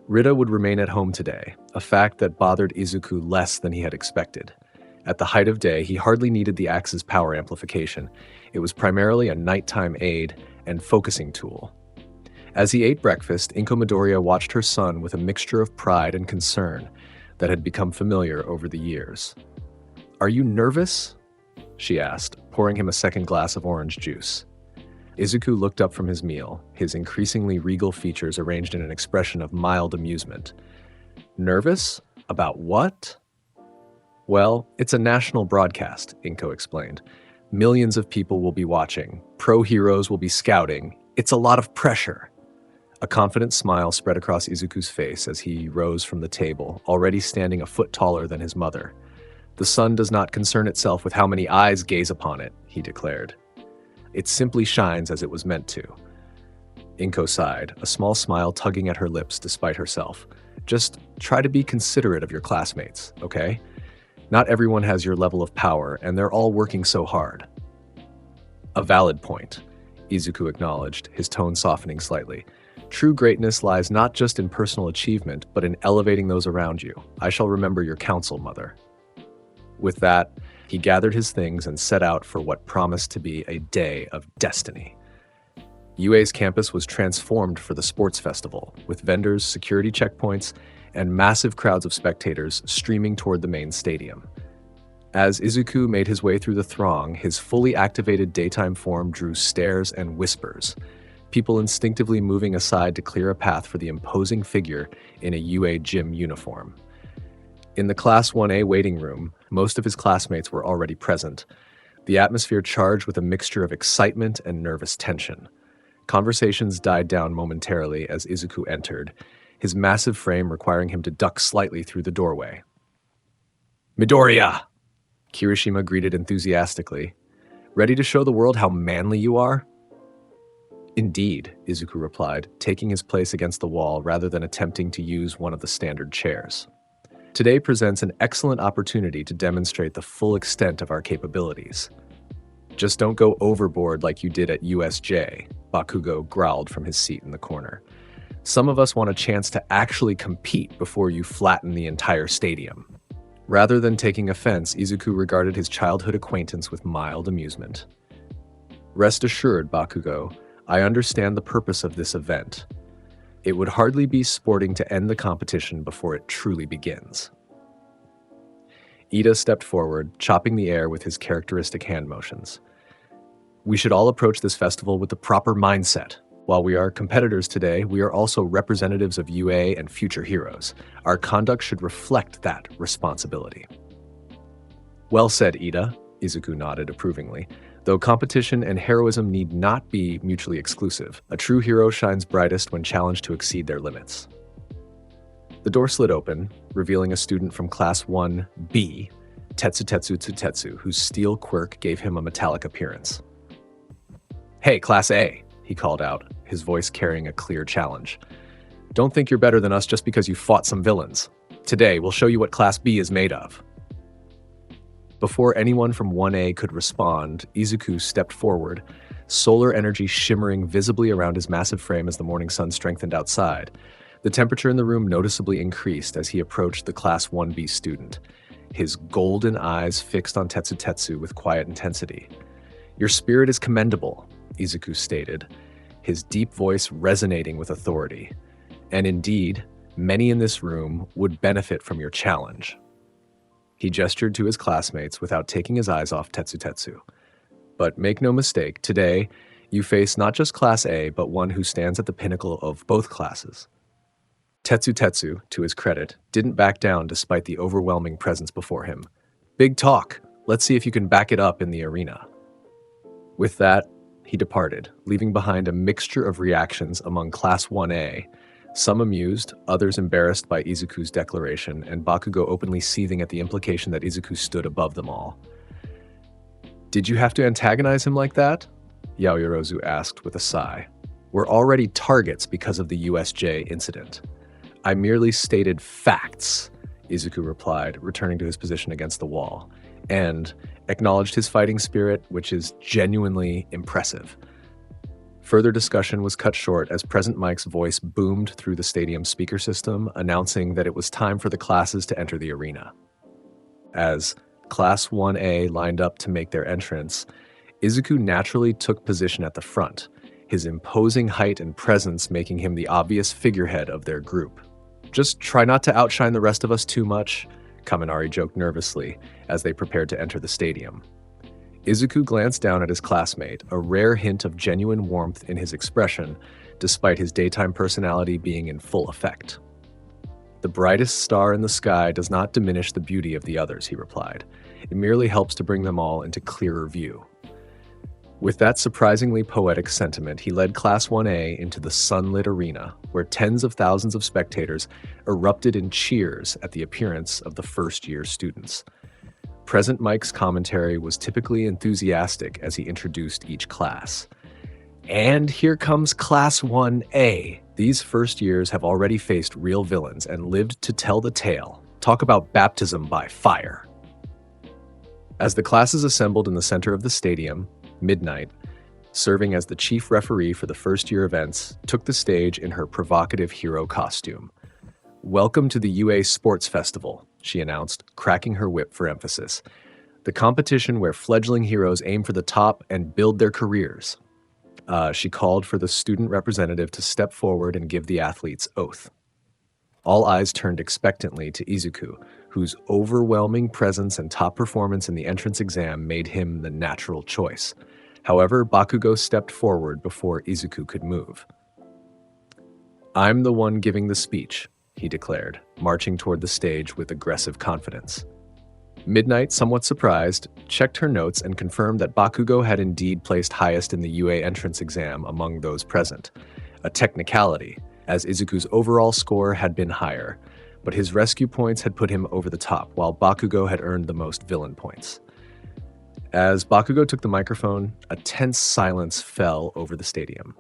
Rita would remain at home today, a fact that bothered Izuku less than he had expected. At the height of day, he hardly needed the axe's power amplification. It was primarily a nighttime aid and focusing tool. As he ate breakfast, Inko Midoriya watched her son with a mixture of pride and concern that had become familiar over the years. "Are you nervous?" she asked, pouring him a second glass of orange juice. Izuku looked up from his meal, his increasingly regal features arranged in an expression of mild amusement. "Nervous? About what?" "Well, it's a national broadcast," Inko explained. "Millions of people will be watching. Pro heroes will be scouting. It's a lot of pressure." A confident smile spread across Izuku's face as he rose from the table, already standing a foot taller than his mother. "The sun does not concern itself with how many eyes gaze upon it," he declared. "It simply shines as it was meant to." Inko sighed, a small smile tugging at her lips despite herself. "Just try to be considerate of your classmates, okay? Not everyone has your level of power, and they're all working so hard." "A valid point," Izuku acknowledged, his tone softening slightly. "True greatness lies not just in personal achievement, but in elevating those around you. I shall remember your counsel, mother." With that, he gathered his things and set out for what promised to be a day of destiny. UA's campus was transformed for the sports festival, with vendors, security checkpoints, and massive crowds of spectators streaming toward the main stadium. As Izuku made his way through the throng, his fully activated daytime form drew stares and whispers. people instinctively moving aside to clear a path for the imposing figure in a UA gym uniform. In the Class 1A waiting room, most of his classmates were already present, the atmosphere charged with a mixture of excitement and nervous tension. Conversations died down momentarily as Izuku entered, his massive frame requiring him to duck slightly through the doorway. "Midoriya!" Kirishima greeted enthusiastically. "Ready to show the world how manly you are?" "Indeed," Izuku replied, taking his place against the wall rather than attempting to use one of the standard chairs. "Today presents an excellent opportunity to demonstrate the full extent of our capabilities. Just don't go overboard like you did at USJ," Bakugo growled from his seat in the corner. "Some of us want a chance to actually compete before you flatten the entire stadium." Rather than taking offense, Izuku regarded his childhood acquaintance with mild amusement. "Rest assured, Bakugo, I understand the purpose of this event. It would hardly be sporting to end the competition before it truly begins." Ida stepped forward, chopping the air with his characteristic hand motions. "We should all approach this festival with the proper mindset. While we are competitors today, we are also representatives of UA and future heroes. Our conduct should reflect that responsibility." "Well said, Ida," Izuku nodded approvingly. "Though competition and heroism need not be mutually exclusive, a true hero shines brightest when challenged to exceed their limits." The door slid open, revealing a student from Class 1B, Tetsutetsu Tsutetsu, whose steel quirk gave him a metallic appearance. "Hey, Class A," he called out, his voice carrying a clear challenge. "Don't think you're better than us just because you fought some villains. Today, we'll show you what Class B is made of." Before anyone from 1A could respond, Izuku stepped forward, solar energy shimmering visibly around his massive frame as the morning sun strengthened outside. The temperature in the room noticeably increased as he approached the Class 1B student, his golden eyes fixed on Tetsutetsu with quiet intensity. "Your spirit is commendable," Izuku stated, his deep voice resonating with authority. "And indeed, many in this room would benefit from your challenge." He gestured to his classmates without taking his eyes off Tetsutetsu. "But make no mistake, today, you face not just Class A, but one who stands at the pinnacle of both classes." Tetsutetsu, to his credit, didn't back down despite the overwhelming presence before him. "Big talk. Let's see if you can back it up in the arena." With that, he departed, leaving behind a mixture of reactions among Class 1A, some amused, others embarrassed by Izuku's declaration, and Bakugo openly seething at the implication that Izuku stood above them all. "Did you have to antagonize him like that?" Yaoyorozu asked with a sigh. "We're already targets because of the USJ incident." "I merely stated facts," Izuku replied, returning to his position against the wall, and acknowledged his fighting spirit, which is genuinely impressive. Further discussion was cut short as Present Mike's voice boomed through the stadium's speaker system, announcing that it was time for the classes to enter the arena. As Class 1A lined up to make their entrance, Izuku naturally took position at the front, his imposing height and presence making him the obvious figurehead of their group. "Just try not to outshine the rest of us too much," Kaminari joked nervously as they prepared to enter the stadium. Izuku glanced down at his classmate, a rare hint of genuine warmth in his expression, despite his daytime personality being in full effect. "The brightest star in the sky does not diminish the beauty of the others," he replied. "It merely helps to bring them all into clearer view." With that surprisingly poetic sentiment, he led Class 1A into the sunlit arena, where tens of thousands of spectators erupted in cheers at the appearance of the first-year students. Present Mike's commentary was typically enthusiastic as he introduced each class. "And here comes Class 1A. These first years have already faced real villains and lived to tell the tale. Talk about baptism by fire." As the classes assembled in the center of the stadium, Midnight, serving as the chief referee for the first-year events, took the stage in her provocative hero costume. "Welcome to the UA Sports Festival," she announced, cracking her whip for emphasis. "The competition where fledgling heroes aim for the top and build their careers." She called for the student representative to step forward and give the athlete's oath. All eyes turned expectantly to Izuku, whose overwhelming presence and top performance in the entrance exam made him the natural choice. However, Bakugo stepped forward before Izuku could move. "I'm the one giving the speech," he declared, marching toward the stage with aggressive confidence. Midnight, somewhat surprised, checked her notes and confirmed that Bakugo had indeed placed highest in the UA entrance exam among those present, a technicality, as Izuku's overall score had been higher, but his rescue points had put him over the top, while Bakugo had earned the most villain points. As Bakugo took the microphone, a tense silence fell over the stadium.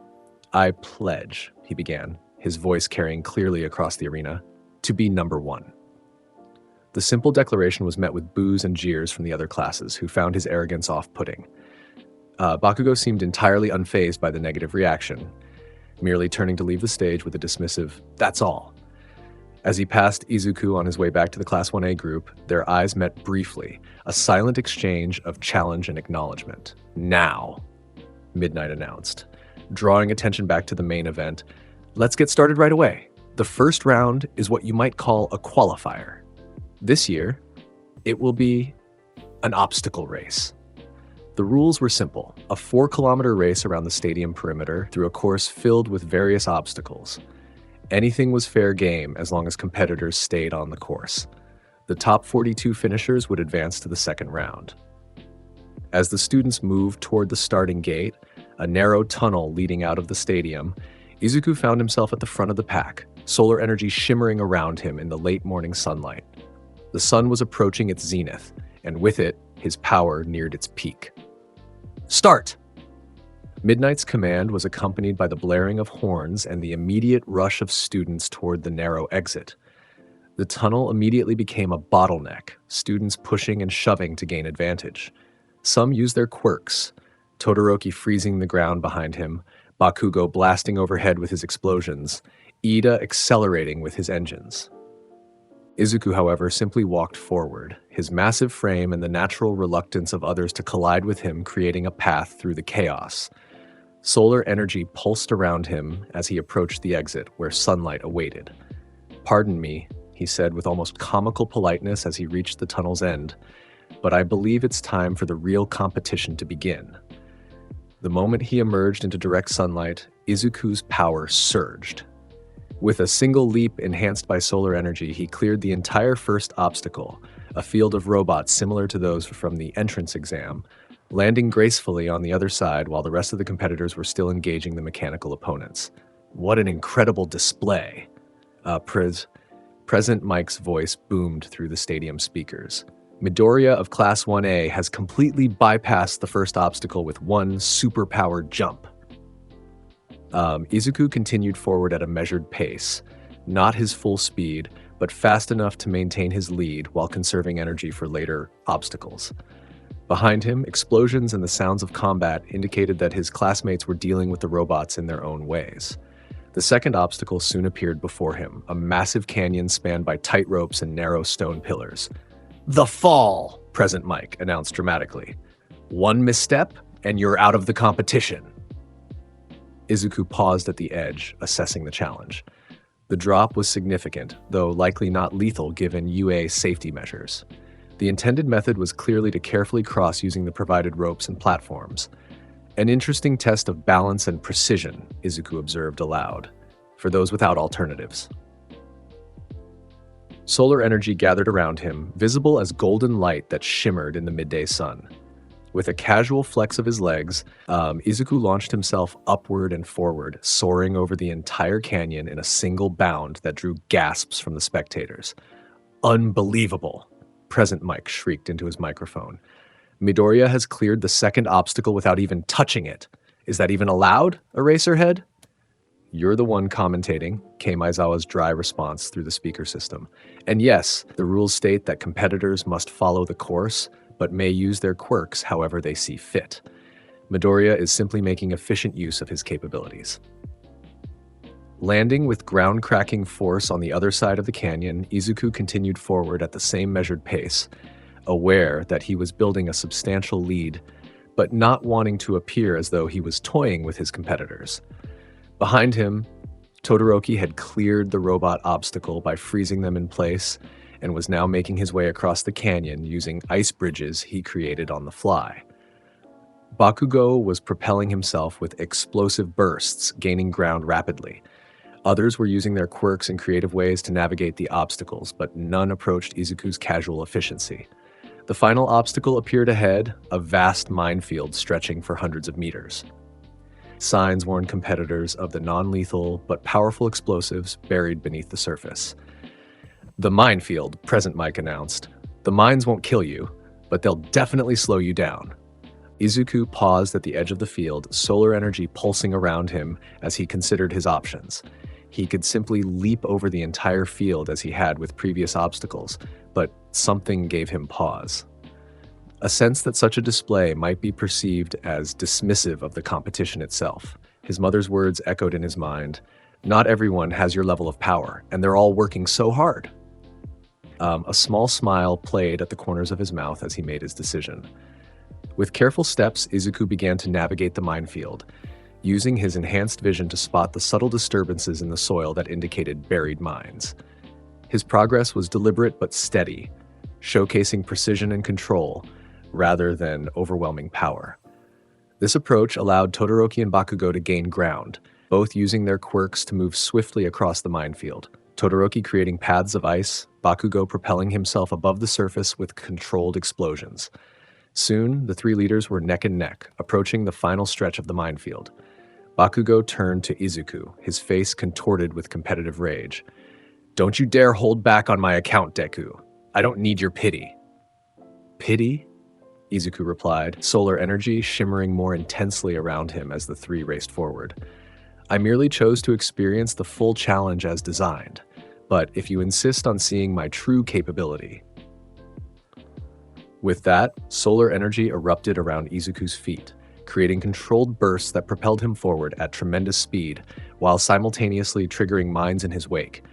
"I pledge," he began, his voice carrying clearly across the arena, "to be number one." The simple declaration was met with boos and jeers from the other classes, who found his arrogance off-putting. Bakugo seemed entirely unfazed by the negative reaction, merely turning to leave the stage with a dismissive, "That's all." As he passed Izuku on his way back to the Class 1A group, their eyes met briefly, a silent exchange of challenge and acknowledgement. "Now," Midnight announced, drawing attention back to the main event. "Let's get started right away. The first round is what you might call a qualifier. This year, it will be an obstacle race." The rules were simple: a 4-kilometer race around the stadium perimeter through a course filled with various obstacles. Anything was fair game as long as competitors stayed on the course. The top 42 finishers would advance to the second round. As the students moved toward the starting gate, a narrow tunnel leading out of the stadium, Izuku found himself at the front of the pack, solar energy shimmering around him in the late morning sunlight. The sun was approaching its zenith, and with it, his power neared its peak. "Start!" Midnight's command was accompanied by the blaring of horns and the immediate rush of students toward the narrow exit. The tunnel immediately became a bottleneck, students pushing and shoving to gain advantage. Some used their quirks, Todoroki freezing the ground behind him, Bakugo blasting overhead with his explosions, Ida accelerating with his engines. Izuku, however, simply walked forward, his massive frame and the natural reluctance of others to collide with him creating a path through the chaos. Solar energy pulsed around him as he approached the exit, where sunlight awaited. "Pardon me," he said with almost comical politeness as he reached the tunnel's end, "but I believe it's time for the real competition to begin." The moment he emerged into direct sunlight, Izuku's power surged. With a single leap enhanced by solar energy, he cleared the entire first obstacle, a field of robots similar to those from the entrance exam, landing gracefully on the other side while the rest of the competitors were still engaging the mechanical opponents. "What an incredible display!" Present Mike's voice boomed through the stadium speakers. "Midoriya of Class 1A has completely bypassed the first obstacle with one super-powered jump." Izuku continued forward at a measured pace, not his full speed, but fast enough to maintain his lead while conserving energy for later obstacles. Behind him, explosions and the sounds of combat indicated that his classmates were dealing with the robots in their own ways. The second obstacle soon appeared before him, a massive canyon spanned by tight ropes and narrow stone pillars. "The fall," Present Mike announced dramatically. "One misstep, and you're out of the competition." Izuku paused at the edge, assessing the challenge. The drop was significant, though likely not lethal given UA safety measures. The intended method was clearly to carefully cross using the provided ropes and platforms. An interesting test of balance and precision, Izuku observed aloud, for those without alternatives. Solar energy gathered around him, visible as golden light that shimmered in the midday sun. With a casual flex of his legs, Izuku launched himself upward and forward, soaring over the entire canyon in a single bound that drew gasps from the spectators. "Unbelievable!" Present Mike shrieked into his microphone. "Midoriya has cleared the second obstacle without even touching it. Is that even allowed, Eraserhead?" "You're the one commentating," came Aizawa's dry response through the speaker system. "And yes, the rules state that competitors must follow the course, but may use their quirks however they see fit. Midoriya is simply making efficient use of his capabilities." Landing with ground-cracking force on the other side of the canyon, Izuku continued forward at the same measured pace, aware that he was building a substantial lead, but not wanting to appear as though he was toying with his competitors. Behind him, Todoroki had cleared the robot obstacle by freezing them in place and was now making his way across the canyon using ice bridges he created on the fly. Bakugo was propelling himself with explosive bursts, gaining ground rapidly. Others were using their quirks in creative ways to navigate the obstacles, but none approached Izuku's casual efficiency. The final obstacle appeared ahead, a vast minefield stretching for hundreds of meters. Signs warned competitors of the non-lethal but powerful explosives buried beneath the surface. "The minefield," Present Mike announced. "The mines won't kill you, but they'll definitely slow you down." Izuku paused at the edge of the field, solar energy pulsing around him as he considered his options. He could simply leap over the entire field as he had with previous obstacles, but something gave him pause. A sense that such a display might be perceived as dismissive of the competition itself. His mother's words echoed in his mind. "Not everyone has your level of power, and they're all working so hard." A small smile played at the corners of his mouth as he made his decision. With careful steps, Izuku began to navigate the minefield, using his enhanced vision to spot the subtle disturbances in the soil that indicated buried mines. His progress was deliberate but steady, showcasing precision and control rather than overwhelming power. This approach allowed Todoroki and Bakugo to gain ground, both using their quirks to move swiftly across the minefield. Todoroki creating paths of ice, Bakugo propelling himself above the surface with controlled explosions. Soon, the three leaders were neck and neck, approaching the final stretch of the minefield. Bakugo turned to Izuku, his face contorted with competitive rage. "Don't you dare hold back on my account, Deku. I don't need your pity." "Pity?" Izuku replied, solar energy shimmering more intensely around him as the three raced forward. "I merely chose to experience the full challenge as designed, but if you insist on seeing my true capability..." With that, solar energy erupted around Izuku's feet, creating controlled bursts that propelled him forward at tremendous speed, while simultaneously triggering mines in his wake,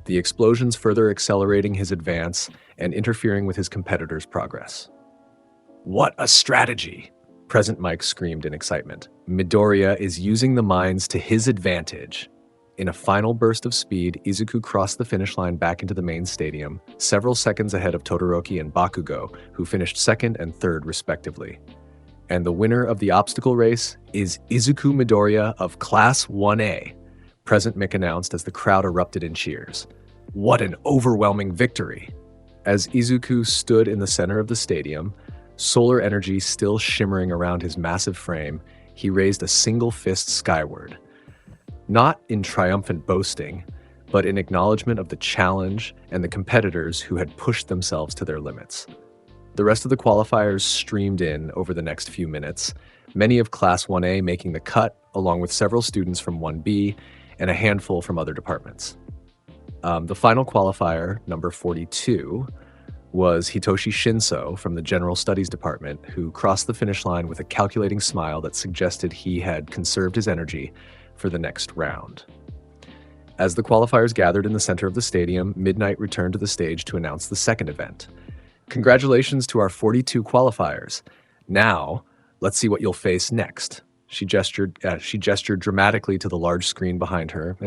the explosions further accelerating his advance and interfering with his competitor's progress. "What a strategy!" Present Mike screamed in excitement. "Midoriya is using the mines to his advantage." In a final burst of speed, Izuku crossed the finish line back into the main stadium, several seconds ahead of Todoroki and Bakugo, who finished second and third respectively. And the winner of the obstacle race is Izuku Midoriya of Class 1A, Present Mick announced as the crowd erupted in cheers. "What an overwhelming victory!" As Izuku stood in the center of the stadium, solar energy still shimmering around his massive frame, he raised a single fist skyward. Not in triumphant boasting, but in acknowledgement of the challenge and the competitors who had pushed themselves to their limits. The rest of the qualifiers streamed in over the next few minutes, many of Class 1A making the cut, along with several students from 1B and a handful from other departments. The final qualifier, number 42, was Hitoshi Shinso from the General Studies Department, who crossed the finish line with a calculating smile that suggested he had conserved his energy for the next round. As the qualifiers gathered in the center of the stadium, Midnight returned to the stage to announce the second event. "Congratulations to our 42 qualifiers. Now, let's see what you'll face next." She gestured dramatically to the large screen behind her,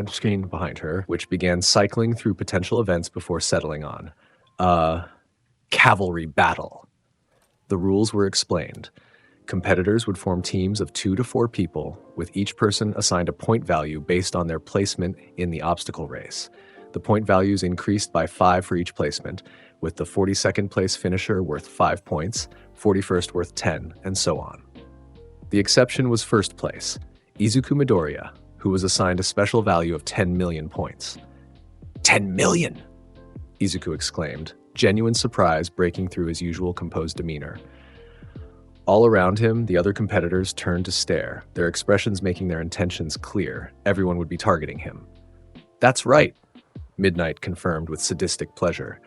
which began cycling through potential events before settling on. Cavalry battle. The rules were explained. Competitors would form teams of 2 to 4 people, with each person assigned a point value based on their placement in the obstacle race. The point values increased by 5 for each placement, with the 42nd place finisher worth 5 points, 41st worth 10, and so on. The exception was first place, Izuku Midoriya, who was assigned a special value of 10 million points. 10 million! Izuku exclaimed, genuine surprise breaking through his usual composed demeanor. All around him, the other competitors turned to stare, their expressions making their intentions clear. Everyone would be targeting him. "That's right," Midnight confirmed with sadistic pleasure.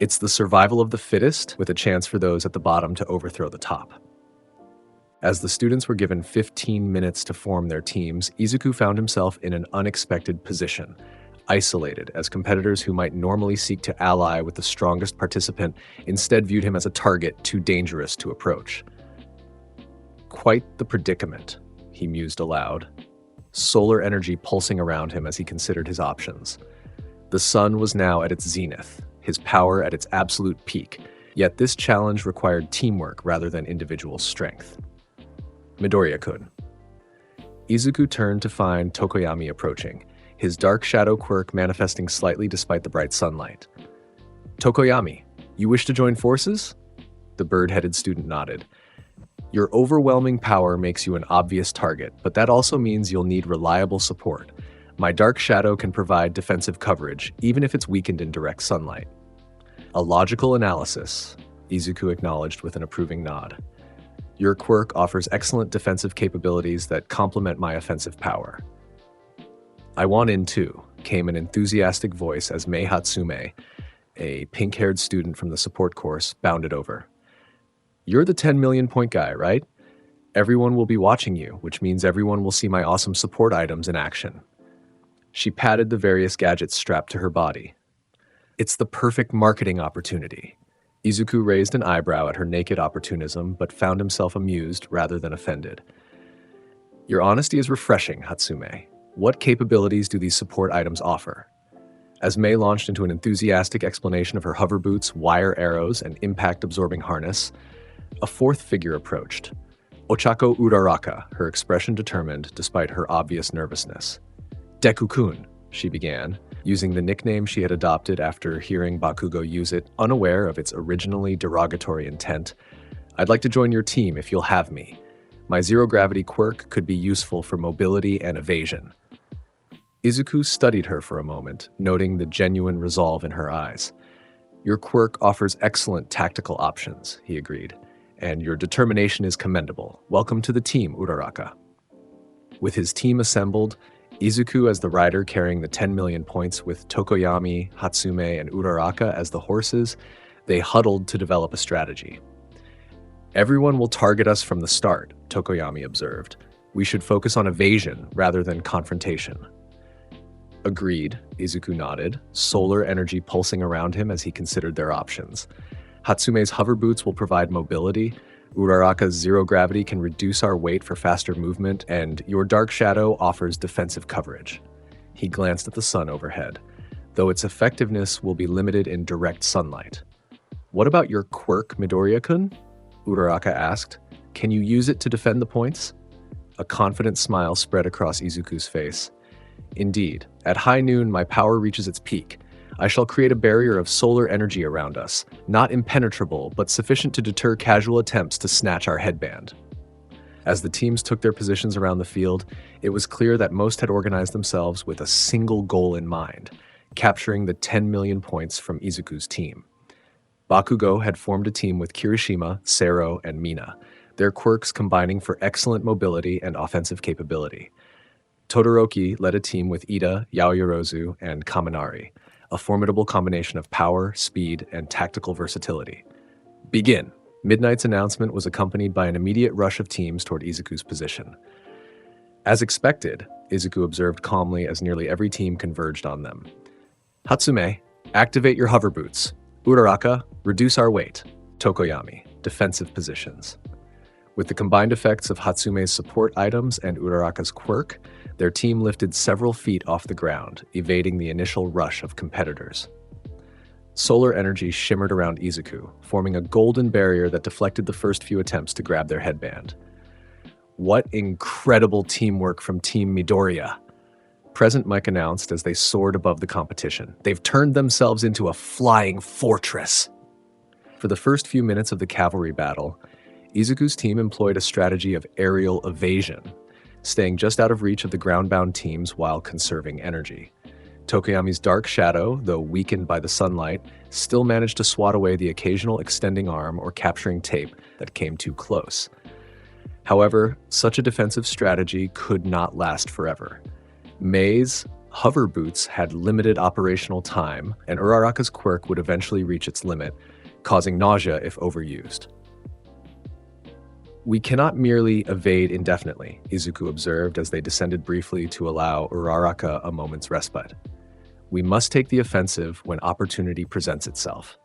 "It's the survival of the fittest, with a chance for those at the bottom to overthrow the top." As the students were given 15 minutes to form their teams, Izuku found himself in an unexpected position, isolated, as competitors who might normally seek to ally with the strongest participant instead viewed him as a target too dangerous to approach. Quite the predicament, he mused aloud, solar energy pulsing around him as he considered his options. The sun was now at its zenith, his power at its absolute peak, yet this challenge required teamwork rather than individual strength. Midoriya-kun. Izuku turned to find Tokoyami approaching, his dark shadow quirk manifesting slightly despite the bright sunlight. Tokoyami, you wish to join forces? The bird-headed student nodded. Your overwhelming power makes you an obvious target, but that also means you'll need reliable support. My dark shadow can provide defensive coverage, even if it's weakened in direct sunlight. A logical analysis, Izuku acknowledged with an approving nod. Your quirk offers excellent defensive capabilities that complement my offensive power. I want in too, came an enthusiastic voice as Mei Hatsume, a pink-haired student from the support course, bounded over. You're the 10 million point guy, right? Everyone will be watching you, which means everyone will see my awesome support items in action. She patted the various gadgets strapped to her body. It's the perfect marketing opportunity. Izuku raised an eyebrow at her naked opportunism, but found himself amused rather than offended. Your honesty is refreshing, Hatsume. What capabilities do these support items offer? As Mei launched into an enthusiastic explanation of her hover boots, wire arrows, and impact-absorbing harness, a fourth figure approached. Ochako Uraraka, her expression determined despite her obvious nervousness. Deku-kun, she began, using the nickname she had adopted after hearing Bakugo use it, unaware of its originally derogatory intent. I'd like to join your team if you'll have me. My zero-gravity quirk could be useful for mobility and evasion. Izuku studied her for a moment, noting the genuine resolve in her eyes. Your quirk offers excellent tactical options, he agreed, and your determination is commendable. Welcome to the team, Uraraka. With his team assembled, Izuku as the rider carrying the 10 million points with Tokoyami, Hatsume, and Uraraka as the horses, they huddled to develop a strategy. Everyone will target us from the start, Tokoyami observed. We should focus on evasion rather than confrontation. Agreed, Izuku nodded, solar energy pulsing around him as he considered their options. Hatsume's hover boots will provide mobility, Uraraka's zero gravity can reduce our weight for faster movement, and your dark shadow offers defensive coverage. He glanced at the sun overhead, though its effectiveness will be limited in direct sunlight. What about your quirk, Midoriya-kun? Uraraka asked. Can you use it to defend the points? A confident smile spread across Izuku's face. Indeed, at high noon my power reaches its peak. I shall create a barrier of solar energy around us, not impenetrable, but sufficient to deter casual attempts to snatch our headband. As the teams took their positions around the field, it was clear that most had organized themselves with a single goal in mind, capturing the 10 million points from Izuku's team. Bakugo had formed a team with Kirishima, Sero, and Mina, their quirks combining for excellent mobility and offensive capability. Todoroki led a team with Ida, Yaoyorozu, and Kaminari, a formidable combination of power, speed, and tactical versatility. Begin! Midnight's announcement was accompanied by an immediate rush of teams toward Izuku's position. As expected, Izuku observed calmly as nearly every team converged on them. Hatsume, activate your hover boots. Uraraka, reduce our weight. Tokoyami, defensive positions. With the combined effects of Hatsume's support items and Uraraka's quirk, their team lifted several feet off the ground, evading the initial rush of competitors. Solar energy shimmered around Izuku, forming a golden barrier that deflected the first few attempts to grab their headband. What incredible teamwork from Team Midoriya! Present Mike announced as they soared above the competition. They've turned themselves into a flying fortress! For the first few minutes of the cavalry battle, Izuku's team employed a strategy of aerial evasion, staying just out of reach of the ground-bound teams while conserving energy. Tokoyami's dark shadow, though weakened by the sunlight, still managed to swat away the occasional extending arm or capturing tape that came too close. However, such a defensive strategy could not last forever. Mei's hover boots had limited operational time, and Uraraka's quirk would eventually reach its limit, causing nausea if overused. We cannot merely evade indefinitely, Izuku observed as they descended briefly to allow Uraraka a moment's respite. We must take the offensive when opportunity presents itself.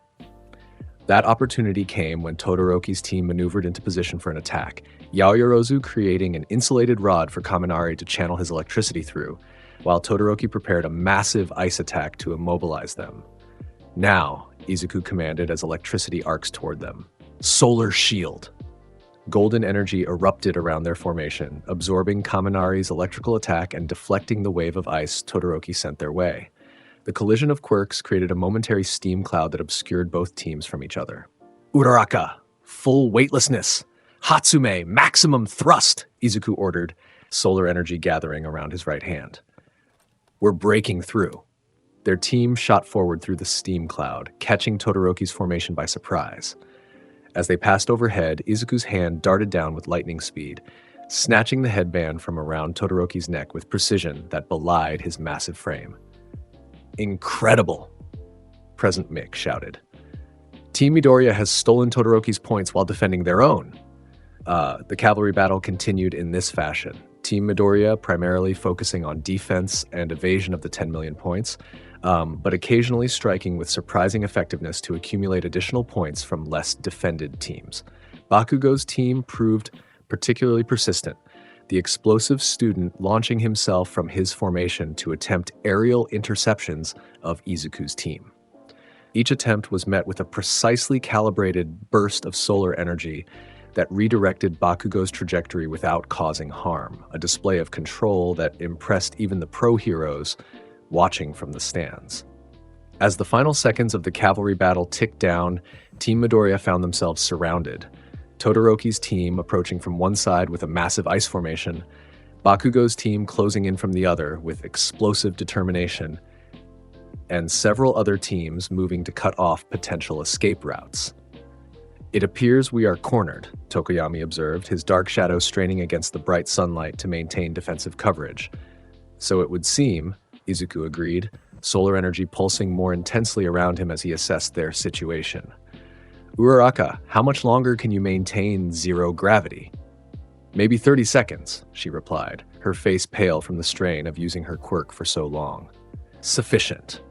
That opportunity came when Todoroki's team maneuvered into position for an attack, Yaoyorozu creating an insulated rod for Kaminari to channel his electricity through, while Todoroki prepared a massive ice attack to immobilize them. Now, Izuku commanded as electricity arcs toward them. Solar Shield! Golden energy erupted around their formation, absorbing Kaminari's electrical attack and deflecting the wave of ice Todoroki sent their way. The collision of quirks created a momentary steam cloud that obscured both teams from each other. Uraraka, full weightlessness. Hatsume, maximum thrust, Izuku ordered, solar energy gathering around his right hand. We're breaking through. Their team shot forward through the steam cloud, catching Todoroki's formation by surprise. As they passed overhead, Izuku's hand darted down with lightning speed, snatching the headband from around Todoroki's neck with precision that belied his massive frame. Incredible, Present Mick shouted. Team Midoriya has stolen Todoroki's points while defending their own. The cavalry battle continued in this fashion. Team Midoriya primarily focusing on defense and evasion of the 10 million points, but occasionally striking with surprising effectiveness to accumulate additional points from less defended teams. Bakugo's team proved particularly persistent, the explosive student launching himself from his formation to attempt aerial interceptions of Izuku's team. Each attempt was met with a precisely calibrated burst of solar energy that redirected Bakugo's trajectory without causing harm, a display of control that impressed even the pro heroes watching from the stands. As the final seconds of the cavalry battle ticked down, Team Midoriya found themselves surrounded. Todoroki's team approaching from one side with a massive ice formation, Bakugo's team closing in from the other with explosive determination, and several other teams moving to cut off potential escape routes. It appears we are cornered, Tokoyami observed, his dark shadow straining against the bright sunlight to maintain defensive coverage. So it would seem, Izuku agreed, solar energy pulsing more intensely around him as he assessed their situation. Uraraka, how much longer can you maintain zero gravity? Maybe 30 seconds, she replied, her face pale from the strain of using her quirk for so long. Sufficient,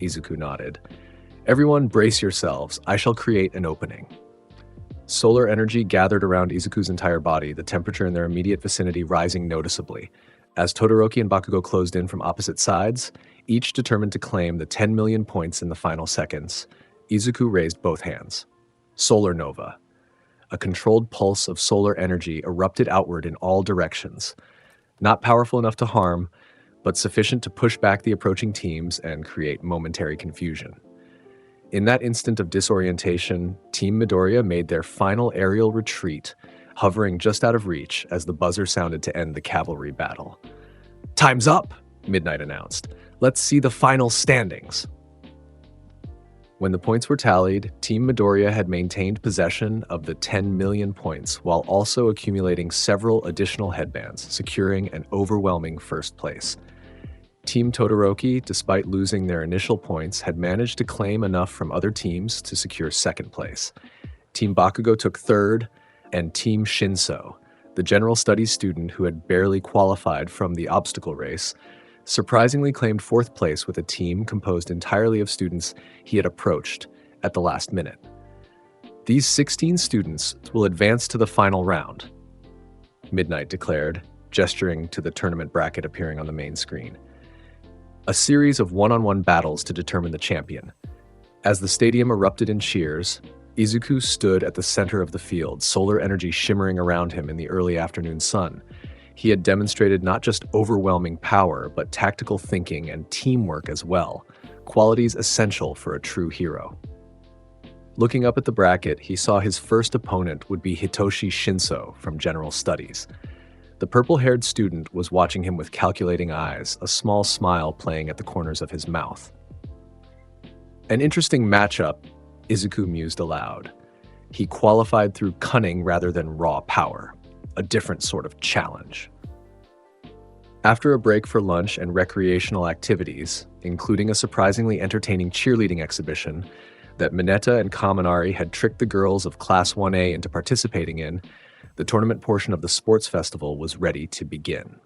Izuku nodded. Everyone brace yourselves, I shall create an opening. Solar energy gathered around Izuku's entire body, the temperature in their immediate vicinity rising noticeably. As Todoroki and Bakugo closed in from opposite sides, each determined to claim the 10 million points in the final seconds, Izuku raised both hands. Solar Nova. A controlled pulse of solar energy erupted outward in all directions. Not powerful enough to harm, but sufficient to push back the approaching teams and create momentary confusion. In that instant of disorientation, Team Midoriya made their final aerial retreat, hovering just out of reach as the buzzer sounded to end the cavalry battle. Time's up, Midnight announced. Let's see the final standings. When the points were tallied, Team Midoriya had maintained possession of the 10 million points while also accumulating several additional headbands, securing an overwhelming first place. Team Todoroki, despite losing their initial points, had managed to claim enough from other teams to secure second place. Team Bakugo took third, and Team Shinso, the general studies student who had barely qualified from the obstacle race, surprisingly claimed fourth place with a team composed entirely of students he had approached at the last minute. These 16 students will advance to the final round, Midnight declared, gesturing to the tournament bracket appearing on the main screen. A series of one-on-one battles to determine the champion. As the stadium erupted in cheers, Izuku stood at the center of the field, solar energy shimmering around him in the early afternoon sun. He had demonstrated not just overwhelming power, but tactical thinking and teamwork as well, qualities essential for a true hero. Looking up at the bracket, he saw his first opponent would be Hitoshi Shinso from General Studies. The purple-haired student was watching him with calculating eyes, a small smile playing at the corners of his mouth. An interesting matchup, Izuku mused aloud. He qualified through cunning rather than raw power, a different sort of challenge. After a break for lunch and recreational activities, including a surprisingly entertaining cheerleading exhibition that Mineta and Kaminari had tricked the girls of Class 1A into participating in, the tournament portion of the sports festival was ready to begin.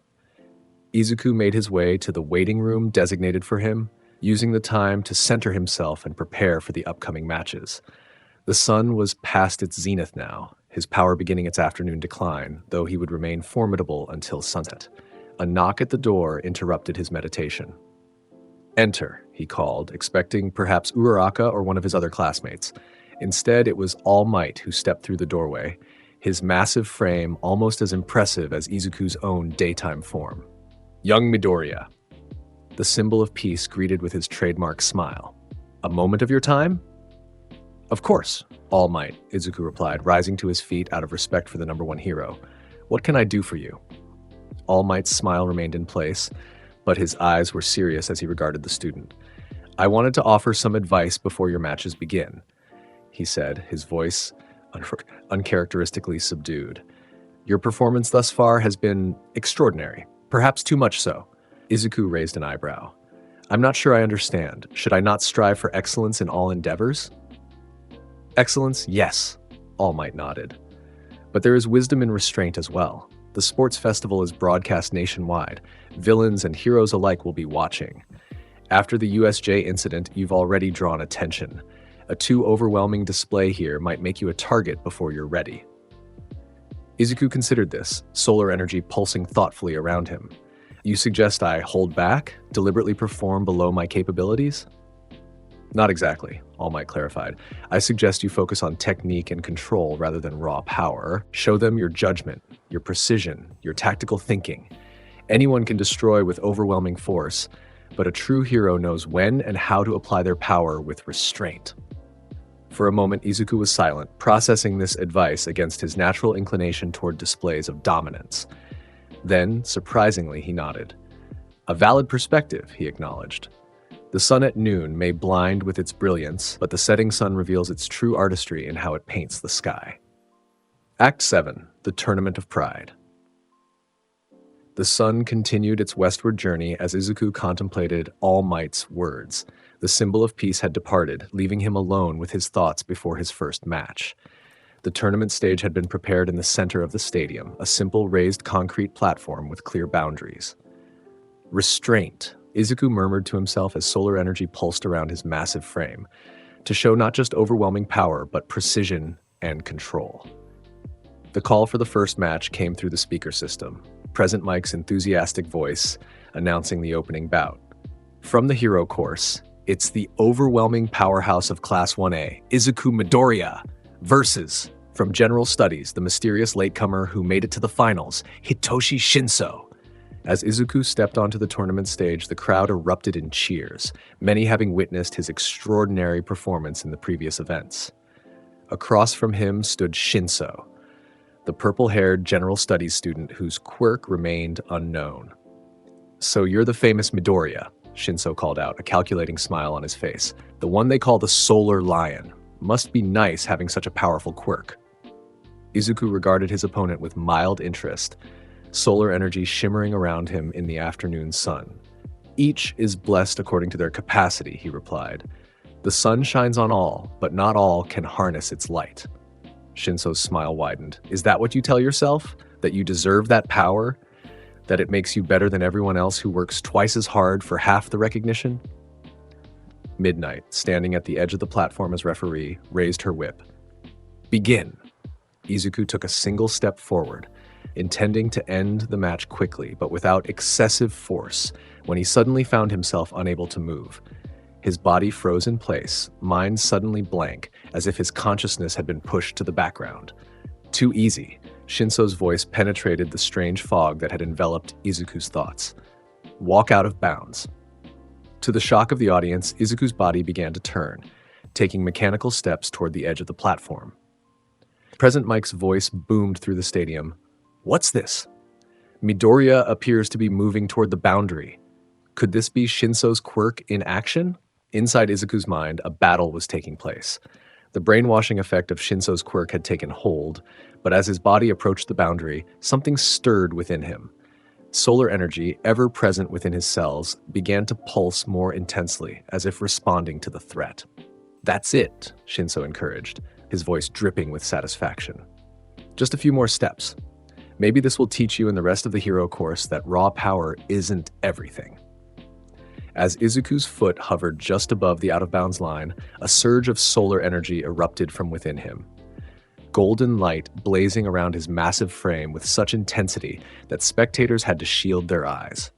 Izuku made his way to the waiting room designated for him, using the time to center himself and prepare for the upcoming matches. The sun was past its zenith now, his power beginning its afternoon decline, though he would remain formidable until sunset. A knock at the door interrupted his meditation. Enter, he called, expecting perhaps Uraraka or one of his other classmates. Instead, it was All Might who stepped through the doorway, his massive frame almost as impressive as Izuku's own daytime form. Young Midoriya, the symbol of peace greeted with his trademark smile. A moment of your time? Of course, All Might, Izuku replied, rising to his feet out of respect for the number one hero. What can I do for you? All Might's smile remained in place, but his eyes were serious as he regarded the student. I wanted to offer some advice before your matches begin, he said, his voice uncharacteristically subdued. Your performance thus far has been extraordinary, perhaps too much so. Izuku raised an eyebrow. I'm not sure I understand. Should I not strive for excellence in all endeavors? Excellence, yes, All Might nodded. But there is wisdom in restraint as well. The sports festival is broadcast nationwide. Villains and heroes alike will be watching. After the USJ incident, you've already drawn attention. A too overwhelming display here might make you a target before you're ready. Izuku considered this, solar energy pulsing thoughtfully around him. You suggest I hold back, deliberately perform below my capabilities? Not exactly, All Might clarified. I suggest you focus on technique and control rather than raw power. Show them your judgment, your precision, your tactical thinking. Anyone can destroy with overwhelming force, but a true hero knows when and how to apply their power with restraint. For a moment, Izuku was silent, processing this advice against his natural inclination toward displays of dominance. Then, surprisingly, he nodded. A valid perspective, he acknowledged. The sun at noon may blind with its brilliance, but the setting sun reveals its true artistry in how it paints the sky. Act 7, The Tournament of Pride. The sun continued its westward journey as Izuku contemplated All Might's words. The symbol of peace had departed, leaving him alone with his thoughts before his first match. The tournament stage had been prepared in the center of the stadium, a simple raised concrete platform with clear boundaries. Restraint, Izuku murmured to himself as solar energy pulsed around his massive frame, to show not just overwhelming power, but precision and control. The call for the first match came through the speaker system, Present Mike's enthusiastic voice announcing the opening bout. From the hero course, it's the overwhelming powerhouse of Class 1A, Izuku Midoriya, versus, from General Studies, the mysterious latecomer who made it to the finals, Hitoshi Shinso. As Izuku stepped onto the tournament stage, the crowd erupted in cheers, many having witnessed his extraordinary performance in the previous events. Across from him stood Shinso, the purple-haired General Studies student whose quirk remained unknown. So you're the famous Midoriya, Shinso called out, a calculating smile on his face. The one they call the Solar Lion. Must be nice having such a powerful quirk. Izuku regarded his opponent with mild interest, solar energy shimmering around him in the afternoon sun. Each is blessed according to their capacity, he replied. The sun shines on all, but not all can harness its light. Shinso's smile widened. Is that what you tell yourself? That you deserve that power? That it makes you better than everyone else who works twice as hard for half the recognition? Midnight, standing at the edge of the platform as referee, raised her whip. Begin. Izuku took a single step forward, intending to end the match quickly, but without excessive force, when he suddenly found himself unable to move. His body froze in place, mind suddenly blank, as if his consciousness had been pushed to the background. Too easy. Shinso's voice penetrated the strange fog that had enveloped Izuku's thoughts. Walk out of bounds. To the shock of the audience, Izuku's body began to turn, taking mechanical steps toward the edge of the platform. Present Mike's voice boomed through the stadium. What's this? Midoriya appears to be moving toward the boundary. Could this be Shinso's quirk in action? Inside Izuku's mind, a battle was taking place. The brainwashing effect of Shinso's quirk had taken hold, but as his body approached the boundary, something stirred within him. Solar energy, ever present within his cells, began to pulse more intensely, as if responding to the threat. That's it, Shinso encouraged, his voice dripping with satisfaction. Just a few more steps. Maybe this will teach you in the rest of the hero course that raw power isn't everything. As Izuku's foot hovered just above the out-of-bounds line, a surge of solar energy erupted from within him. Golden light blazing around his massive frame with such intensity that spectators had to shield their eyes.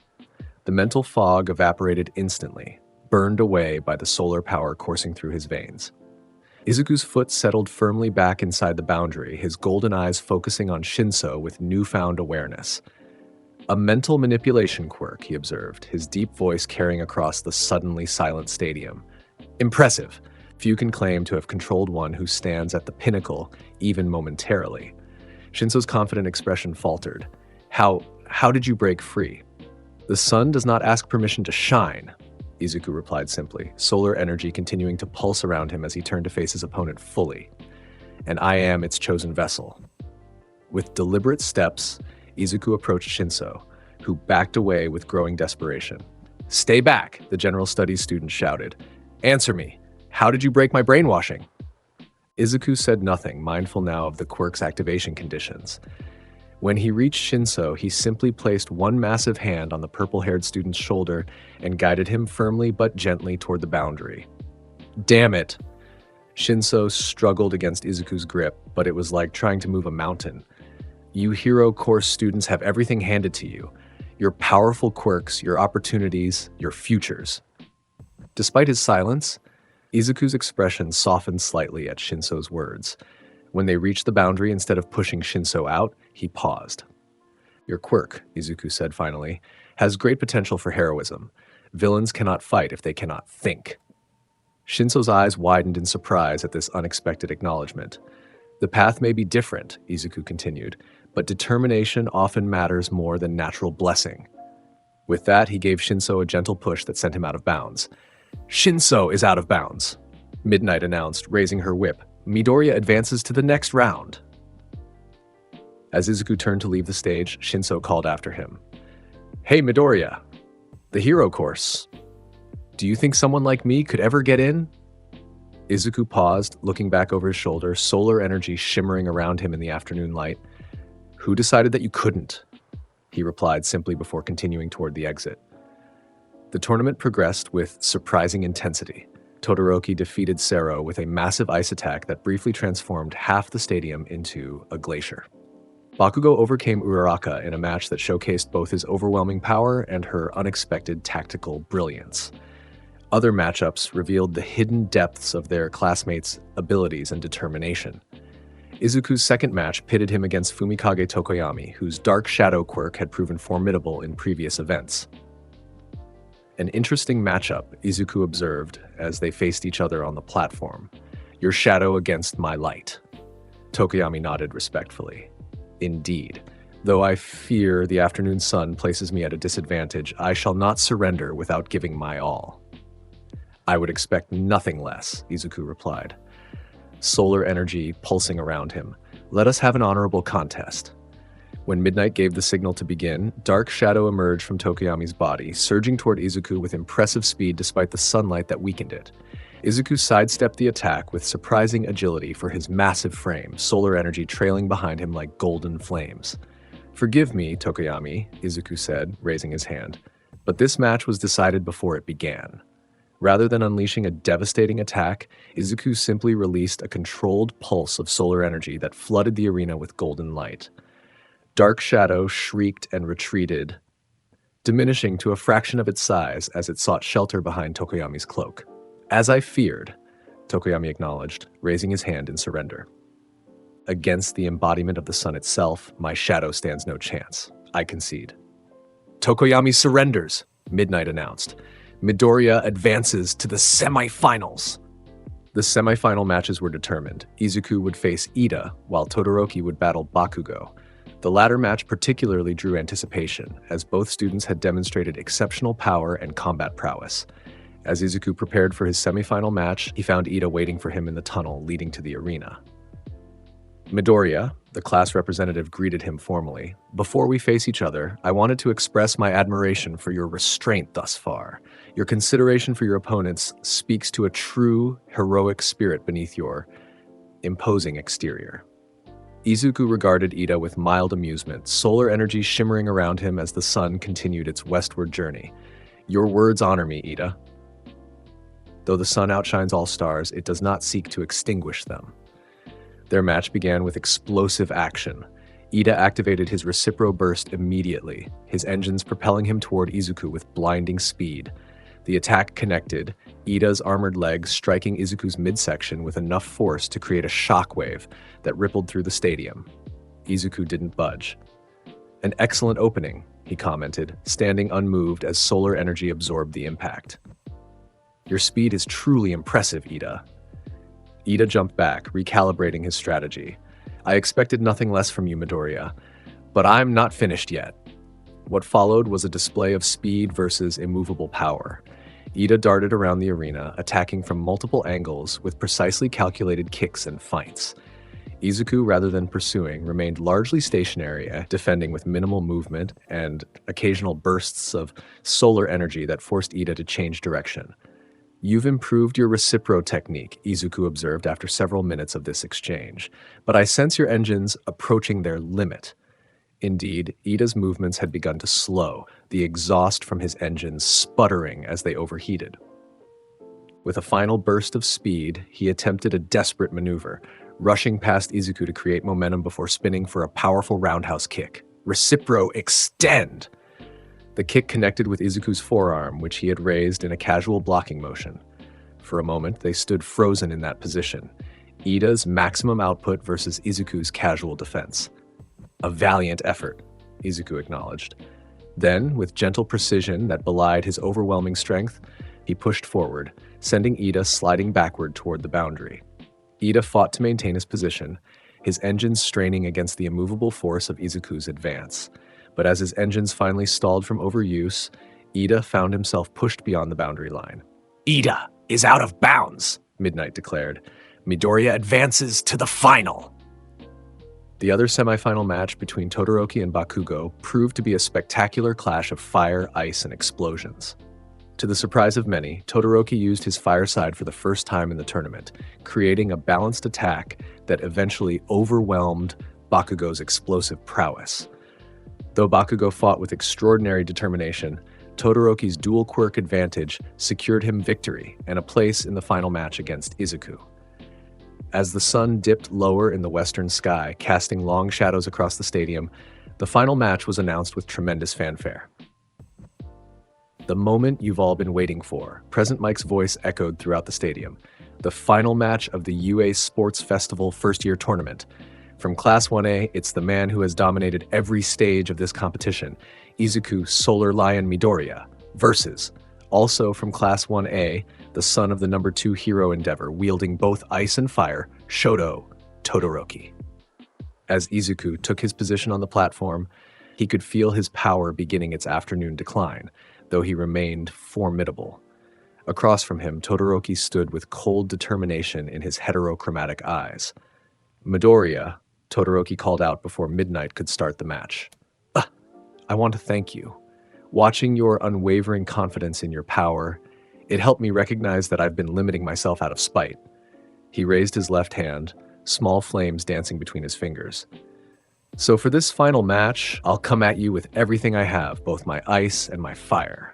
The mental fog evaporated instantly, burned away by the solar power coursing through his veins. Izuku's foot settled firmly back inside the boundary, his golden eyes focusing on Shinso with newfound awareness. A mental manipulation quirk, he observed, his deep voice carrying across the suddenly silent stadium. Impressive. Few can claim to have controlled one who stands at the pinnacle, even momentarily. Shinso's confident expression faltered. How did you break free? The sun does not ask permission to shine, Izuku replied simply, solar energy continuing to pulse around him as he turned to face his opponent fully. And I am its chosen vessel. With deliberate steps, Izuku approached Shinso, who backed away with growing desperation. Stay back, the general studies student shouted. Answer me. How did you break my brainwashing? Izuku said nothing, mindful now of the quirk's activation conditions. When he reached Shinso, he simply placed one massive hand on the purple-haired student's shoulder and guided him firmly but gently toward the boundary. Damn it! Shinso struggled against Izuku's grip, but it was like trying to move a mountain. You hero course students have everything handed to you. Your powerful quirks, your opportunities, your futures. Despite his silence, Izuku's expression softened slightly at Shinso's words. When they reached the boundary, instead of pushing Shinso out, he paused. Your quirk, Izuku said finally, has great potential for heroism. Villains cannot fight if they cannot think. Shinso's eyes widened in surprise at this unexpected acknowledgement. The path may be different, Izuku continued, but determination often matters more than natural blessing. With that, he gave Shinso a gentle push that sent him out of bounds. Shinso is out of bounds, Midnight announced, raising her whip. Midoriya advances to the next round. As Izuku turned to leave the stage, Shinso called after him. Hey Midoriya, the hero course. Do you think someone like me could ever get in? Izuku paused, looking back over his shoulder, solar energy shimmering around him in the afternoon light. Who decided that you couldn't? He replied simply before continuing toward the exit. The tournament progressed with surprising intensity. Todoroki defeated Sero with a massive ice attack that briefly transformed half the stadium into a glacier. Bakugo overcame Uraraka in a match that showcased both his overwhelming power and her unexpected tactical brilliance. Other matchups revealed the hidden depths of their classmates' abilities and determination. Izuku's second match pitted him against Fumikage Tokoyami, whose Dark Shadow quirk had proven formidable in previous events. An interesting matchup, Izuku observed as they faced each other on the platform. Your shadow against my light. Tokoyami nodded respectfully. Indeed. Though I fear the afternoon sun places me at a disadvantage, I shall not surrender without giving my all. I would expect nothing less, Izuku replied. Solar energy pulsing around him. Let us have an honorable contest. When Midnight gave the signal to begin, Dark Shadow emerged from Tokoyami's body, surging toward Izuku with impressive speed despite the sunlight that weakened it. Izuku sidestepped the attack with surprising agility for his massive frame, solar energy trailing behind him like golden flames. Forgive me, Tokoyami, Izuku said, raising his hand, but this match was decided before it began. Rather than unleashing a devastating attack, Izuku simply released a controlled pulse of solar energy that flooded the arena with golden light. Dark Shadow shrieked and retreated, diminishing to a fraction of its size as it sought shelter behind Tokoyami's cloak. As I feared, Tokoyami acknowledged, raising his hand in surrender. Against the embodiment of the sun itself, my shadow stands no chance. I concede. Tokoyami surrenders, Midnight announced. Midoriya advances to the semifinals. The semifinal matches were determined. Izuku would face Ida, while Todoroki would battle Bakugo. The latter match particularly drew anticipation, as both students had demonstrated exceptional power and combat prowess. As Izuku prepared for his semifinal match, he found Ida waiting for him in the tunnel leading to the arena. Midoriya, the class representative, greeted him formally. Before we face each other, I wanted to express my admiration for your restraint thus far. Your consideration for your opponents speaks to a true, heroic spirit beneath your imposing exterior. Izuku regarded Ida with mild amusement, solar energy shimmering around him as the sun continued its westward journey. Your words honor me, Ida. Though the sun outshines all stars, it does not seek to extinguish them. Their match began with explosive action. Ida activated his Recipro Burst immediately, his engines propelling him toward Izuku with blinding speed. The attack connected, Ida's armored legs striking Izuku's midsection with enough force to create a shockwave that rippled through the stadium. Izuku didn't budge. "An excellent opening," he commented, standing unmoved as solar energy absorbed the impact. "Your speed is truly impressive, Ida." Ida jumped back, recalibrating his strategy. "I expected nothing less from you, Midoriya, but I'm not finished yet." What followed was a display of speed versus immovable power. Ida darted around the arena, attacking from multiple angles with precisely calculated kicks and feints. Izuku, rather than pursuing, remained largely stationary, defending with minimal movement and occasional bursts of solar energy that forced Ida to change direction. "You've improved your recipro technique," Izuku observed after several minutes of this exchange, "but I sense your engines approaching their limit." Indeed, Ida's movements had begun to slow, the exhaust from his engines sputtering as they overheated. With a final burst of speed, he attempted a desperate maneuver, rushing past Izuku to create momentum before spinning for a powerful roundhouse kick. Recipro extend! The kick connected with Izuku's forearm, which he had raised in a casual blocking motion. For a moment, they stood frozen in that position. Ida's maximum output versus Izuku's casual defense. "A valiant effort," Izuku acknowledged. Then, with gentle precision that belied his overwhelming strength, he pushed forward, sending Ida sliding backward toward the boundary. Ida fought to maintain his position, his engines straining against the immovable force of Izuku's advance. But as his engines finally stalled from overuse, Ida found himself pushed beyond the boundary line. "Ida is out of bounds," Midnight declared. "Midoriya advances to the final." The other semifinal match between Todoroki and Bakugo proved to be a spectacular clash of fire, ice, and explosions. To the surprise of many, Todoroki used his fire side for the first time in the tournament, creating a balanced attack that eventually overwhelmed Bakugo's explosive prowess. Though Bakugo fought with extraordinary determination, Todoroki's dual quirk advantage secured him victory and a place in the final match against Izuku. As the sun dipped lower in the western sky, casting long shadows across the stadium, the final match was announced with tremendous fanfare. "The moment you've all been waiting for," Present Mike's voice echoed throughout the stadium. "The final match of the UA Sports Festival first-year tournament. From Class 1A, it's the man who has dominated every stage of this competition, Izuku Solar Lion Midoriya, versus, also from Class 1A, the son of the number 2 hero endeavor, wielding both ice and fire, Shoto Todoroki." As Izuku took his position on the platform, he could feel his power beginning its afternoon decline, though he remained formidable. Across from him, Todoroki stood with cold determination in his heterochromatic eyes. "Midoriya," Todoroki called out before Midnight could start the match. "I want to thank you. Watching your unwavering confidence in your power, it helped me recognize that I've been limiting myself out of spite." He raised his left hand, small flames dancing between his fingers. "So for this final match, I'll come at you with everything I have, both my ice and my fire."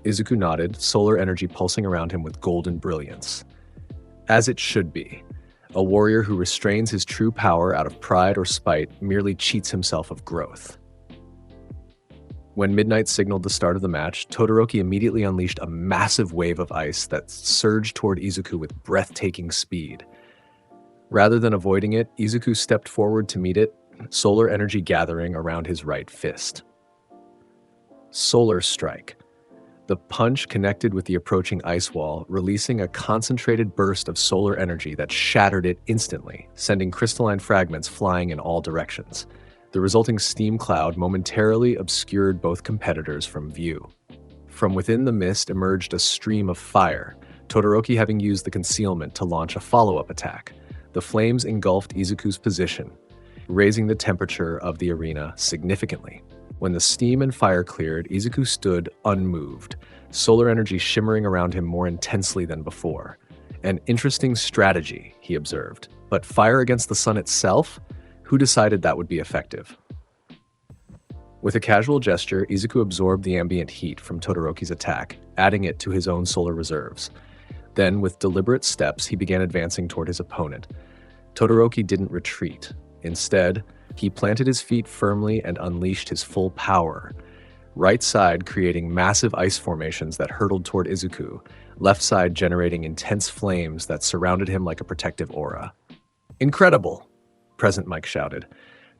Izuku nodded, solar energy pulsing around him with golden brilliance. As it should be. A warrior who restrains his true power out of pride or spite merely cheats himself of growth. When Midnight signaled the start of the match, Todoroki immediately unleashed a massive wave of ice that surged toward Izuku with breathtaking speed. Rather than avoiding it, Izuku stepped forward to meet it, solar energy gathering around his right fist. Solar Strike. The punch connected with the approaching ice wall, releasing a concentrated burst of solar energy that shattered it instantly, sending crystalline fragments flying in all directions. The resulting steam cloud momentarily obscured both competitors from view. From within the mist emerged a stream of fire, Todoroki having used the concealment to launch a follow-up attack. The flames engulfed Izuku's position, raising the temperature of the arena significantly. When the steam and fire cleared, Izuku stood unmoved, solar energy shimmering around him more intensely than before. An interesting strategy, he observed, but fire against the sun itself? Who decided that would be effective? With a casual gesture, Izuku absorbed the ambient heat from Todoroki's attack, adding it to his own solar reserves. Then, with deliberate steps, he began advancing toward his opponent. Todoroki didn't retreat. Instead, he planted his feet firmly and unleashed his full power. right side creating massive ice formations that hurtled toward Izuku, left side generating intense flames that surrounded him like a protective aura. "Incredible!" Present Mike shouted.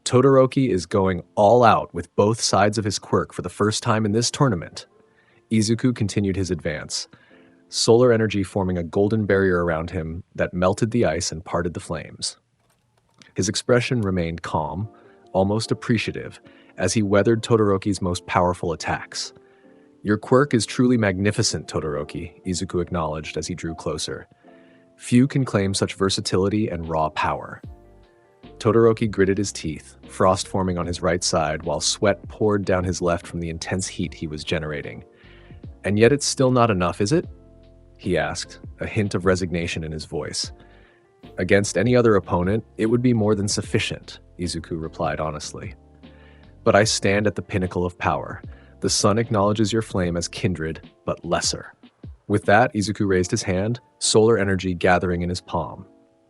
"Todoroki is going all out with both sides of his quirk for the first time in this tournament." Izuku continued his advance, solar energy forming a golden barrier around him that melted the ice and parted the flames. His expression remained calm, almost appreciative, as he weathered Todoroki's most powerful attacks. "Your quirk is truly magnificent, Todoroki," Izuku acknowledged as he drew closer. "Few can claim such versatility and raw power." Todoroki gritted his teeth, frost forming on his right side while sweat poured down his left from the intense heat he was generating. "And yet it's still not enough, is it?" he asked, a hint of resignation in his voice. "Against any other opponent, it would be more than sufficient," Izuku replied honestly. "But I stand at the pinnacle of power. The sun acknowledges your flame as kindred, but lesser." With that, Izuku raised his hand, solar energy gathering in his palm.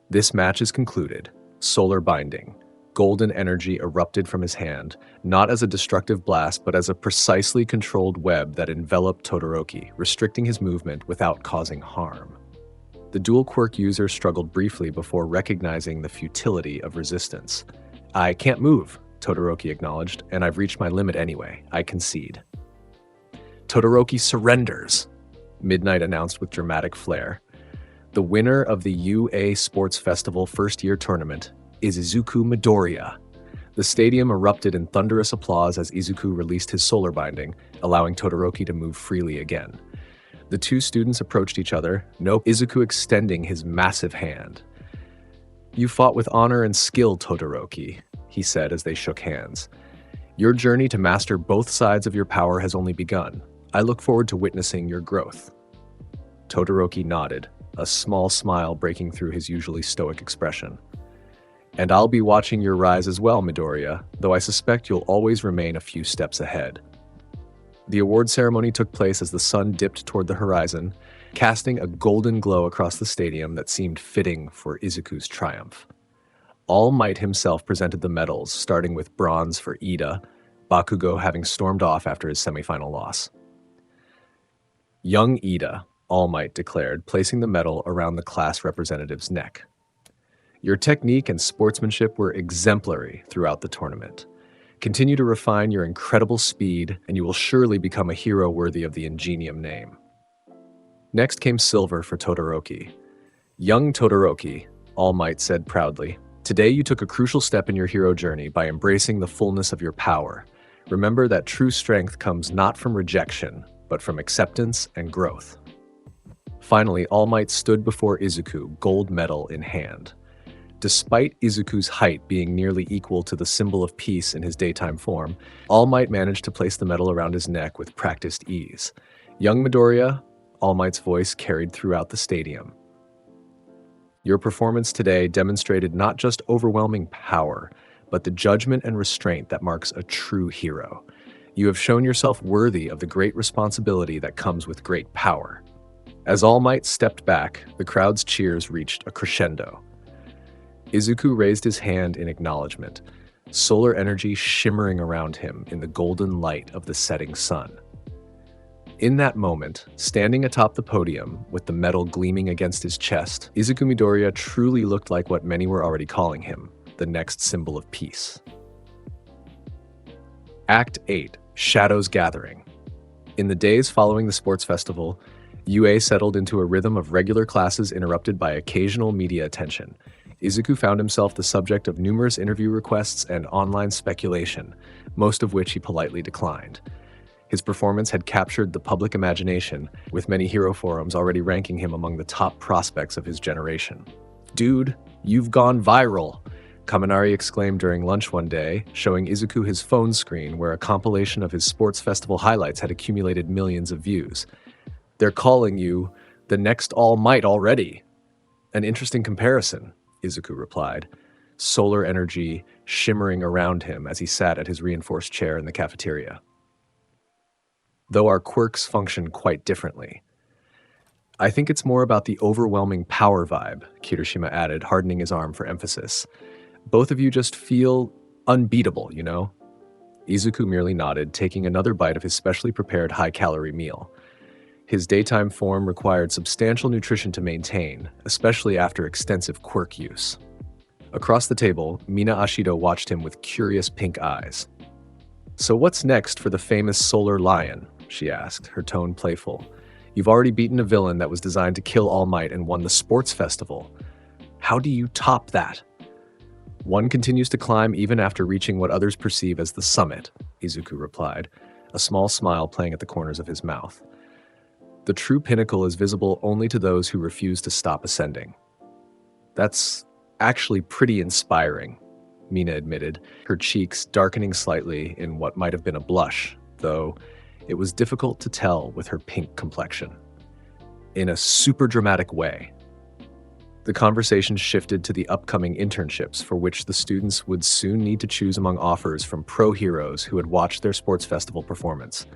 "This match is concluded. Solar binding." Golden energy erupted from his hand, not as a destructive blast, but as a precisely controlled web that enveloped Todoroki, restricting his movement without causing harm. The dual quirk user struggled briefly before recognizing the futility of resistance. "I can't move," Todoroki acknowledged, "and I've reached my limit anyway. I concede." "Todoroki surrenders," Midnight announced with dramatic flair. "The winner of the UA Sports Festival first-year tournament is Izuku Midoriya." The stadium erupted in thunderous applause as Izuku released his solar binding, allowing Todoroki to move freely again. The two students approached each other, Izuku extending his massive hand. "You fought with honor and skill, Todoroki," he said as they shook hands. "Your journey to master both sides of your power has only begun. I look forward to witnessing your growth." Todoroki nodded, a small smile breaking through his usually stoic expression. "And I'll be watching your rise as well, Midoriya, though I suspect you'll always remain a few steps ahead." The award ceremony took place as the sun dipped toward the horizon, casting a golden glow across the stadium that seemed fitting for Izuku's triumph. All Might himself presented the medals, starting with bronze for Ida, Bakugo having stormed off after his semifinal loss. "Young Ida," All Might declared, placing the medal around the class representative's neck. "Your technique and sportsmanship were exemplary throughout the tournament. Continue to refine your incredible speed, and you will surely become a hero worthy of the Ingenium name." Next came silver for Todoroki. "Young Todoroki," All Might said proudly, "today you took a crucial step in your hero journey by embracing the fullness of your power. Remember that true strength comes not from rejection, but from acceptance and growth." Finally, All Might stood before Izuku, gold medal in hand. Despite Izuku's height being nearly equal to the symbol of peace in his daytime form, All Might managed to place the medal around his neck with practiced ease. "Young Midoriya," All Might's voice carried throughout the stadium. "Your performance today demonstrated not just overwhelming power, but the judgment and restraint that marks a true hero. You have shown yourself worthy of the great responsibility that comes with great power." As All Might stepped back, the crowd's cheers reached a crescendo. Izuku raised his hand in acknowledgement, solar energy shimmering around him in the golden light of the setting sun. In that moment, standing atop the podium with the medal gleaming against his chest, Izuku Midoriya truly looked like what many were already calling him, the next symbol of peace. Act 8, Shadows Gathering. In the days following the sports festival, UA settled into a rhythm of regular classes interrupted by occasional media attention. Izuku found himself the subject of numerous interview requests and online speculation, most of which he politely declined. His performance had captured the public imagination, with many hero forums already ranking him among the top prospects of his generation. "Dude, you've gone viral," Kaminari exclaimed during lunch one day, showing Izuku his phone screen where a compilation of his sports festival highlights had accumulated millions of views. "They're calling you the next All Might already." "An interesting comparison," Izuku replied, solar energy shimmering around him as he sat at his reinforced chair in the cafeteria. "Though our quirks function quite differently." "I think it's more about the overwhelming power vibe," Kirishima added, hardening his arm for emphasis. "Both of you just feel unbeatable, you know?" Izuku merely nodded, taking another bite of his specially prepared high-calorie meal. His daytime form required substantial nutrition to maintain, especially after extensive quirk use. Across the table, Mina Ashido watched him with curious pink eyes. "So what's next for the famous Solar Lion?" she asked, her tone playful. "You've already beaten a villain that was designed to kill All Might and won the sports festival. How do you top that?" "One continues to climb even after reaching what others perceive as the summit," Izuku replied, a small smile playing at the corners of his mouth. "The true pinnacle is visible only to those who refuse to stop ascending." "That's actually pretty inspiring," Mina admitted, her cheeks darkening slightly in what might have been a blush, though it was difficult to tell with her pink complexion. "In a super dramatic way." The conversation shifted to the upcoming internships, for which the students would soon need to choose among offers from pro heroes who had watched their sports festival performance.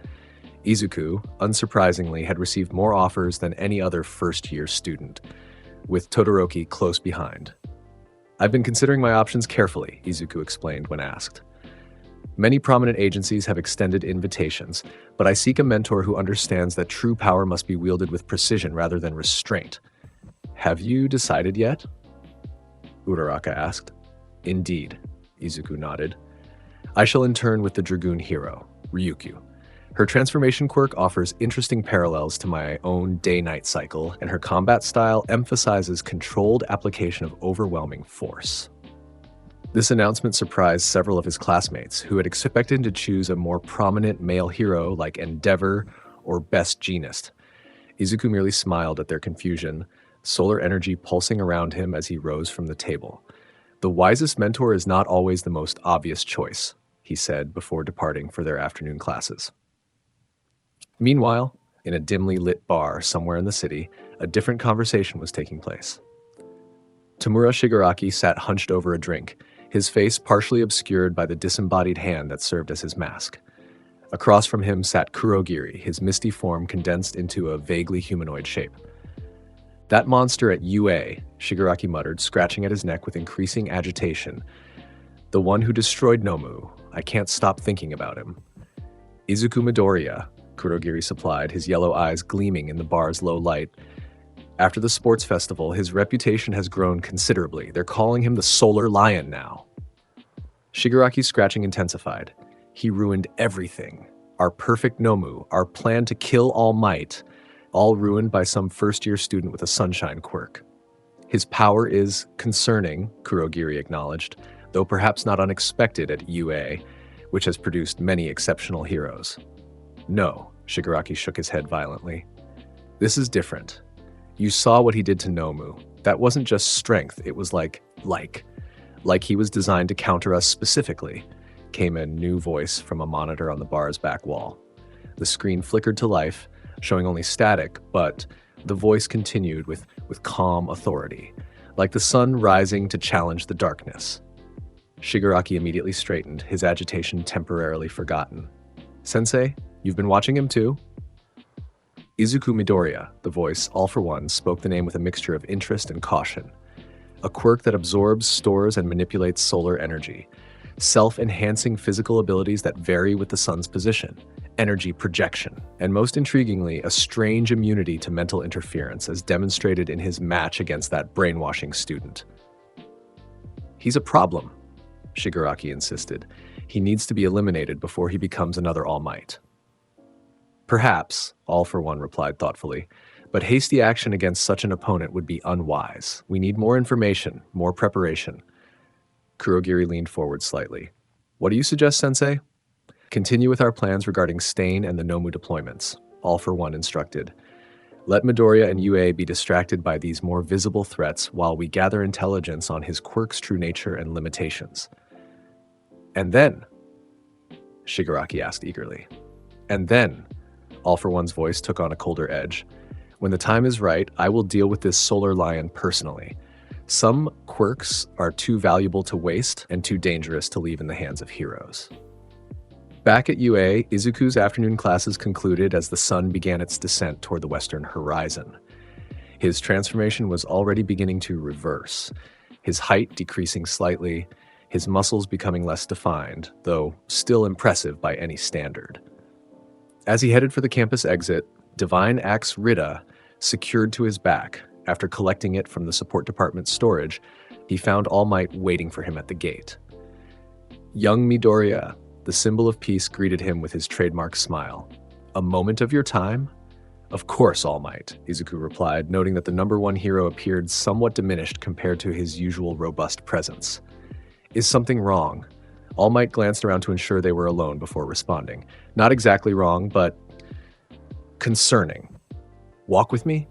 Izuku, unsurprisingly, had received more offers than any other first-year student, with Todoroki close behind. "I've been considering my options carefully," Izuku explained when asked. "Many prominent agencies have extended invitations, but I seek a mentor who understands that true power must be wielded with precision rather than restraint." "Have you decided yet?" Uraraka asked. "Indeed," Izuku nodded. "I shall intern with the Dragoon hero, Ryukyu. Her transformation quirk offers interesting parallels to my own day-night cycle, and her combat style emphasizes controlled application of overwhelming force." This announcement surprised several of his classmates, who had expected to choose a more prominent male hero like Endeavor or Best Genist. Izuku merely smiled at their confusion, solar energy pulsing around him as he rose from the table. "The wisest mentor is not always the most obvious choice," he said before departing for their afternoon classes. Meanwhile, in a dimly lit bar somewhere in the city, a different conversation was taking place. Tamura Shigaraki sat hunched over a drink, his face partially obscured by the disembodied hand that served as his mask. Across from him sat Kurogiri, his misty form condensed into a vaguely humanoid shape. "That monster at UA," Shigaraki muttered, scratching at his neck with increasing agitation. "The one who destroyed Nomu. I can't stop thinking about him." "Izuku Midoriya," Kurogiri supplied, his yellow eyes gleaming in the bar's low light. "After the sports festival, his reputation has grown considerably. They're calling him the Solar Lion now." Shigaraki's scratching intensified. "He ruined everything. Our perfect Nomu, our plan to kill All Might, all ruined by some first-year student with a sunshine quirk. His power is concerning," Kurogiri acknowledged, though perhaps not unexpected at UA, which has produced many exceptional heroes. "No," Shigaraki shook his head violently. "This is different. You saw what he did to Nomu. That wasn't just strength, it was like he was designed to counter us specifically," came a new voice from a monitor on the bar's back wall. The screen flickered to life, showing only static, but the voice continued with calm authority, like the sun rising to challenge the darkness. Shigaraki immediately straightened, his agitation temporarily forgotten. "Sensei, you've been watching him too?" Izuku Midoriya, the voice, all for one, spoke the name with a mixture of interest and caution. "A quirk that absorbs, stores, and manipulates solar energy. Self-enhancing physical abilities that vary with the sun's position. Energy projection. And most intriguingly, a strange immunity to mental interference, as demonstrated in his match against that brainwashing student." "He's a problem," Shigaraki insisted. "He needs to be eliminated before he becomes another All Might." "Perhaps," All for One replied thoughtfully, "but hasty action against such an opponent would be unwise. We need more information, more preparation." Kurogiri leaned forward slightly. "What do you suggest, Sensei?" "Continue with our plans regarding Stain and the Nomu deployments," All for One instructed. "Let Midoriya and UA be distracted by these more visible threats while we gather intelligence on his quirk's true nature and limitations." "And then?" Shigaraki asked eagerly. "And then," All for One's voice took on a colder edge, "when the time is right, I will deal with this Solar Lion personally. Some quirks are too valuable to waste and too dangerous to leave in the hands of heroes." Back at UA, Izuku's afternoon classes concluded as the sun began its descent toward the western horizon. His transformation was already beginning to reverse, his height decreasing slightly, his muscles becoming less defined, though still impressive by any standard. As he headed for the campus exit, Divine Axe Rita, secured to his back, after collecting it from the support department's storage, he found All Might waiting for him at the gate. Young Midoriya, the symbol of peace, greeted him with his trademark smile. "A moment of your time?" "Of course, All Might," Izuku replied, noting that the number one hero appeared somewhat diminished compared to his usual robust presence. "Is something wrong?" All Might glanced around to ensure they were alone before responding. "Not exactly wrong, but concerning. Walk with me?"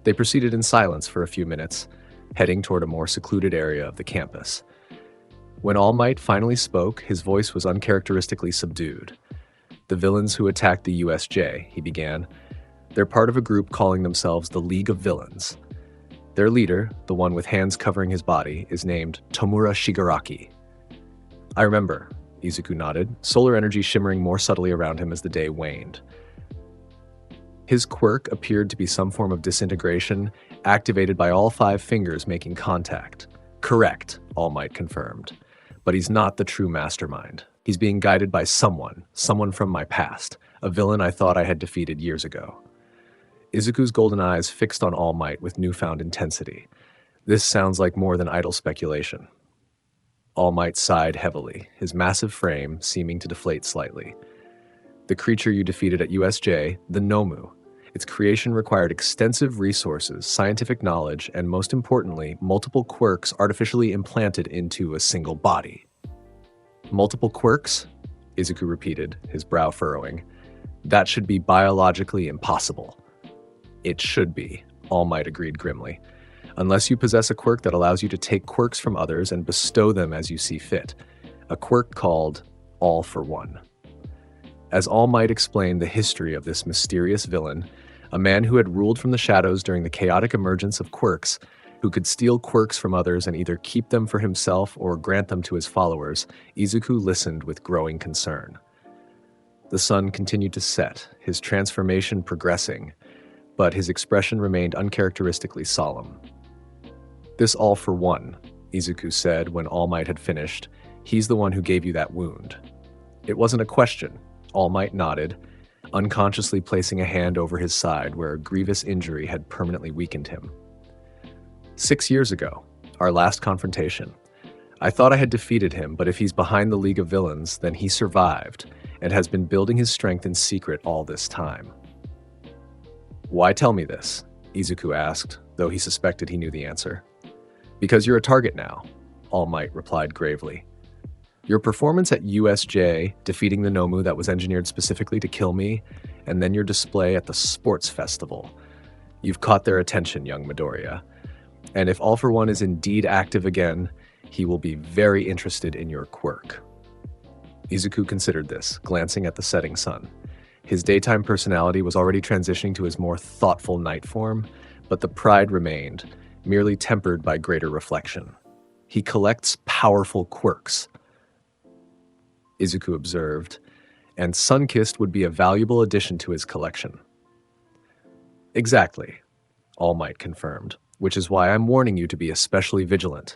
They proceeded in silence for a few minutes, heading toward a more secluded area of the campus. When All Might finally spoke, his voice was uncharacteristically subdued. "The villains who attacked the USJ," he began. "They're part of a group calling themselves the League of Villains. Their leader, the one with hands covering his body, is named Tomura Shigaraki." "I remember," Izuku nodded, solar energy shimmering more subtly around him as the day waned. His quirk appeared to be some form of disintegration, activated by all 5 fingers making contact. "Correct," All Might confirmed. "But he's not the true mastermind. He's being guided by someone from my past, a villain I thought I had defeated years ago." Izuku's golden eyes fixed on All Might with newfound intensity. "This sounds like more than idle speculation." All Might sighed heavily, his massive frame seeming to deflate slightly. "The creature you defeated at USJ, the Nomu. Its creation required extensive resources, scientific knowledge, and most importantly, multiple quirks artificially implanted into a single body." "Multiple quirks?" Izuku repeated, his brow furrowing. "That should be biologically impossible." "It should be," All Might agreed grimly. "Unless you possess a quirk that allows you to take quirks from others and bestow them as you see fit. A quirk called All for One." As All Might explained the history of this mysterious villain, a man who had ruled from the shadows during the chaotic emergence of quirks, who could steal quirks from others and either keep them for himself or grant them to his followers, Izuku listened with growing concern. The sun continued to set, his transformation progressing, but his expression remained uncharacteristically solemn. "This All for One," Izuku said when All Might had finished. "He's the one who gave you that wound." It wasn't a question. All Might nodded, unconsciously placing a hand over his side where a grievous injury had permanently weakened him. 6 years ago, our last confrontation. I thought I had defeated him, but if he's behind the League of Villains, then he survived and has been building his strength in secret all this time." "Why tell me this?" Izuku asked, though he suspected he knew the answer. "Because you're a target now," All Might replied gravely. "Your performance at USJ, defeating the Nomu that was engineered specifically to kill me, and then your display at the sports festival. You've caught their attention, young Midoriya. And if All for One is indeed active again, he will be very interested in your quirk." Izuku considered this, glancing at the setting sun. His daytime personality was already transitioning to his more thoughtful night form, but the pride remained, merely tempered by greater reflection. "He collects powerful quirks," Izuku observed, "and Sunkissed would be a valuable addition to his collection." "Exactly," All Might confirmed, "which is why I'm warning you to be especially vigilant.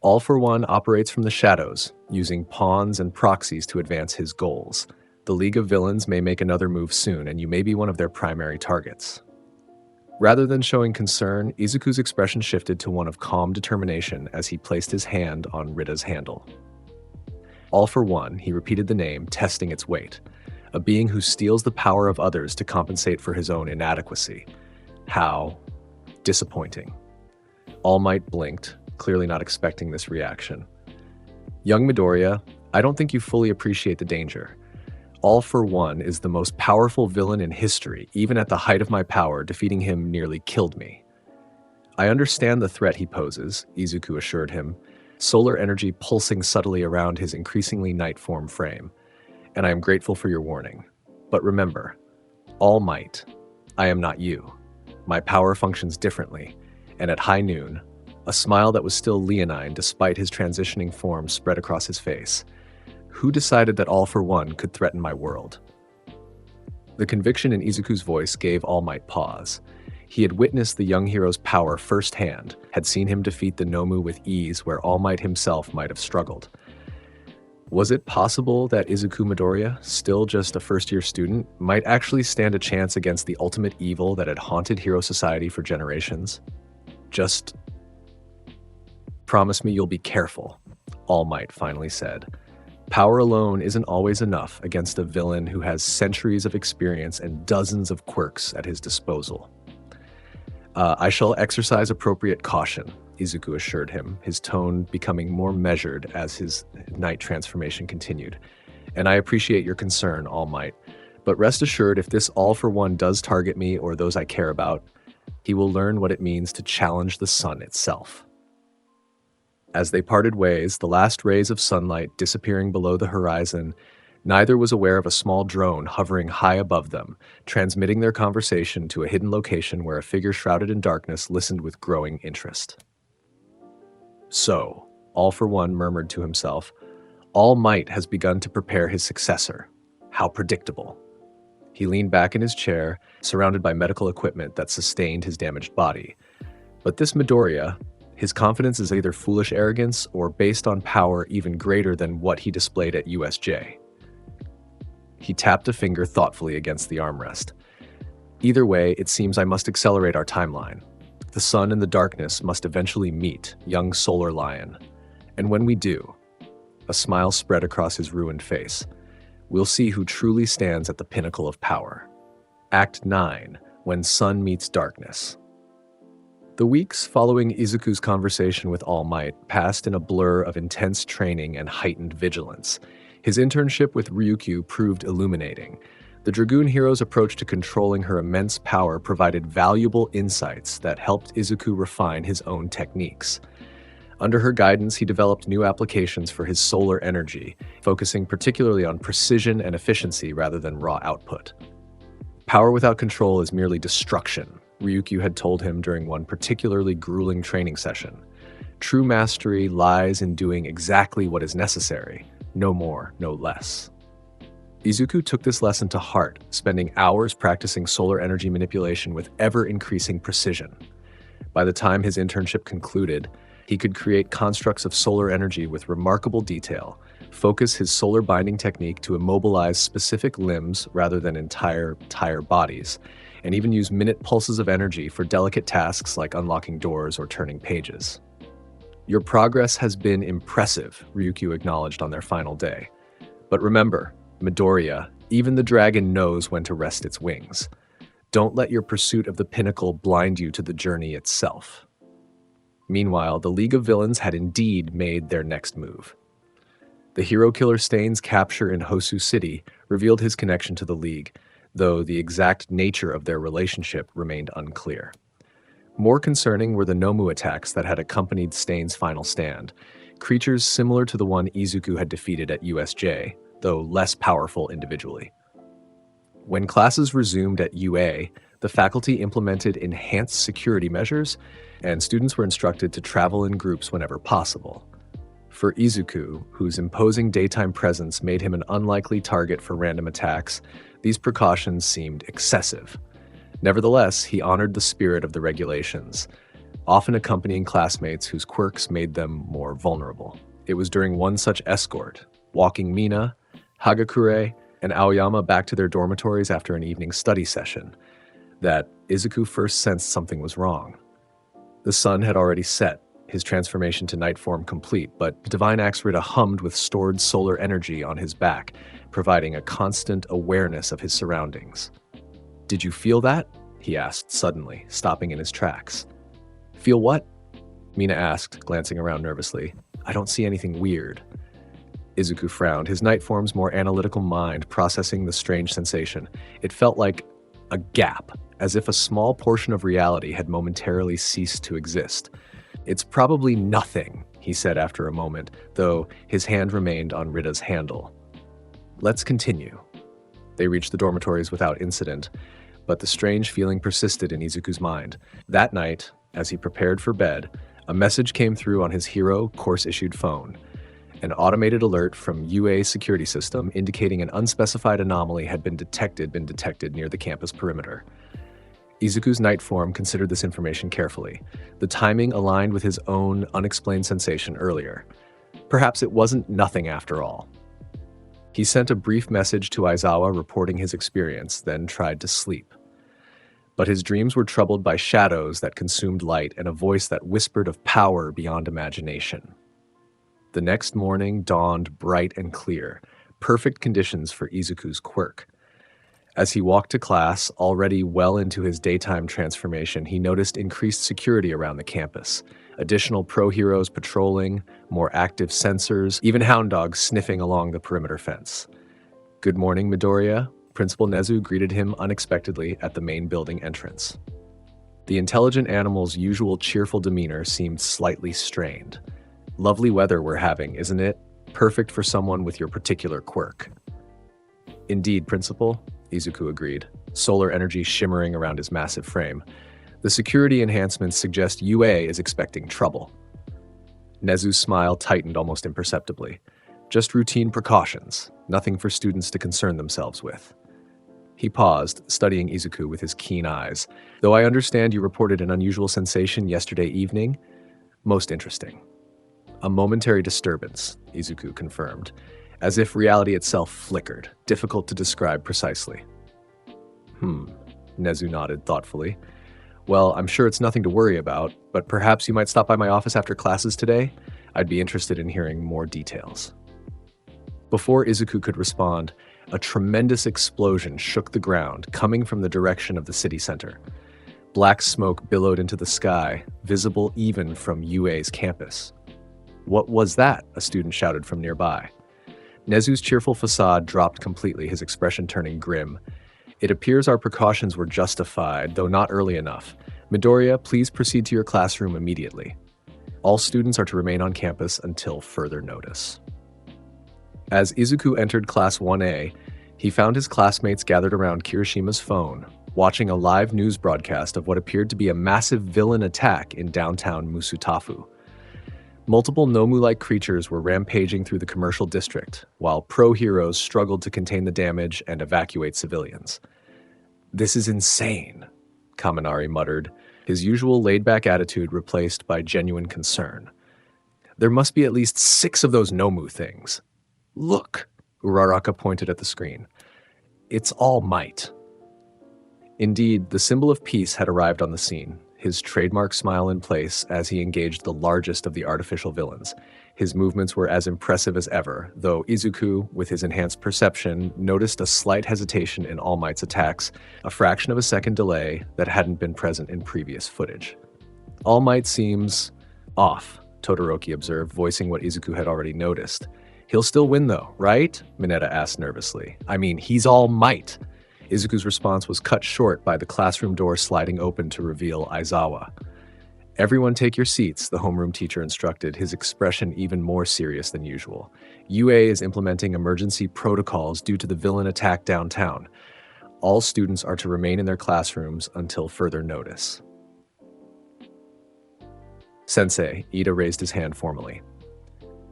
All for One operates from the shadows, using pawns and proxies to advance his goals. The League of Villains may make another move soon, and you may be one of their primary targets." Rather than showing concern, Izuku's expression shifted to one of calm determination as he placed his hand on Rita's handle. "All for One," he repeated the name, testing its weight. "A being who steals the power of others to compensate for his own inadequacy. How disappointing." All Might blinked, clearly not expecting this reaction. "Young Midoriya, I don't think you fully appreciate the danger. All for One is the most powerful villain in history. Even at the height of my power, defeating him nearly killed me." "I understand the threat he poses," Izuku assured him, solar energy pulsing subtly around his increasingly night-form frame. "And I am grateful for your warning. But remember, All Might, I am not you. My power functions differently, and at high noon, a smile that was still leonine despite his transitioning form spread across his face. Who decided that All for One could threaten my world?" The conviction in Izuku's voice gave All Might pause. He had witnessed the young hero's power firsthand, had seen him defeat the Nomu with ease where All Might himself might have struggled. Was it possible that Izuku Midoriya, still just a first-year student, might actually stand a chance against the ultimate evil that had haunted hero society for generations? Just promise me you'll be careful, All Might finally said. Power alone isn't always enough against a villain who has centuries of experience and dozens of quirks at his disposal. I shall exercise appropriate caution, Izuku assured him, his tone becoming more measured as his night transformation continued. And I appreciate your concern, All Might. But rest assured, if this all-for-one does target me or those I care about, he will learn what it means to challenge the sun itself. As they parted ways, the last rays of sunlight disappearing below the horizon, neither was aware of a small drone hovering high above them, transmitting their conversation to a hidden location where a figure shrouded in darkness listened with growing interest. So, All-for-One murmured to himself, All Might has begun to prepare his successor. How predictable. He leaned back in his chair, surrounded by medical equipment that sustained his damaged body. But this Midoriya, his confidence is either foolish arrogance or based on power even greater than what he displayed at USJ. He tapped a finger thoughtfully against the armrest. Either way, it seems I must accelerate our timeline. The sun and the darkness must eventually meet, young Solar Lion. And when we do, a smile spread across his ruined face, we'll see who truly stands at the pinnacle of power. Act 9, When Sun Meets Darkness. The weeks following Izuku's conversation with All Might passed in a blur of intense training and heightened vigilance. His internship with Ryukyu proved illuminating. The Dragoon hero's approach to controlling her immense power provided valuable insights that helped Izuku refine his own techniques. Under her guidance, he developed new applications for his solar energy, focusing particularly on precision and efficiency rather than raw output. Power without control is merely destruction, Ryukyu had told him during one particularly grueling training session. True mastery lies in doing exactly what is necessary, no more, no less. Izuku took this lesson to heart, spending hours practicing solar energy manipulation with ever-increasing precision. By the time his internship concluded, he could create constructs of solar energy with remarkable detail, focus his solar binding technique to immobilize specific limbs rather than entire bodies, and even use minute pulses of energy for delicate tasks like unlocking doors or turning pages. Your progress has been impressive, Ryukyu acknowledged on their final day. But remember, Midoriya, even the dragon knows when to rest its wings. Don't let your pursuit of the pinnacle blind you to the journey itself. Meanwhile, the League of Villains had indeed made their next move. The hero killer Stain's capture in Hosu City revealed his connection to the League, though the exact nature of their relationship remained unclear. More concerning were the Nomu attacks that had accompanied Stain's final stand, creatures similar to the one Izuku had defeated at USJ, though less powerful individually. When classes resumed at UA, the faculty implemented enhanced security measures, and students were instructed to travel in groups whenever possible. For Izuku, whose imposing daytime presence made him an unlikely target for random attacks, these precautions seemed excessive. Nevertheless, he honored the spirit of the regulations, often accompanying classmates whose quirks made them more vulnerable. It was during one such escort, walking Mina, Hagakure, and Aoyama back to their dormitories after an evening study session, that Izuku first sensed something was wrong. The sun had already set, his transformation to night form complete, but Divine Axe Rita hummed with stored solar energy on his back, providing a constant awareness of his surroundings. "Did you feel that?" he asked suddenly, stopping in his tracks. "Feel what?" Mina asked, glancing around nervously. "I don't see anything weird." Izuku frowned, his night form's more analytical mind processing the strange sensation. It felt like a gap, as if a small portion of reality had momentarily ceased to exist. "It's probably nothing," he said after a moment, though his hand remained on Rita's handle. "Let's continue." They reached the dormitories without incident, but the strange feeling persisted in Izuku's mind. That night, as he prepared for bed, a message came through on his Hero course-issued phone. An automated alert from UA security system indicating an unspecified anomaly had been detected near the campus perimeter. Izuku's night form considered this information carefully. The timing aligned with his own unexplained sensation earlier. Perhaps it wasn't nothing after all. He sent a brief message to Aizawa reporting his experience, then tried to sleep. But his dreams were troubled by shadows that consumed light and a voice that whispered of power beyond imagination. The next morning dawned bright and clear, perfect conditions for Izuku's quirk. As he walked to class, already well into his daytime transformation, he noticed increased security around the campus. Additional pro-heroes patrolling, more active sensors, even hound dogs sniffing along the perimeter fence. "Good morning, Midoriya." Principal Nezu greeted him unexpectedly at the main building entrance. The intelligent animal's usual cheerful demeanor seemed slightly strained. "Lovely weather we're having, isn't it? Perfect for someone with your particular quirk." "Indeed, Principal," Izuku agreed, solar energy shimmering around his massive frame. "The security enhancements suggest UA is expecting trouble." Nezu's smile tightened almost imperceptibly. "Just routine precautions, nothing for students to concern themselves with." He paused, studying Izuku with his keen eyes. "Though I understand you reported an unusual sensation yesterday evening, most interesting." "A momentary disturbance," Izuku confirmed, as if reality itself flickered, difficult to describe precisely. Nezu nodded thoughtfully. "Well, I'm sure it's nothing to worry about, but perhaps you might stop by my office after classes today? I'd be interested in hearing more details." Before Izuku could respond, a tremendous explosion shook the ground, coming from the direction of the city center. Black smoke billowed into the sky, visible even from UA's campus. "What was that?" a student shouted from nearby. Nezu's cheerful facade dropped completely, his expression turning grim. "It appears our precautions were justified, though not early enough. Midoriya, please proceed to your classroom immediately. All students are to remain on campus until further notice." As Izuku entered Class 1A, he found his classmates gathered around Kirishima's phone, watching a live news broadcast of what appeared to be a massive villain attack in downtown Musutafu. Multiple Nomu-like creatures were rampaging through the commercial district, while pro-heroes struggled to contain the damage and evacuate civilians. "This is insane," Kaminari muttered, his usual laid-back attitude replaced by genuine concern. "There must be at least 6 of those Nomu things. Look," Uraraka pointed at the screen. "It's All Might." Indeed, the symbol of peace had arrived on the scene, his trademark smile in place as he engaged the largest of the artificial villains. His movements were as impressive as ever, though Izuku, with his enhanced perception, noticed a slight hesitation in All Might's attacks, a fraction of a second delay that hadn't been present in previous footage. "All Might seems off," Todoroki observed, voicing what Izuku had already noticed. "He'll still win though, right?" Mineta asked nervously. "I mean, he's All Might." Izuku's response was cut short by the classroom door sliding open to reveal Aizawa. "Everyone take your seats," the homeroom teacher instructed, his expression even more serious than usual. "UA is implementing emergency protocols due to the villain attack downtown. All students are to remain in their classrooms until further notice." "Sensei," Ida raised his hand formally.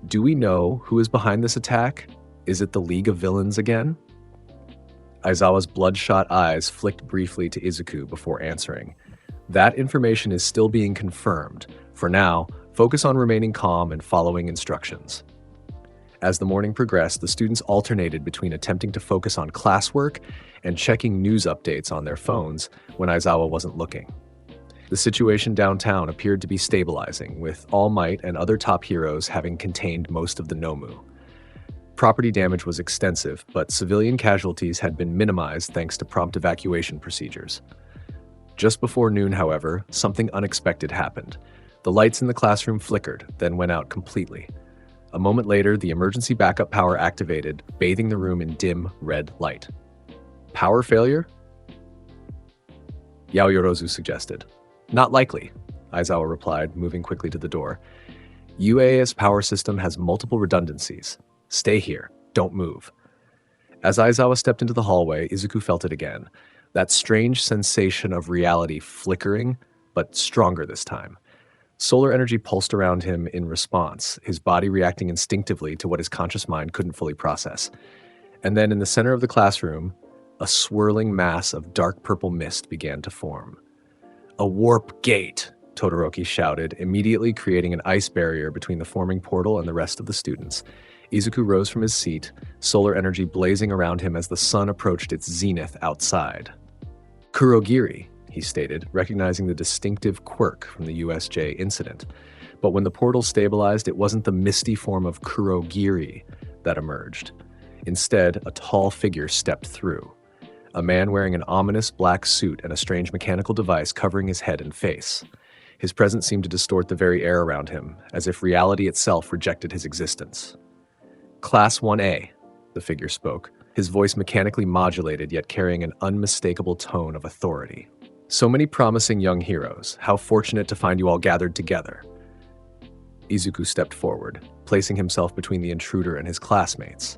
"Do we know who is behind this attack? Is it the League of Villains again?" Aizawa's bloodshot eyes flicked briefly to Izuku before answering. "That information is still being confirmed. For now, focus on remaining calm and following instructions." As the morning progressed, the students alternated between attempting to focus on classwork and checking news updates on their phones when Aizawa wasn't looking. The situation downtown appeared to be stabilizing, with All Might and other top heroes having contained most of the Nomu. Property damage was extensive, but civilian casualties had been minimized thanks to prompt evacuation procedures. Just before noon, however, something unexpected happened. The lights in the classroom flickered, then went out completely. A moment later, the emergency backup power activated, bathing the room in dim, red light. "Power failure?" Yaoyorozu suggested. "Not likely," Aizawa replied, moving quickly to the door. "UA's power system has multiple redundancies. Stay here. Don't move." As Aizawa stepped into the hallway, Izuku felt it again. That strange sensation of reality flickering, but stronger this time. Solar energy pulsed around him in response, his body reacting instinctively to what his conscious mind couldn't fully process. And then in the center of the classroom, A swirling mass of dark purple mist began to form. "A warp gate!" Todoroki shouted, immediately creating an ice barrier between the forming portal and the rest of the students. Izuku rose from his seat, solar energy blazing around him as the sun approached its zenith outside. "Kurogiri," he stated, recognizing the distinctive quirk from the USJ incident. But when the portal stabilized, it wasn't the misty form of Kurogiri that emerged. Instead, a tall figure stepped through. A man wearing an ominous black suit and a strange mechanical device covering his head and face. His presence seemed to distort the very air around him, as if reality itself rejected his existence. "Class 1A," the figure spoke, his voice mechanically modulated yet carrying an unmistakable tone of authority. "So many promising young heroes. How fortunate to find you all gathered together." Izuku stepped forward, placing himself between the intruder and his classmates.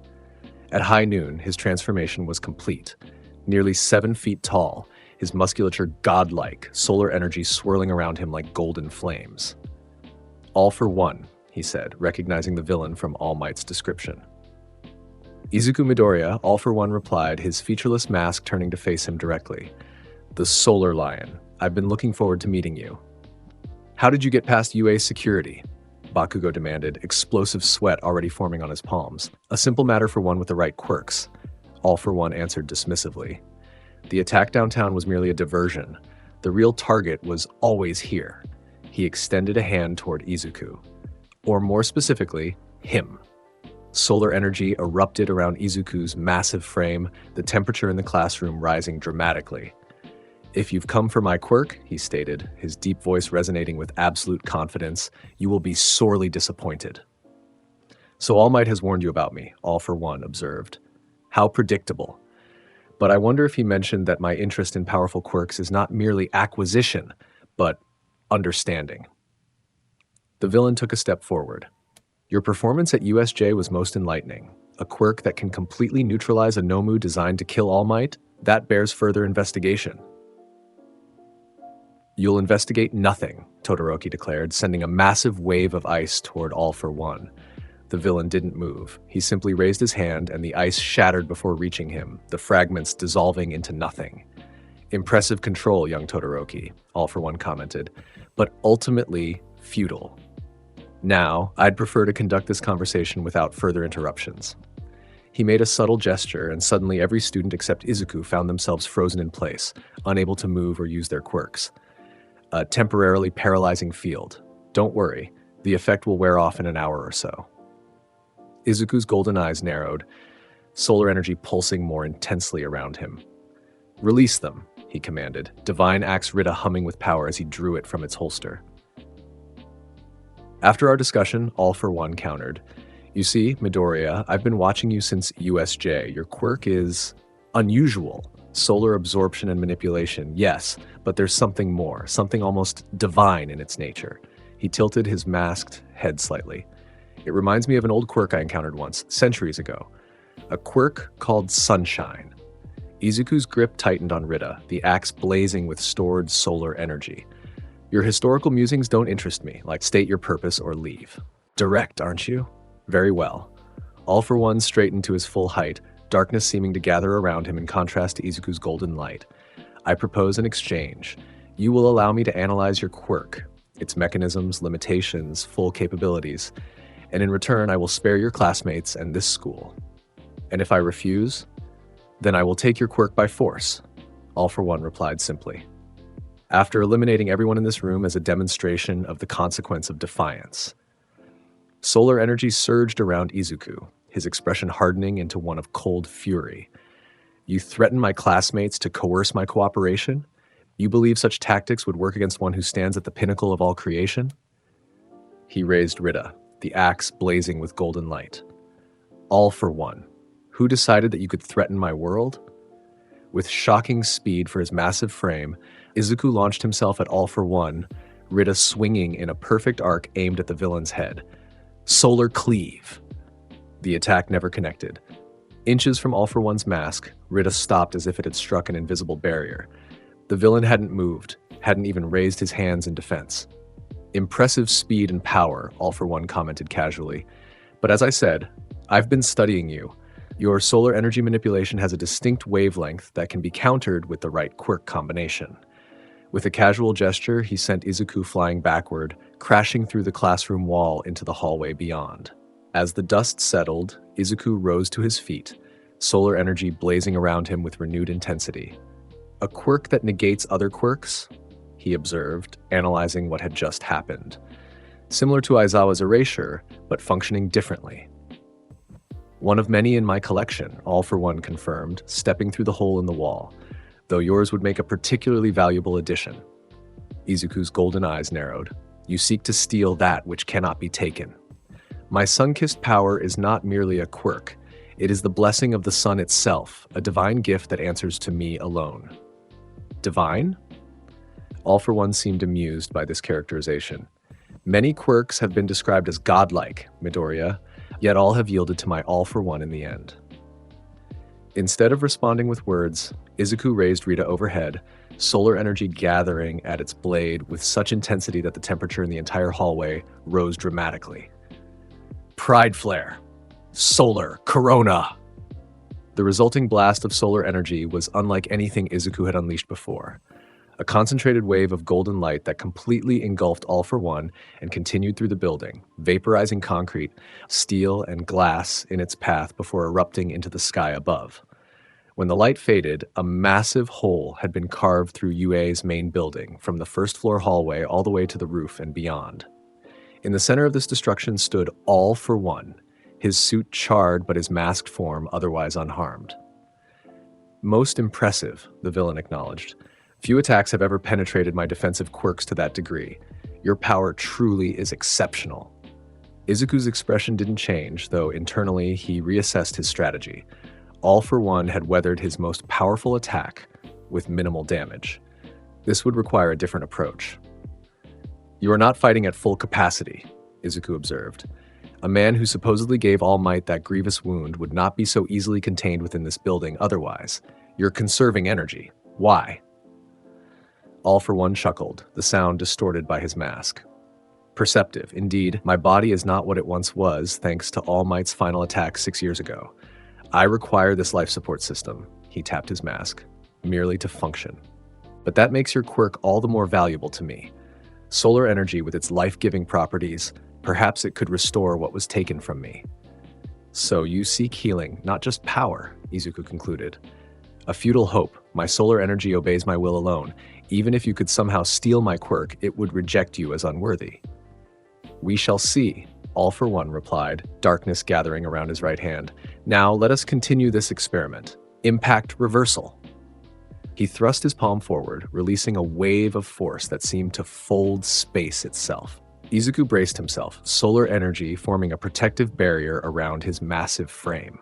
At high noon, his transformation was complete. Nearly 7 feet tall, his musculature godlike, solar energy swirling around him like golden flames. "All for one," he said, recognizing the villain from All Might's description. Izuku Midoriya, all for one, replied, his featureless mask turning to face him directly. "The Solar Lion. I've been looking forward to meeting you." "How did you get past UA's security?" Bakugo demanded, explosive sweat already forming on his palms. "A simple matter for one with the right quirks," All for one answered dismissively. "The attack downtown was merely a diversion. The real target was always here." He extended a hand toward Izuku. Or more specifically, him. Solar energy erupted around Izuku's massive frame, the temperature in the classroom rising dramatically. "If you've come for my quirk," he stated, his deep voice resonating with absolute confidence, "you will be sorely disappointed." "So All Might has warned you about me," All for one observed. "How predictable. But I wonder if he mentioned that my interest in powerful quirks is not merely acquisition, but understanding." The villain took a step forward. "Your performance at USJ was most enlightening. A quirk that can completely neutralize a Nomu designed to kill All Might? That bears further investigation." "You'll investigate nothing," Todoroki declared, sending a massive wave of ice toward All for one. The villain didn't move. He simply raised his hand and the ice shattered before reaching him, the fragments dissolving into nothing. "Impressive control, young Todoroki," All for one commented, "but ultimately futile. Now, I'd prefer to conduct this conversation without further interruptions." He made a subtle gesture, and suddenly every student except Izuku found themselves frozen in place, unable to move or use their quirks. "A temporarily paralyzing field. Don't worry, the effect will wear off in an hour or so." Izuku's golden eyes narrowed, solar energy pulsing more intensely around him. "Release them," he commanded, divine axe Rita humming with power as he drew it from its holster. After our discussion, All for one countered. "You see, Midoriya, I've been watching you since USJ. Your quirk is unusual. Solar absorption and manipulation, yes, but there's something more, something almost divine in its nature." He tilted his masked head slightly. "It reminds me of an old quirk I encountered once, centuries ago. A quirk called Sunshine." Izuku's grip tightened on Rita, the axe blazing with stored solar energy. "Your historical musings don't interest me, like state your purpose or leave." "Direct, aren't you?" "Very well." All for one straightened to his full height, darkness seeming to gather around him in contrast to Izuku's golden light. "I propose an exchange. You will allow me to analyze your quirk, its mechanisms, limitations, full capabilities, and in return I will spare your classmates and this school. And if I refuse, then I will take your quirk by force," All for one replied simply. After eliminating everyone in this room as a demonstration of the consequence of defiance. Solar energy surged around Izuku, his expression hardening into one of cold fury. "You threaten my classmates to coerce my cooperation? You believe such tactics would work against one who stands at the pinnacle of all creation?" He raised Rita, the axe blazing with golden light. "All for one. Who decided that you could threaten my world?" With shocking speed for his massive frame, Izuku launched himself at All for one, Rita swinging in a perfect arc aimed at the villain's head. "Solar Cleave." The attack never connected. Inches from All for one's mask, Rita stopped as if it had struck an invisible barrier. The villain hadn't moved, hadn't even raised his hands in defense. "Impressive speed and power," All for one commented casually. "But as I said, I've been studying you. Your solar energy manipulation has a distinct wavelength that can be countered with the right quirk combination. With a casual gesture, he sent Izuku flying backward, crashing through the classroom wall into the hallway beyond. As the dust settled, Izuku rose to his feet, solar energy blazing around him with renewed intensity. A quirk that negates other quirks? He observed, analyzing what had just happened. Similar to Aizawa's erasure, but functioning differently. One of many in my collection, All for One confirmed, stepping through the hole in the wall, though yours would make a particularly valuable addition. Izuku's golden eyes narrowed. You seek to steal that which cannot be taken. My sun-kissed power is not merely a quirk. It is the blessing of the sun itself, a divine gift that answers to me alone. Divine? All for One seemed amused by this characterization. Many quirks have been described as godlike, Midoriya, yet all have yielded to my All for One in the end. Instead of responding with words, Izuku raised Rita overhead, solar energy gathering at its blade with such intensity that the temperature in the entire hallway rose dramatically. Pride Flare. Solar Corona. The resulting blast of solar energy was unlike anything Izuku had unleashed before. A concentrated wave of golden light that completely engulfed All for One and continued through the building, vaporizing concrete, steel, and glass in its path before erupting into the sky above. When the light faded, a massive hole had been carved through UA's main building, from the first-floor hallway all the way to the roof and beyond. In the center of this destruction stood All for One, his suit charred but his masked form otherwise unharmed. Most impressive, the villain acknowledged. Few attacks have ever penetrated my defensive quirks to that degree. Your power truly is exceptional. Izuku's expression didn't change, though internally he reassessed his strategy. All for One had weathered his most powerful attack with minimal damage. This would require a different approach. You are not fighting at full capacity, Izuku observed. A man who supposedly gave All Might that grievous wound would not be so easily contained within this building otherwise. You're conserving energy. Why? All for One chuckled, the sound distorted by his mask. Perceptive, indeed, my body is not what it once was thanks to All Might's final attack 6 years ago. I require this life support system, he tapped his mask, merely to function. But that makes your quirk all the more valuable to me. Solar energy with its life-giving properties, perhaps it could restore what was taken from me. So you seek healing, not just power, Izuku concluded. A futile hope, my solar energy obeys my will alone. Even if you could somehow steal my quirk, it would reject you as unworthy. We shall see, All for One replied, darkness gathering around his right hand. Now let us continue this experiment. Impact reversal. He thrust his palm forward, releasing a wave of force that seemed to fold space itself. Izuku braced himself, solar energy forming a protective barrier around his massive frame.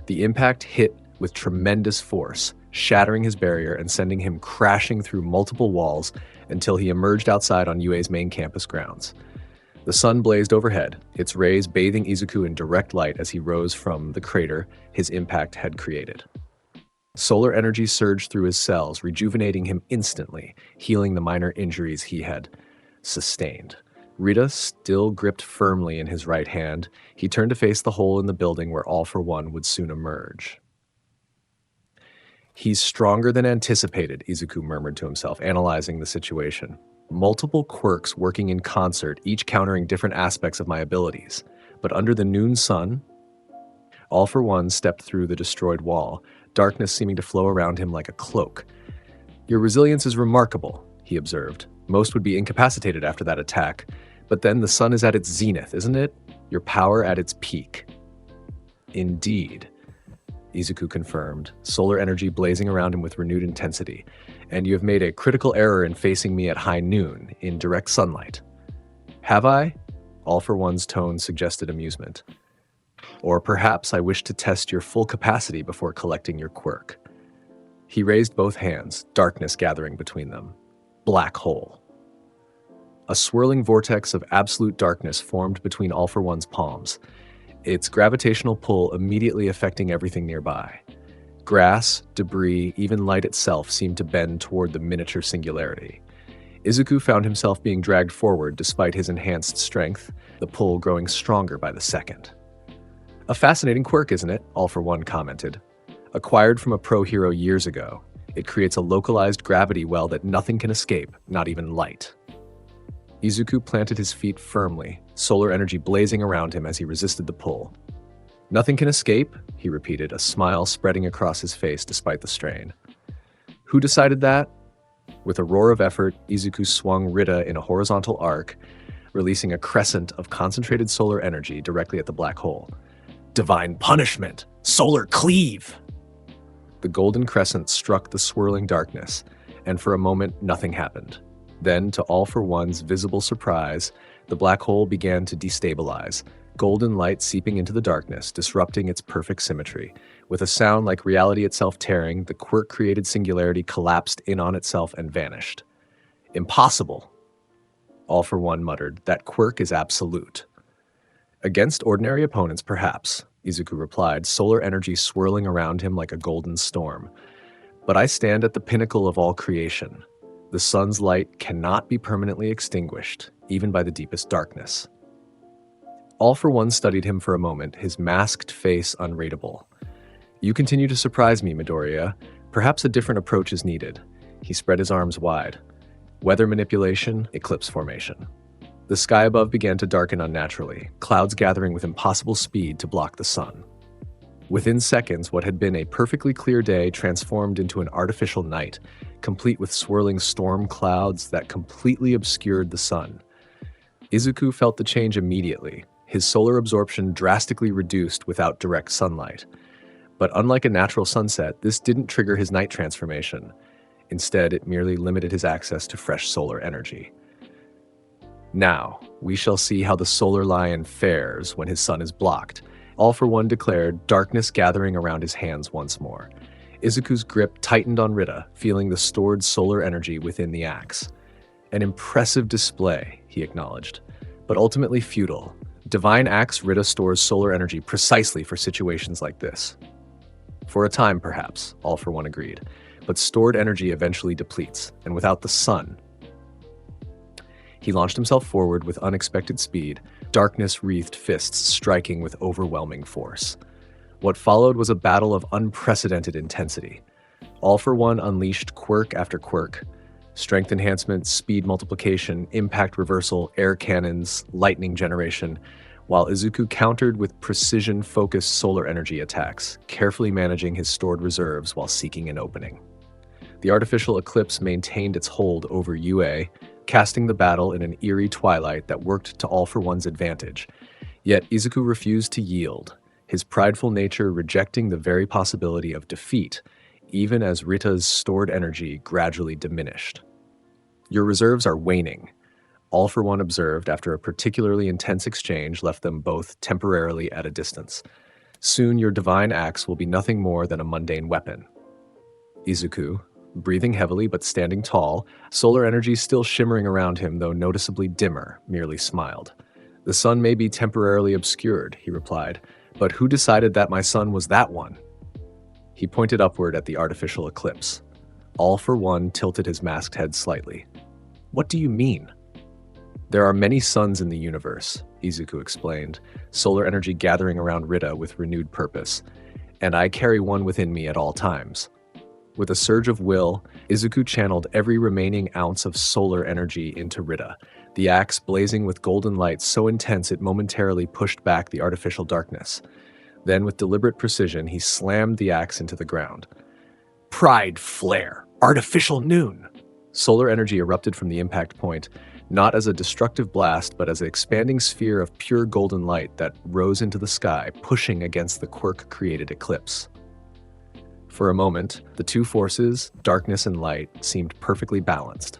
The impact hit with tremendous force, shattering his barrier and sending him crashing through multiple walls until he emerged outside on UA's main campus grounds. The sun blazed overhead, its rays bathing Izuku in direct light as he rose from the crater his impact had created. Solar energy surged through his cells, rejuvenating him instantly, healing the minor injuries he had sustained. Rita still gripped firmly in his right hand. He turned to face the hole in the building where All for One would soon emerge. He's stronger than anticipated, Izuku murmured to himself, analyzing the situation. Multiple quirks working in concert, each countering different aspects of my abilities. But under the noon sun, All for One stepped through the destroyed wall, darkness seeming to flow around him like a cloak. Your resilience is remarkable, he observed. Most would be incapacitated after that attack. But then the sun is at its zenith, isn't it? Your power at its peak. Indeed, Izuku confirmed, solar energy blazing around him with renewed intensity. And you have made a critical error in facing me at high noon, in direct sunlight. Have I? All for One's tone suggested amusement. Or perhaps I wish to test your full capacity before collecting your quirk. He raised both hands, darkness gathering between them. Black hole. A swirling vortex of absolute darkness formed between All for One's palms, its gravitational pull immediately affecting everything nearby. Grass, debris, even light itself seemed to bend toward the miniature singularity. Izuku found himself being dragged forward despite his enhanced strength, the pull growing stronger by the second. A fascinating quirk, isn't it? All for One commented. Acquired from a pro hero years ago, it creates a localized gravity well that nothing can escape, not even light. Izuku planted his feet firmly, solar energy blazing around him as he resisted the pull. Nothing can escape, he repeated, a smile spreading across his face despite the strain. Who decided that? With a roar of effort, Izuku swung Rita in a horizontal arc, releasing a crescent of concentrated solar energy directly at the black hole. Divine punishment! Solar cleave! The golden crescent struck the swirling darkness, and for a moment nothing happened. Then, to All for One's visible surprise, the black hole began to destabilize, golden light seeping into the darkness, disrupting its perfect symmetry. With a sound like reality itself tearing, the quirk-created singularity collapsed in on itself and vanished. Impossible! All for One muttered, that quirk is absolute. Against ordinary opponents, perhaps, Izuku replied, solar energy swirling around him like a golden storm. But I stand at the pinnacle of all creation. The sun's light cannot be permanently extinguished, even by the deepest darkness. All for One studied him for a moment, his masked face unreadable. You continue to surprise me, Midoriya. Perhaps a different approach is needed. He spread his arms wide. Weather manipulation, eclipse formation. The sky above began to darken unnaturally, clouds gathering with impossible speed to block the sun. Within seconds, what had been a perfectly clear day transformed into an artificial night, complete with swirling storm clouds that completely obscured the sun. Izuku felt the change immediately, his solar absorption drastically reduced without direct sunlight. But unlike a natural sunset, this didn't trigger his night transformation. Instead, it merely limited his access to fresh solar energy. Now, we shall see how the solar lion fares when his sun is blocked. All for One declared, darkness gathering around his hands once more. Izuku's grip tightened on Rita, feeling the stored solar energy within the axe. An impressive display, he acknowledged, but ultimately futile. Divine Axe Rita stores solar energy precisely for situations like this. For a time, perhaps, All for One agreed, but stored energy eventually depletes, and without the sun. He launched himself forward with unexpected speed, darkness-wreathed fists striking with overwhelming force. What followed was a battle of unprecedented intensity. All for One unleashed quirk after quirk. Strength enhancement, speed multiplication, impact reversal, air cannons, lightning generation, while Izuku countered with precision-focused solar energy attacks, carefully managing his stored reserves while seeking an opening. The artificial eclipse maintained its hold over UA, casting the battle in an eerie twilight that worked to All for One's advantage. Yet Izuku refused to yield, his prideful nature rejecting the very possibility of defeat, even as Rita's stored energy gradually diminished. Your reserves are waning, All for One observed after a particularly intense exchange left them both temporarily at a distance. Soon your divine axe will be nothing more than a mundane weapon. Izuku, breathing heavily but standing tall, solar energy still shimmering around him though noticeably dimmer, merely smiled. The sun may be temporarily obscured, he replied, but who decided that my sun was that one? He pointed upward at the artificial eclipse. All for One tilted his masked head slightly. What do you mean? There are many suns in the universe, Izuku explained, solar energy gathering around Rita with renewed purpose, and I carry one within me at all times. With a surge of will, Izuku channeled every remaining ounce of solar energy into Rita, the axe blazing with golden light so intense it momentarily pushed back the artificial darkness. Then, with deliberate precision, he slammed the axe into the ground. Pride flare! Artificial noon! Solar energy erupted from the impact point, not as a destructive blast, but as an expanding sphere of pure golden light that rose into the sky, pushing against the quirk-created eclipse. For a moment, the two forces, darkness and light, seemed perfectly balanced.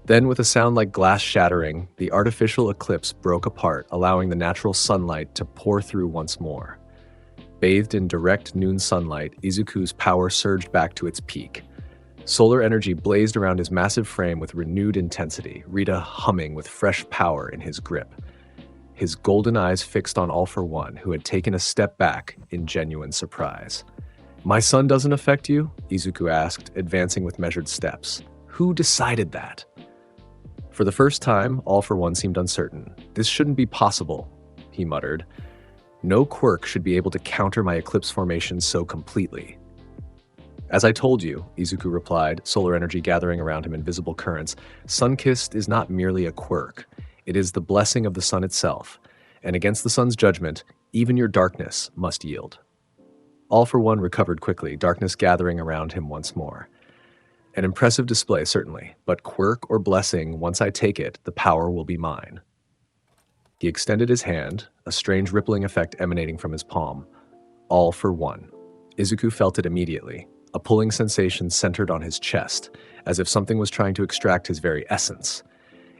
Then, with a sound like glass shattering, the artificial eclipse broke apart, allowing the natural sunlight to pour through once more. Bathed in direct noon sunlight, Izuku's power surged back to its peak. Solar energy blazed around his massive frame with renewed intensity, Rita humming with fresh power in his grip. His golden eyes fixed on All for One, who had taken a step back in genuine surprise. My sun doesn't affect you? Izuku asked, advancing with measured steps. Who decided that? For the first time, All for One seemed uncertain. This shouldn't be possible, he muttered. No quirk should be able to counter my eclipse formation so completely. As I told you, Izuku replied, solar energy gathering around him in visible currents, Sun-Kissed is not merely a quirk. It is the blessing of the sun itself, and against the sun's judgment, even your darkness must yield. All for One recovered quickly, darkness gathering around him once more. An impressive display, certainly, but quirk or blessing, once I take it, the power will be mine. He extended his hand, a strange rippling effect emanating from his palm. All for One. Izuku felt it immediately, a pulling sensation centered on his chest, as if something was trying to extract his very essence.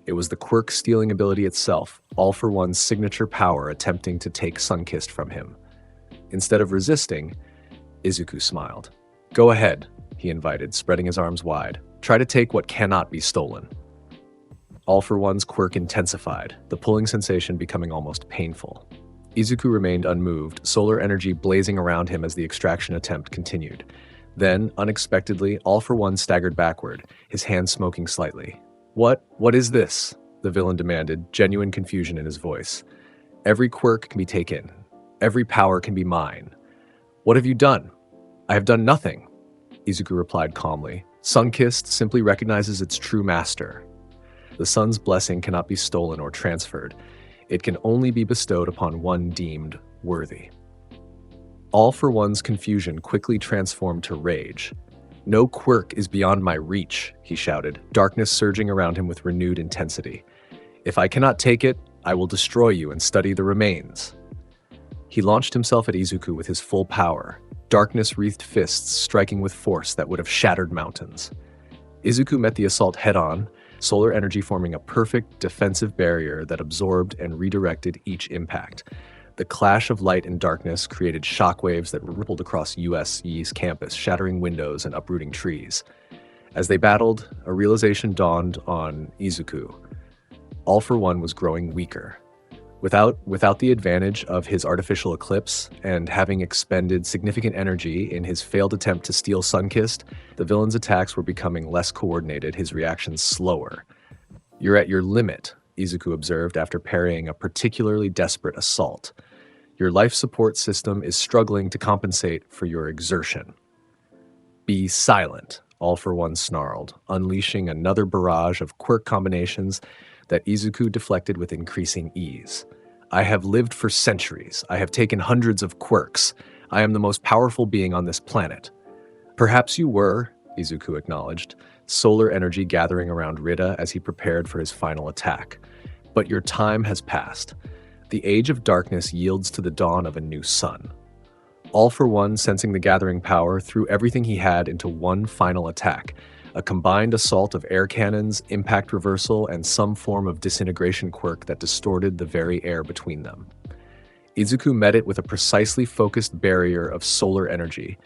It was the quirk stealing ability itself, All for One's signature power attempting to take Sun-Kissed from him. Instead of resisting, Izuku smiled. Go ahead, he invited, spreading his arms wide. Try to take what cannot be stolen. All for One's quirk intensified, the pulling sensation becoming almost painful. Izuku remained unmoved, solar energy blazing around him as the extraction attempt continued. Then, unexpectedly, All for One staggered backward, his hand smoking slightly. What is this? The villain demanded, genuine confusion in his voice. Every quirk can be taken. Every power can be mine. What have you done? I have done nothing, Izuku replied calmly. Sun-Kissed simply recognizes its true master. The sun's blessing cannot be stolen or transferred. It can only be bestowed upon one deemed worthy. All for One's confusion quickly transformed to rage. No quirk is beyond my reach, he shouted, darkness surging around him with renewed intensity. If I cannot take it, I will destroy you and study the remains. He launched himself at Izuku with his full power, darkness-wreathed fists striking with force that would have shattered mountains. Izuku met the assault head-on, solar energy forming a perfect defensive barrier that absorbed and redirected each impact. The clash of light and darkness created shockwaves that rippled across USE's campus, shattering windows and uprooting trees. As they battled, a realization dawned on Izuku. All for One was growing weaker. Without the advantage of his artificial eclipse, and having expended significant energy in his failed attempt to steal Sun-Kissed, the villain's attacks were becoming less coordinated, his reactions slower. You're at your limit, Izuku observed after parrying a particularly desperate assault. Your life support system is struggling to compensate for your exertion. Be silent, All for One snarled, unleashing another barrage of quirk combinations that Izuku deflected with increasing ease. I have lived for centuries. I have taken hundreds of quirks. I am the most powerful being on this planet. Perhaps you were, Izuku acknowledged, solar energy gathering around Rida as he prepared for his final attack. But your time has passed. The age of darkness yields to the dawn of a new sun. All for One, sensing the gathering power, threw everything he had into one final attack, a combined assault of air cannons, impact reversal, and some form of disintegration quirk that distorted the very air between them. Izuku met it with a precisely focused barrier of solar energy,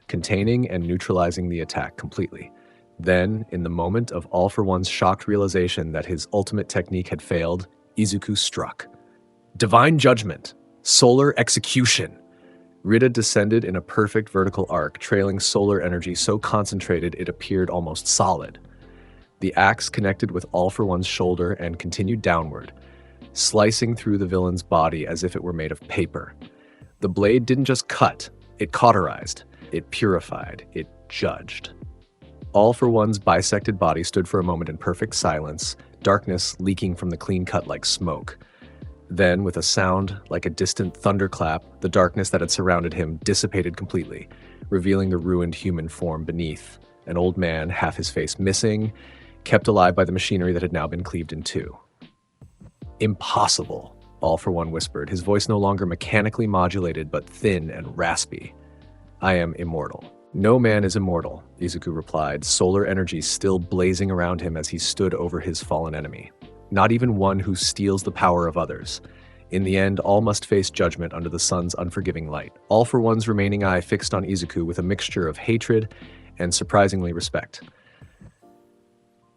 containing and neutralizing the attack completely. Then, in the moment of All for One's shocked realization that his ultimate technique had failed, Izuku struck. Divine Judgment! Solar Execution! Rida descended in a perfect vertical arc, trailing solar energy so concentrated it appeared almost solid. The axe connected with All for One's shoulder and continued downward, slicing through the villain's body as if it were made of paper. The blade didn't just cut, it cauterized, it purified, it judged. All for One's bisected body stood for a moment in perfect silence, darkness leaking from the clean cut like smoke. Then, with a sound like a distant thunderclap, the darkness that had surrounded him dissipated completely, revealing the ruined human form beneath, an old man, half his face missing, kept alive by the machinery that had now been cleaved in two. Impossible, All for One whispered, his voice no longer mechanically modulated but thin and raspy. I am immortal. No man is immortal, Izuku replied, solar energy still blazing around him as he stood over his fallen enemy. Not even one who steals the power of others. In the end, all must face judgment under the sun's unforgiving light. All for One's remaining eye fixed on Izuku with a mixture of hatred and surprisingly respect.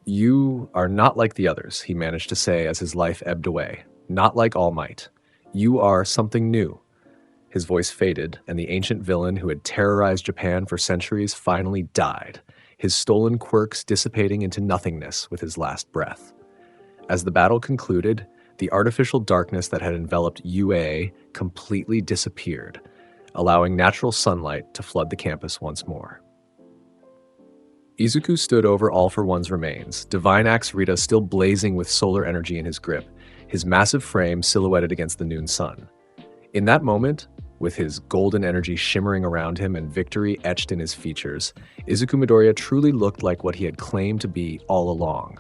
You are not like the others, he managed to say as his life ebbed away. Not like All Might. You are something new. His voice faded, and the ancient villain who had terrorized Japan for centuries finally died, his stolen quirks dissipating into nothingness with his last breath. As the battle concluded, The artificial darkness that had enveloped UA completely disappeared, allowing natural sunlight to flood the campus once more. Izuku stood over All for One's remains, Divine Axe Rita still blazing with solar energy in his grip, his massive frame silhouetted against the noon sun. In that moment, with his golden energy shimmering around him and victory etched in his features, Izuku Midoriya truly looked like what he had claimed to be all along,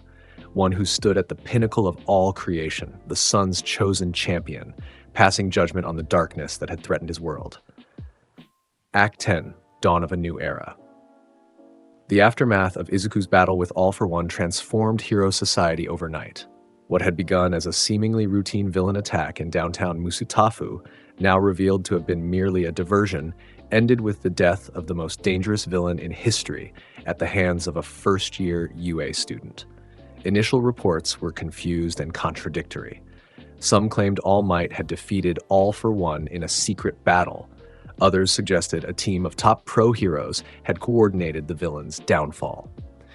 one who stood at the pinnacle of all creation, the sun's chosen champion, passing judgment on the darkness that had threatened his world. Act 10, Dawn of a New Era. The aftermath of Izuku's battle with All for One transformed Hero Society overnight. What had begun as a seemingly routine villain attack in downtown Musutafu, now revealed to have been merely a diversion, ended with the death of the most dangerous villain in history at the hands of a first-year UA student. Initial reports were confused and contradictory. Some claimed All Might had defeated All for One in a secret battle. Others suggested a team of top pro heroes had coordinated the villain's downfall.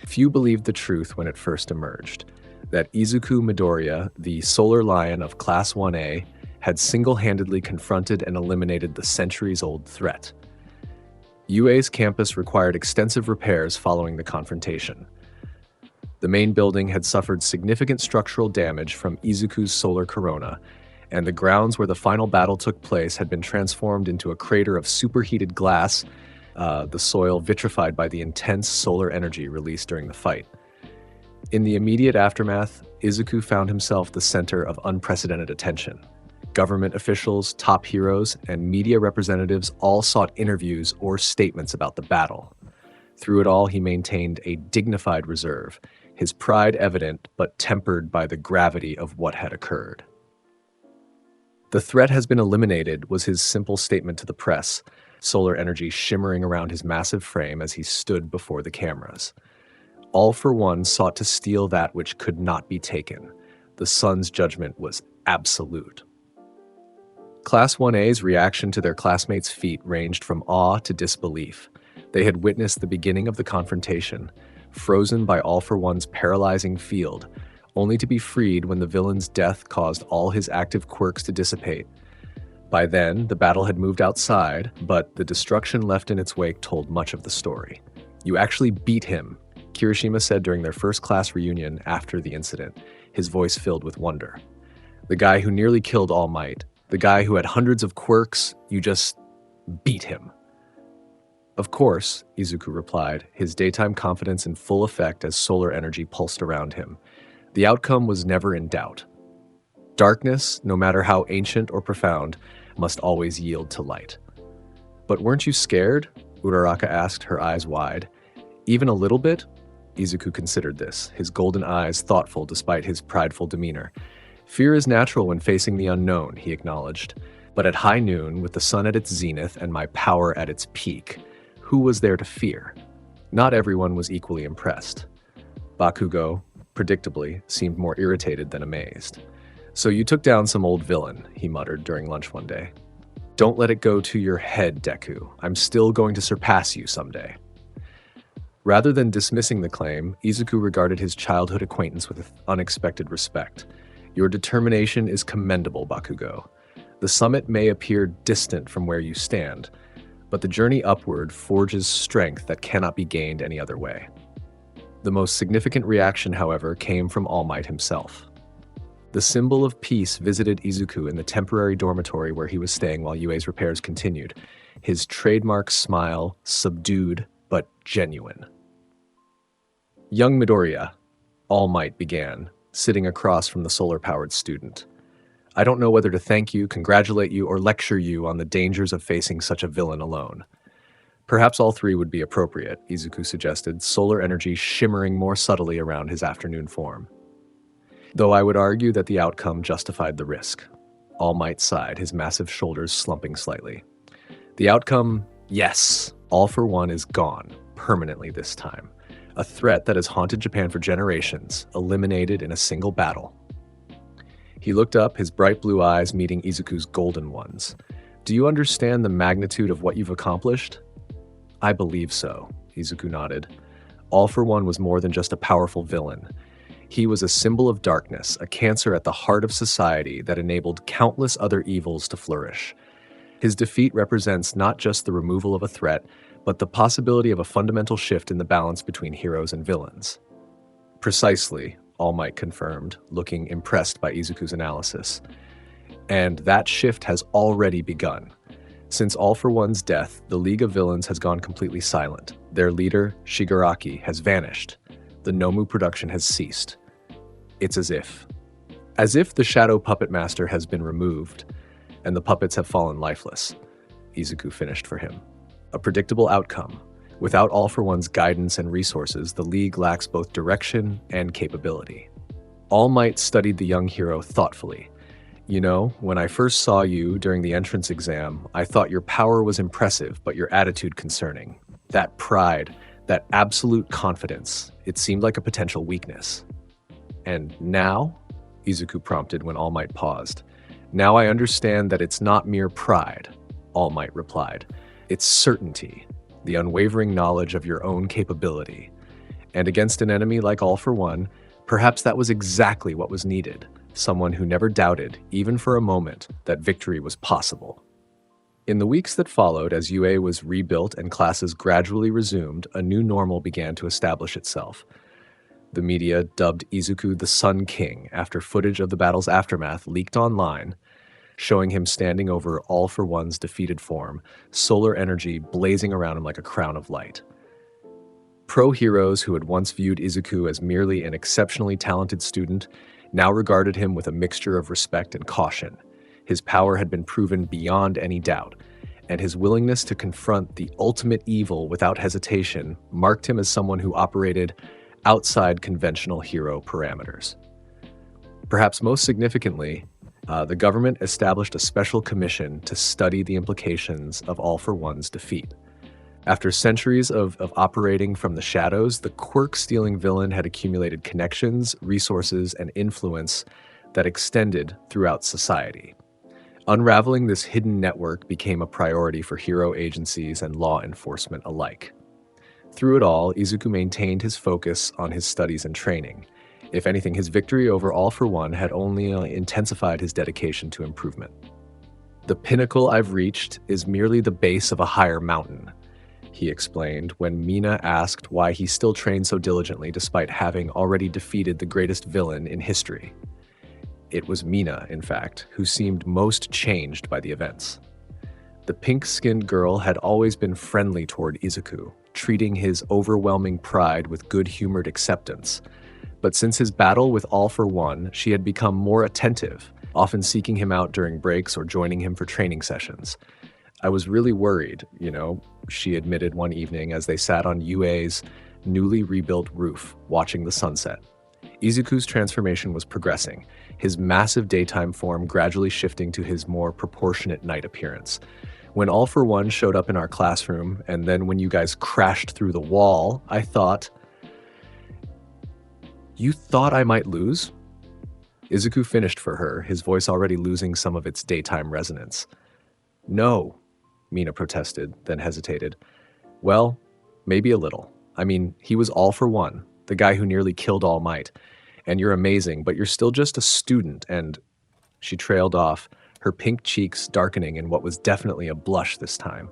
Few believed the truth when it first emerged, that Izuku Midoriya, the Solar Lion of Class 1A, had single-handedly confronted and eliminated the centuries-old threat. UA's campus required extensive repairs following the confrontation. The main building had suffered significant structural damage from Izuku's solar corona, and the grounds where the final battle took place had been transformed into a crater of superheated glass, the soil vitrified by the intense solar energy released during the fight. In the immediate aftermath, Izuku found himself the center of unprecedented attention. Government officials, top heroes, and media representatives all sought interviews or statements about the battle. Through it all, he maintained a dignified reserve, his pride evident but tempered by the gravity of what had occurred. "The threat has been eliminated," was his simple statement to the press, solar energy shimmering around his massive frame as he stood before the cameras. All for One sought to steal that which could not be taken. The sun's judgment was absolute. Class 1A's reaction to their classmates' feat ranged from awe to disbelief. They had witnessed the beginning of the confrontation, frozen by All for One's paralyzing field, only to be freed when the villain's death caused all his active quirks to dissipate. By then, the battle had moved outside, but the destruction left in its wake told much of the story. "You actually beat him," Kirishima said during their first class reunion after the incident, his voice filled with wonder. "The guy who nearly killed All Might, the guy who had hundreds of quirks, you just beat him." "Of course," Izuku replied, his daytime confidence in full effect as solar energy pulsed around him. The outcome was never in doubt. Darkness, no matter how ancient or profound, must always yield to light. "But weren't you scared?" Uraraka asked, her eyes wide. "Even a little bit?" Izuku considered this, his golden eyes thoughtful despite his prideful demeanor. "Fear is natural when facing the unknown," he acknowledged. "But at high noon, with the sun at its zenith and my power at its peak, who was there to fear?" Not everyone was equally impressed. Bakugo, predictably, seemed more irritated than amazed. "So you took down some old villain," he muttered during lunch one day. "Don't let it go to your head, Deku. I'm still going to surpass you someday." Rather than dismissing the claim, Izuku regarded his childhood acquaintance with unexpected respect. "Your determination is commendable, Bakugo. The summit may appear distant from where you stand, but the journey upward forges strength that cannot be gained any other way." The most significant reaction, however, came from All Might himself. The symbol of peace visited Izuku in the temporary dormitory where he was staying while UA's repairs continued, his trademark smile subdued but genuine. "Young Midoriya," All Might began, sitting across from the solar-powered student. "I don't know whether to thank you, congratulate you, or lecture you on the dangers of facing such a villain alone." Perhaps all three would be appropriate, Izuku suggested, solar energy shimmering more subtly around his afternoon form. "Though I would argue that the outcome justified the risk." All Might sighed, his massive shoulders slumping slightly. "The outcome, yes. All for One is gone, permanently this time. A threat that has haunted Japan for generations, eliminated in a single battle." He looked up, his bright blue eyes meeting Izuku's golden ones. "Do you understand the magnitude of what you've accomplished?" "I believe so," Izuku nodded. "All for One was more than just a powerful villain. He was a symbol of darkness, a cancer at the heart of society that enabled countless other evils to flourish. His defeat represents not just the removal of a threat, but the possibility of a fundamental shift in the balance between heroes and villains. Precisely, All Might confirmed, looking impressed by Izuku's analysis. And that shift has already begun. Since All for One's death, the League of Villains has gone completely silent. Their leader, Shigaraki, has vanished. The Nomu production has ceased. It's as if the Shadow Puppet Master has been removed, and the puppets have fallen lifeless. Izuku finished for him. A predictable outcome. Without All for One's guidance and resources, the League lacks both direction and capability. All Might studied the young hero thoughtfully. You know, when I first saw you during the entrance exam, I thought your power was impressive, but your attitude concerning. That pride, that absolute confidence, it seemed like a potential weakness. And now? Izuku prompted when All Might paused. Now I understand that it's not mere pride, All Might replied. It's certainty, the unwavering knowledge of your own capability. And against an enemy like All for One, perhaps that was exactly what was needed. Someone who never doubted, even for a moment, that victory was possible. In the weeks that followed, as UA was rebuilt and classes gradually resumed, a new normal began to establish itself. The media dubbed Izuku the Sun King after footage of the battle's aftermath leaked online, showing him standing over All for One's defeated form, solar energy blazing around him like a crown of light. Pro-heroes who had once viewed Izuku as merely an exceptionally talented student now regarded him with a mixture of respect and caution. His power had been proven beyond any doubt, and his willingness to confront the ultimate evil without hesitation marked him as someone who operated outside conventional hero parameters. Perhaps most significantly, the government established a special commission to study the implications of All for One's defeat. After centuries of operating from the shadows, the quirk-stealing villain had accumulated connections, resources, and influence that extended throughout society. Unraveling this hidden network became a priority for hero agencies and law enforcement alike. Through it all, Izuku maintained his focus on his studies and training. If anything, his victory over All for One had only intensified his dedication to improvement. The pinnacle I've reached is merely the base of a higher mountain, he explained when Mina asked why he still trained so diligently despite having already defeated the greatest villain in history. It was Mina, in fact, who seemed most changed by the events. The pink-skinned girl had always been friendly toward Izuku, treating his overwhelming pride with good-humored acceptance. But since his battle with All for One, she had become more attentive, often seeking him out during breaks or joining him for training sessions. I was really worried, she admitted one evening as they sat on UA's newly rebuilt roof, watching the sunset. Izuku's transformation was progressing, his massive daytime form gradually shifting to his more proportionate night appearance. When All for One showed up in our classroom, and then when you guys crashed through the wall, I thought, "You thought I might lose?" Izuku finished for her, his voice already losing some of its daytime resonance. "No," Mina protested, then hesitated. "Well, maybe a little. I mean, he was All for One, the guy who nearly killed All Might. And you're amazing, but you're still just a student, and..." She trailed off, her pink cheeks darkening in what was definitely a blush this time.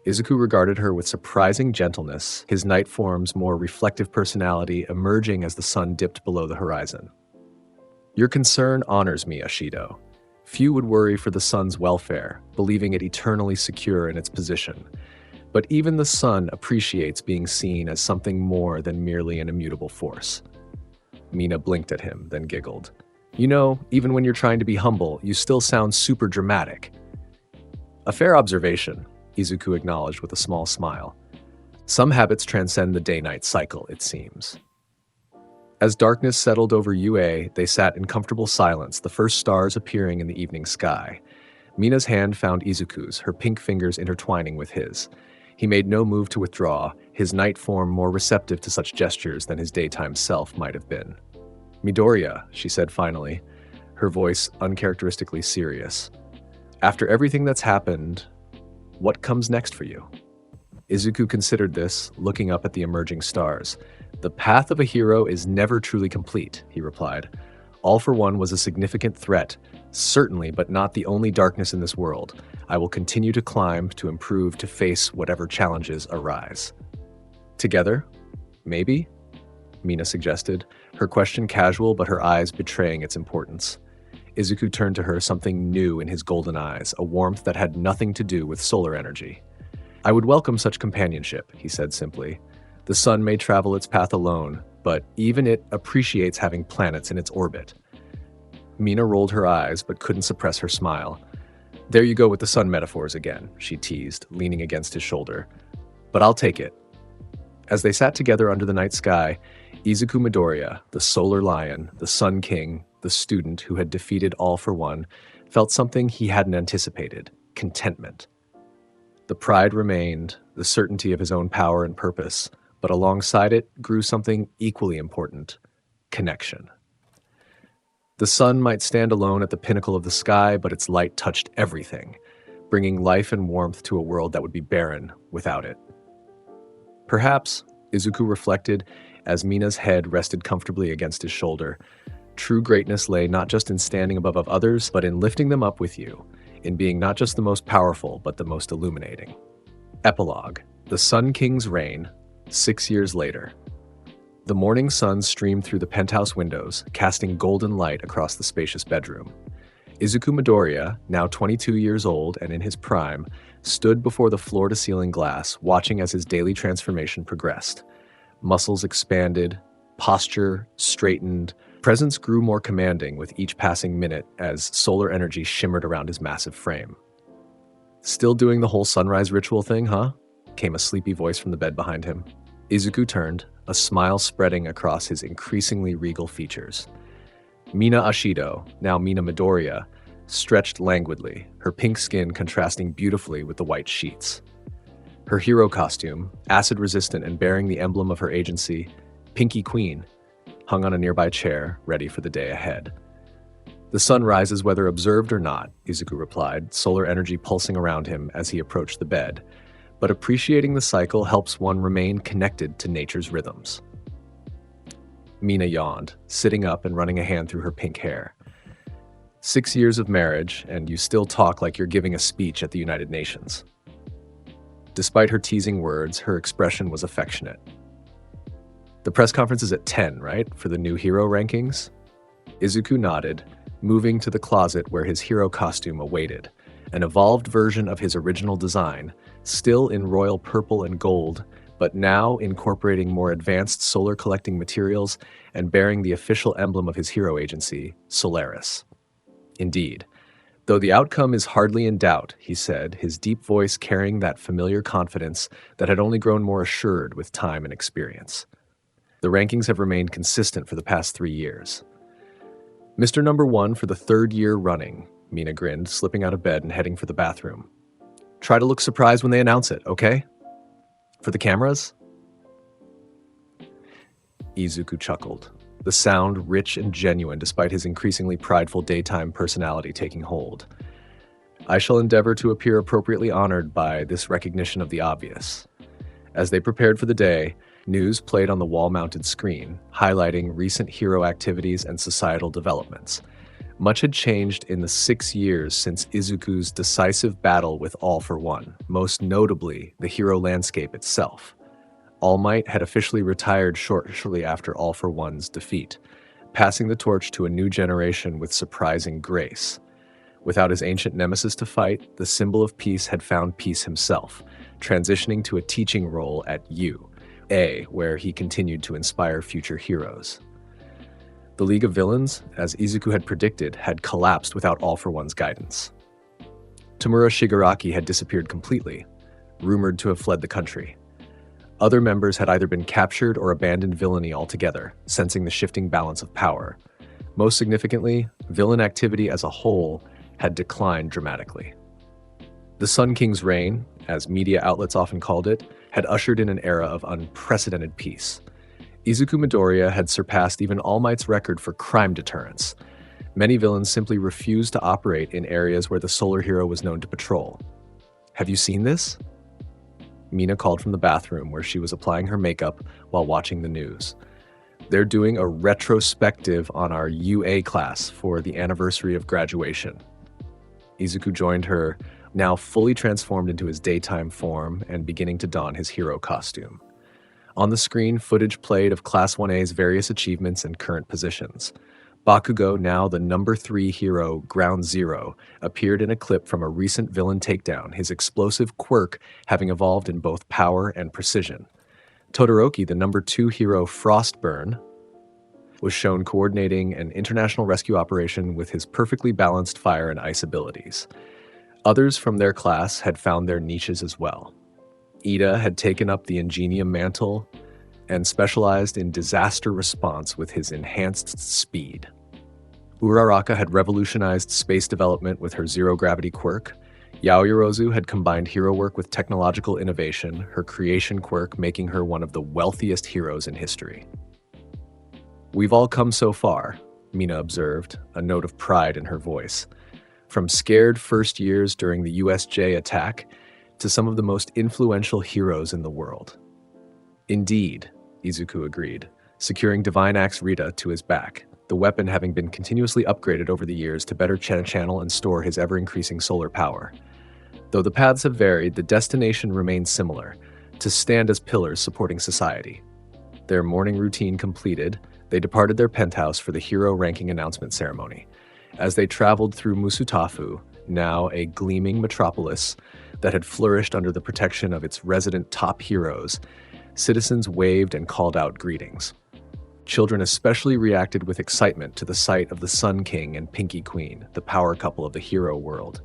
Izuku regarded her with surprising gentleness, his night form's more reflective personality emerging as the sun dipped below the horizon. "Your concern honors me, Ashido. Few would worry for the sun's welfare, believing it eternally secure in its position. But even the sun appreciates being seen as something more than merely an immutable force." Mina blinked at him, then giggled. Even when you're trying to be humble, you still sound super dramatic." "A fair observation," Izuku acknowledged with a small smile. "Some habits transcend the day-night cycle, it seems." As darkness settled over UA, they sat in comfortable silence, the first stars appearing in the evening sky. Mina's hand found Izuku's, her pink fingers intertwining with his. He made no move to withdraw, his night form more receptive to such gestures than his daytime self might have been. "Midoriya," she said finally, her voice uncharacteristically serious. "After everything that's happened, what comes next for you?" Izuku considered this, looking up at the emerging stars. The path of a hero is never truly complete, he replied. All for One was a significant threat, certainly, but not the only darkness in this world. I will continue to climb, to improve, to face whatever challenges arise. Together? Maybe? Mina suggested, her question casual but her eyes betraying its importance. Izuku turned to her, something new in his golden eyes, a warmth that had nothing to do with solar energy. I would welcome such companionship, he said simply. The sun may travel its path alone, but even it appreciates having planets in its orbit. Mina rolled her eyes but couldn't suppress her smile. There you go with the sun metaphors again, she teased, leaning against his shoulder. But I'll take it. As they sat together under the night sky, Izuku Midoriya, the solar lion, the sun king, the student who had defeated All for One, felt something he hadn't anticipated: contentment. The pride remained, the certainty of his own power and purpose, but alongside it grew something equally important: connection. The sun might stand alone at the pinnacle of the sky, but its light touched everything, bringing life and warmth to a world that would be barren without it. Perhaps, Izuku reflected as Mina's head rested comfortably against his shoulder, true greatness lay not just in standing above others, but in lifting them up with you, in being not just the most powerful, but the most illuminating. Epilogue: The Sun King's reign, 6 years later. The morning sun streamed through the penthouse windows, casting golden light across the spacious bedroom. Izuku Midoriya, now 22 years old and in his prime, stood before the floor-to-ceiling glass, watching as his daily transformation progressed. Muscles expanded, posture straightened, presence grew more commanding with each passing minute as solar energy shimmered around his massive frame. Still doing the whole sunrise ritual thing, huh? Came a sleepy voice from the bed behind him. Izuku turned, a smile spreading across his increasingly regal features. Mina Ashido, now Mina Midoriya, stretched languidly, her pink skin contrasting beautifully with the white sheets. Her hero costume, acid-resistant and bearing the emblem of her agency, Pinky Queen, hung on a nearby chair, ready for the day ahead. The sun rises whether observed or not, Izuku replied, solar energy pulsing around him as he approached the bed. But appreciating the cycle helps one remain connected to nature's rhythms. Mina yawned, sitting up and running a hand through her pink hair. 6 years of marriage, and you still talk like you're giving a speech at the United Nations. Despite her teasing words, her expression was affectionate. The press conference is at 10, right, for the new hero rankings? Izuku nodded, moving to the closet where his hero costume awaited, an evolved version of his original design, still in royal purple and gold, but now incorporating more advanced solar collecting materials and bearing the official emblem of his hero agency, Solaris. Indeed. Though the outcome is hardly in doubt, he said, his deep voice carrying that familiar confidence that had only grown more assured with time and experience. The rankings have remained consistent for the past 3 years. Mr. Number 1 for the 3rd year running, Mina grinned, slipping out of bed and heading for the bathroom. Try to look surprised when they announce it, okay? For the cameras? Izuku chuckled, the sound rich and genuine despite his increasingly prideful daytime personality taking hold. I shall endeavor to appear appropriately honored by this recognition of the obvious. As they prepared for the day, news played on the wall-mounted screen, highlighting recent hero activities and societal developments. Much had changed in the 6 years since Izuku's decisive battle with All for One, most notably the hero landscape itself. All Might had officially retired shortly after All for One's defeat, passing the torch to a new generation with surprising grace. Without his ancient nemesis to fight, the symbol of peace had found peace himself, transitioning to a teaching role at UA, where he continued to inspire future heroes. The League of Villains, as Izuku had predicted, had collapsed without All for One's guidance. Tamura Shigaraki had disappeared completely, rumored to have fled the country. Other members had either been captured or abandoned villainy altogether, sensing the shifting balance of power. Most significantly, villain activity as a whole had declined dramatically. The Sun King's reign, as media outlets often called it, had ushered in an era of unprecedented peace. Izuku Midoriya had surpassed even All Might's record for crime deterrence. Many villains simply refused to operate in areas where the solar hero was known to patrol. Have you seen this? Mina called from the bathroom where she was applying her makeup while watching the news. They're doing a retrospective on our UA class for the anniversary of graduation. Izuku joined her, now fully transformed into his daytime form and beginning to don his hero costume. On the screen, footage played of Class 1A's various achievements and current positions. Bakugo, now the number 3 hero, Ground Zero, appeared in a clip from a recent villain takedown, his explosive quirk having evolved in both power and precision. Todoroki, the number 2 hero, Frostburn, was shown coordinating an international rescue operation with his perfectly balanced fire and ice abilities. Others from their class had found their niches as well. Ida had taken up the Ingenium mantle and specialized in disaster response with his enhanced speed. Uraraka had revolutionized space development with her zero-gravity quirk. Yaoyorozu had combined hero work with technological innovation, her creation quirk making her one of the wealthiest heroes in history. "We've all come so far," Mina observed, a note of pride in her voice. "From scared first years during the USJ attack to some of the most influential heroes in the world." "Indeed," Izuku agreed, securing Divine Axe Rita to his back, the weapon having been continuously upgraded over the years to better channel and store his ever-increasing solar power. Though the paths have varied, the destination remains similar, to stand as pillars supporting society. Their morning routine completed, they departed their penthouse for the hero ranking announcement ceremony. As they traveled through Musutafu, now a gleaming metropolis that had flourished under the protection of its resident top heroes, citizens waved and called out greetings. Children especially reacted with excitement to the sight of the Sun King and Pinky Queen, the power couple of the hero world.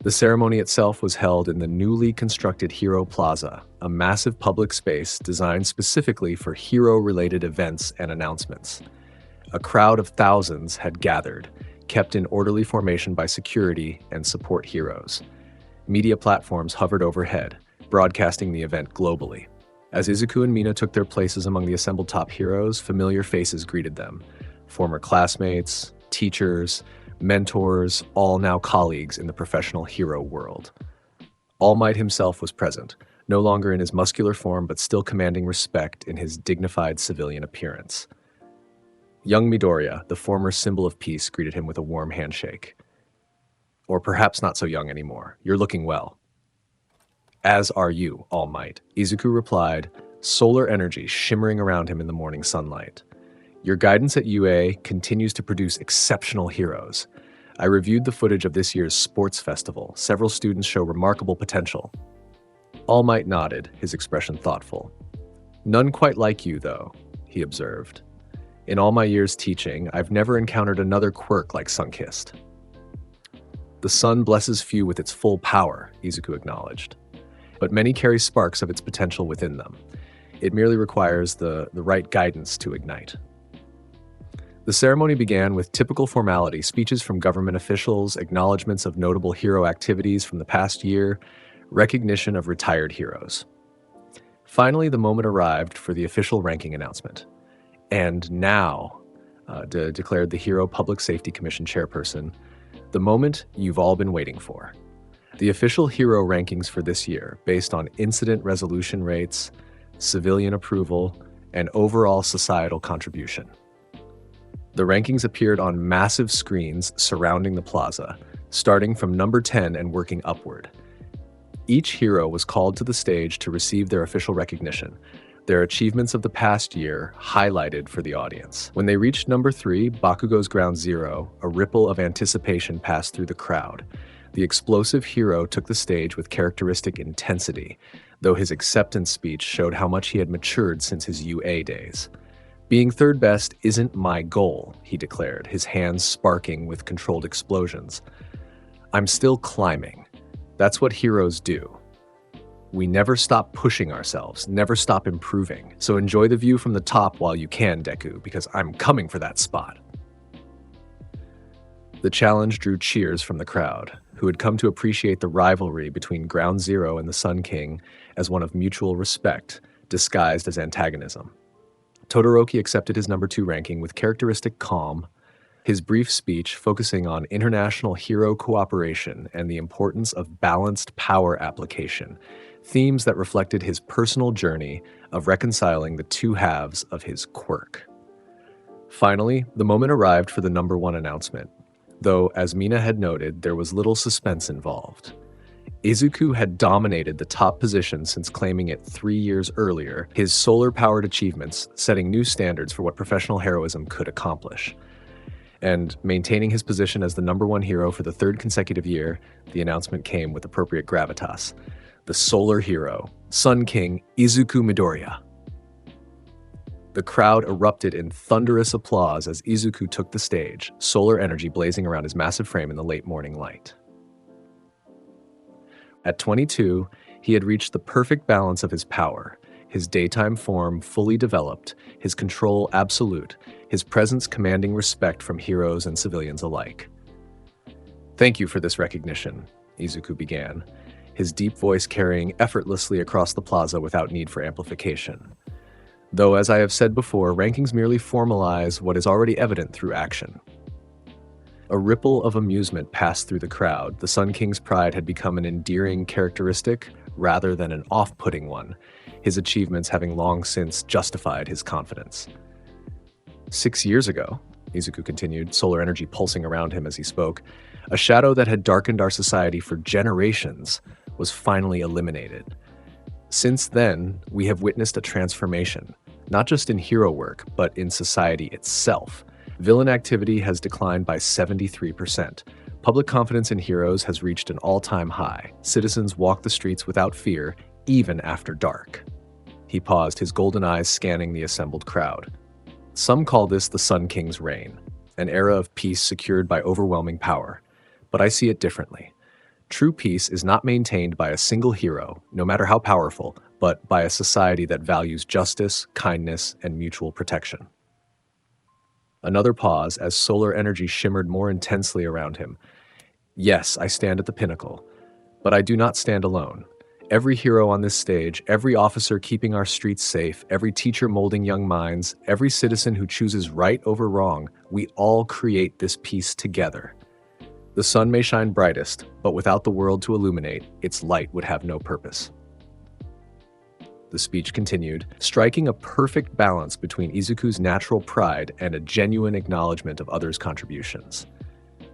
The ceremony itself was held in the newly constructed Hero Plaza, a massive public space designed specifically for hero-related events and announcements. A crowd of thousands had gathered, kept in orderly formation by security and support heroes. Media platforms hovered overhead, broadcasting the event globally. As Izuku and Mina took their places among the assembled top heroes, familiar faces greeted them. Former classmates, teachers, mentors, all now colleagues in the professional hero world. All Might himself was present, no longer in his muscular form but still commanding respect in his dignified civilian appearance. Young Midoriya, the former symbol of peace, greeted him with a warm handshake. "Or perhaps not so young anymore. You're looking well." "As are you, All Might," Izuku replied, solar energy shimmering around him in the morning sunlight. "Your guidance at UA continues to produce exceptional heroes. I reviewed the footage of this year's sports festival. Several students show remarkable potential." All Might nodded, his expression thoughtful. "None quite like you, though," he observed. "In all my years teaching, I've never encountered another quirk like Sunkist." "The sun blesses few with its full power," Izuku acknowledged. "But many carry sparks of its potential within them. It merely requires the right guidance to ignite." The ceremony began with typical formality, speeches from government officials, acknowledgments of notable hero activities from the past year, recognition of retired heroes. Finally, the moment arrived for the official ranking announcement. "And now," declared the Hero Public Safety Commission chairperson, "the moment you've all been waiting for. The official hero rankings for this year, based on incident resolution rates, civilian approval, and overall societal contribution." The rankings appeared on massive screens surrounding the plaza, starting from number 10 and working upward. Each hero was called to the stage to receive their official recognition, their achievements of the past year highlighted for the audience. When they reached number 3, Bakugo's Ground Zero, a ripple of anticipation passed through the crowd. The explosive hero took the stage with characteristic intensity, though his acceptance speech showed how much he had matured since his UA days. "Being third best isn't my goal," he declared, his hands sparking with controlled explosions. "I'm still climbing. That's what heroes do. We never stop pushing ourselves, never stop improving. So enjoy the view from the top while you can, Deku, because I'm coming for that spot." The challenge drew cheers from the crowd, who had come to appreciate the rivalry between Ground Zero and the Sun King as one of mutual respect, disguised as antagonism. Todoroki accepted his number 2 ranking with characteristic calm, his brief speech focusing on international hero cooperation and the importance of balanced power application, themes that reflected his personal journey of reconciling the two halves of his quirk. Finally, the moment arrived for the number one announcement, though, as Mina had noted, there was little suspense involved. Izuku had dominated the top position since claiming it 3 years earlier, his solar-powered achievements setting new standards for what professional heroism could accomplish. And maintaining his position as the number one hero for the third consecutive year, the announcement came with appropriate gravitas. The solar hero, Sun King Izuku Midoriya. The crowd erupted in thunderous applause as Izuku took the stage, solar energy blazing around his massive frame in the late morning light. At 22, he had reached the perfect balance of his power, his daytime form fully developed, his control absolute, his presence commanding respect from heroes and civilians alike. "Thank you for this recognition," Izuku began, his deep voice carrying effortlessly across the plaza without need for amplification. Though, as I have said before, rankings merely formalize what is already evident through action. A ripple of amusement passed through the crowd. The Sun King's pride had become an endearing characteristic rather than an off-putting one, his achievements having long since justified his confidence. 6 years ago, Izuku continued, solar energy pulsing around him as he spoke, a shadow that had darkened our society for generations was finally eliminated. Since then, we have witnessed a transformation, not just in hero work, but in society itself. Villain activity has declined by 73%. Public confidence in heroes has reached an all-time high. Citizens walk the streets without fear, even after dark. He paused, his golden eyes scanning the assembled crowd. Some call this the Sun King's reign, an era of peace secured by overwhelming power. But I see it differently. True peace is not maintained by a single hero, no matter how powerful, but by a society that values justice, kindness, and mutual protection. Another pause as solar energy shimmered more intensely around him. Yes, I stand at the pinnacle, but I do not stand alone. Every hero on this stage, every officer keeping our streets safe, every teacher molding young minds, every citizen who chooses right over wrong, we all create this peace together. The sun may shine brightest, but without the world to illuminate, its light would have no purpose. The speech continued, striking a perfect balance between Izuku's natural pride and a genuine acknowledgement of others' contributions.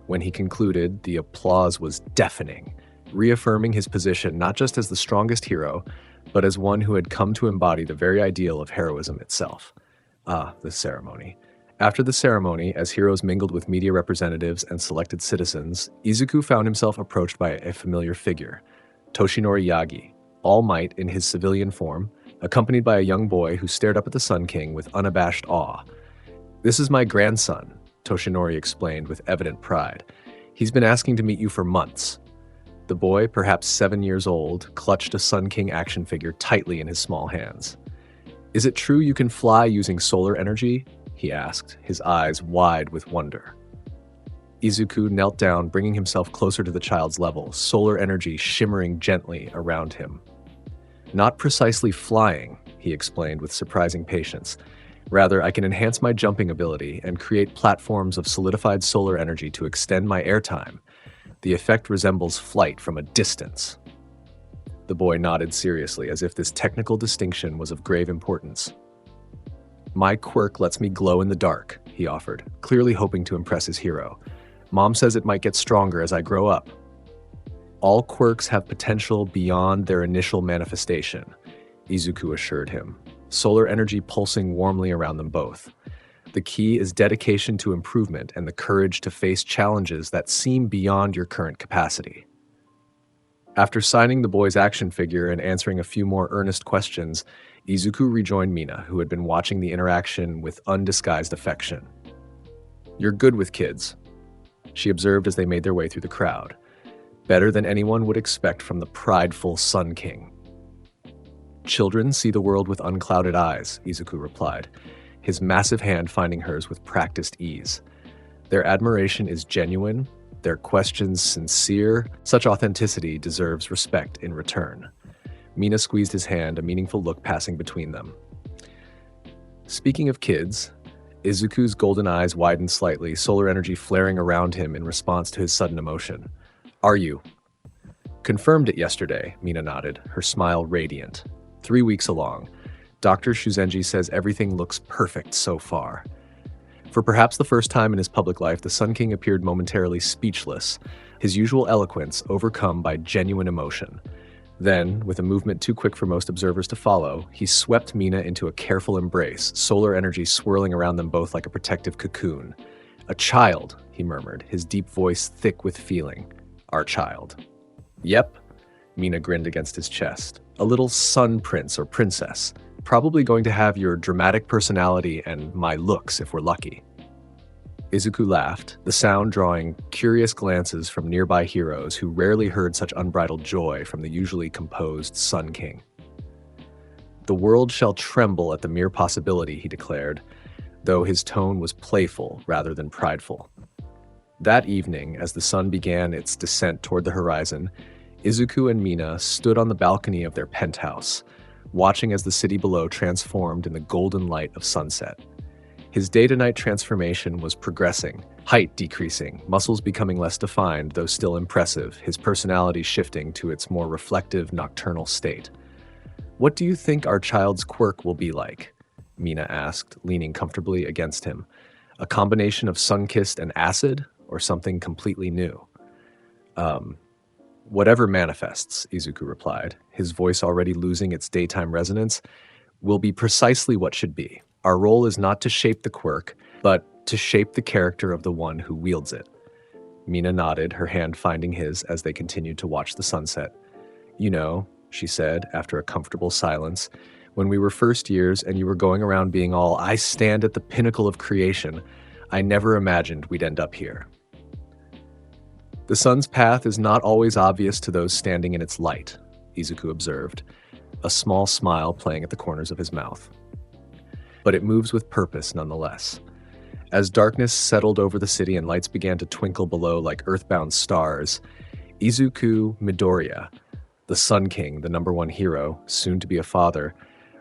When he concluded, the applause was deafening, reaffirming his position not just as the strongest hero, but as one who had come to embody the very ideal of heroism itself. The ceremony. After the ceremony, as heroes mingled with media representatives and selected citizens, Izuku found himself approached by a familiar figure, Toshinori Yagi, All Might in his civilian form, accompanied by a young boy who stared up at the Sun King with unabashed awe. "This is my grandson," Toshinori explained with evident pride. "He's been asking to meet you for months." The boy, perhaps 7 years old, clutched a Sun King action figure tightly in his small hands. "Is it true you can fly using solar energy?" he asked, his eyes wide with wonder. Izuku knelt down, bringing himself closer to the child's level, solar energy shimmering gently around him. "Not precisely flying," he explained with surprising patience. "Rather, I can enhance my jumping ability and create platforms of solidified solar energy to extend my airtime. The effect resembles flight from a distance." The boy nodded seriously, as if this technical distinction was of grave importance. "My quirk lets me glow in the dark," he offered, clearly hoping to impress his hero. "Mom says it might get stronger as I grow up." "All quirks have potential beyond their initial manifestation," Izuku assured him, solar energy pulsing warmly around them both. "The key is dedication to improvement and the courage to face challenges that seem beyond your current capacity." After signing the boy's action figure and answering a few more earnest questions, Izuku rejoined Mina, who had been watching the interaction with undisguised affection. "You're good with kids," she observed as they made their way through the crowd. "Better than anyone would expect from the prideful Sun King." "Children see the world with unclouded eyes," Izuku replied, his massive hand finding hers with practiced ease. "Their admiration is genuine, their questions sincere. Such authenticity deserves respect in return." Mina squeezed his hand, a meaningful look passing between them. Speaking of kids, Izuku's golden eyes widened slightly, solar energy flaring around him in response to his sudden emotion. "Are you?" Confirmed it yesterday, Mina nodded, her smile radiant. 3 weeks along. Dr. Shuzenji says everything looks perfect so far. For perhaps the first time in his public life, the Sun King appeared momentarily speechless, his usual eloquence overcome by genuine emotion. Then, with a movement too quick for most observers to follow, he swept Mina into a careful embrace, solar energy swirling around them both like a protective cocoon. "A child," he murmured, his deep voice thick with feeling. "Our child." "Yep," Mina grinned against his chest. "A little sun prince or princess. Probably going to have your dramatic personality and my looks if we're lucky." Izuku laughed, the sound drawing curious glances from nearby heroes who rarely heard such unbridled joy from the usually composed Sun King. "The world shall tremble at the mere possibility," he declared, though his tone was playful rather than prideful. That evening, as the sun began its descent toward the horizon, Izuku and Mina stood on the balcony of their penthouse, watching as the city below transformed in the golden light of sunset. His day-to-night transformation was progressing, height decreasing, muscles becoming less defined, though still impressive, his personality shifting to its more reflective nocturnal state. "What do you think our child's quirk will be like?" Mina asked, leaning comfortably against him. "A combination of sun-kissed and acid, or something completely new?" Whatever manifests," Izuku replied, his voice already losing its daytime resonance, "will be precisely what should be. Our role is not to shape the quirk, but to shape the character of the one who wields it." Mina nodded, her hand finding his as they continued to watch the sunset. "You know," she said, after a comfortable silence, "when we were first years and you were going around being all, 'I stand at the pinnacle of creation,' I never imagined we'd end up here." "The sun's path is not always obvious to those standing in its light," Izuku observed, a small smile playing at the corners of his mouth. "But it moves with purpose nonetheless." As darkness settled over the city and lights began to twinkle below like earthbound stars, Izuku Midoriya, the Sun King, the #1 hero, soon to be a father,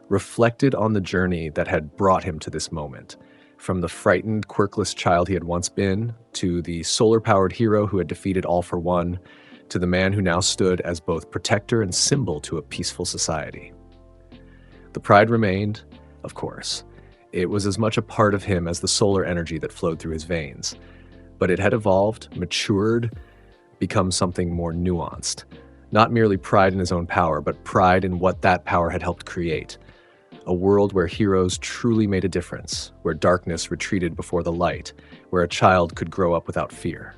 reflected on the journey that had brought him to this moment. From the frightened, quirkless child he had once been, to the solar-powered hero who had defeated All for One, to the man who now stood as both protector and symbol to a peaceful society. The pride remained, of course. It was as much a part of him as the solar energy that flowed through his veins. But it had evolved, matured, become something more nuanced. Not merely pride in his own power, but pride in what that power had helped create. A world where heroes truly made a difference, where darkness retreated before the light, where a child could grow up without fear.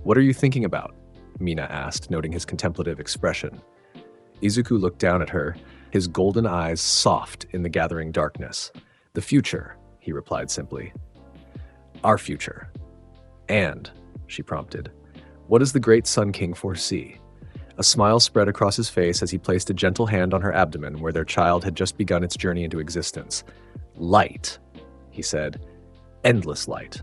"What are you thinking about?" Mina asked, noting his contemplative expression. Izuku looked down at her, his golden eyes soft in the gathering darkness. "The future," he replied simply. "Our future." "And," she prompted, "what does the great Sun King foresee?" A smile spread across his face as he placed a gentle hand on her abdomen where their child had just begun its journey into existence. "Light," he said. "Endless light."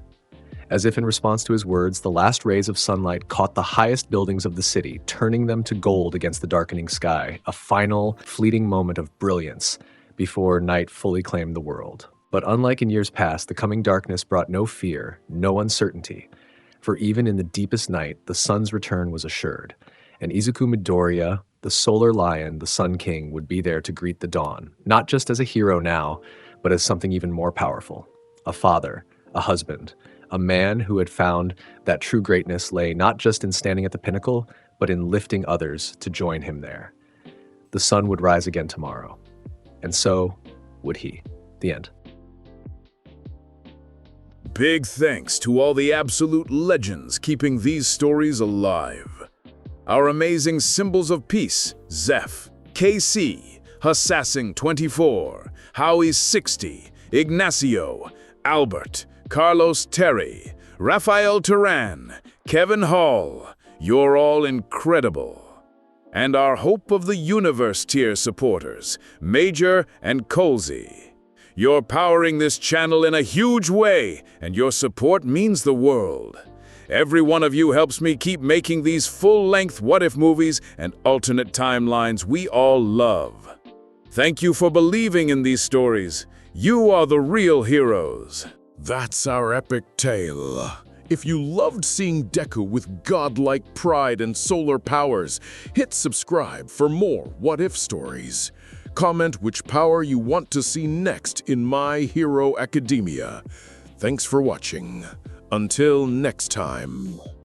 As if in response to his words, the last rays of sunlight caught the highest buildings of the city, turning them to gold against the darkening sky, a final, fleeting moment of brilliance before night fully claimed the world. But unlike in years past, the coming darkness brought no fear, no uncertainty. For even in the deepest night, the sun's return was assured. And Izuku Midoriya, the solar lion, the Sun King, would be there to greet the dawn, not just as a hero now, but as something even more powerful. A father, a husband, a man who had found that true greatness lay not just in standing at the pinnacle, but in lifting others to join him there. The sun would rise again tomorrow. And so would he. The end. Big thanks to all the absolute legends keeping these stories alive. Our amazing symbols of peace, Zeph, KC, Hassassin 24, Howie 60, Ignacio, Albert, Carlos Terry, Raphael Turan, Kevin Hall, you're all incredible. And our Hope of the Universe tier supporters, Major and Colsey. You're powering this channel in a huge way, and your support means the world. Every one of you helps me keep making these full-length what-if movies and alternate timelines we all love. Thank you for believing in these stories. You are the real heroes. That's our epic tale. If you loved seeing Deku with godlike pride and solar powers, hit subscribe for more what-if stories. Comment which power you want to see next in My Hero Academia. Thanks for watching. Until next time.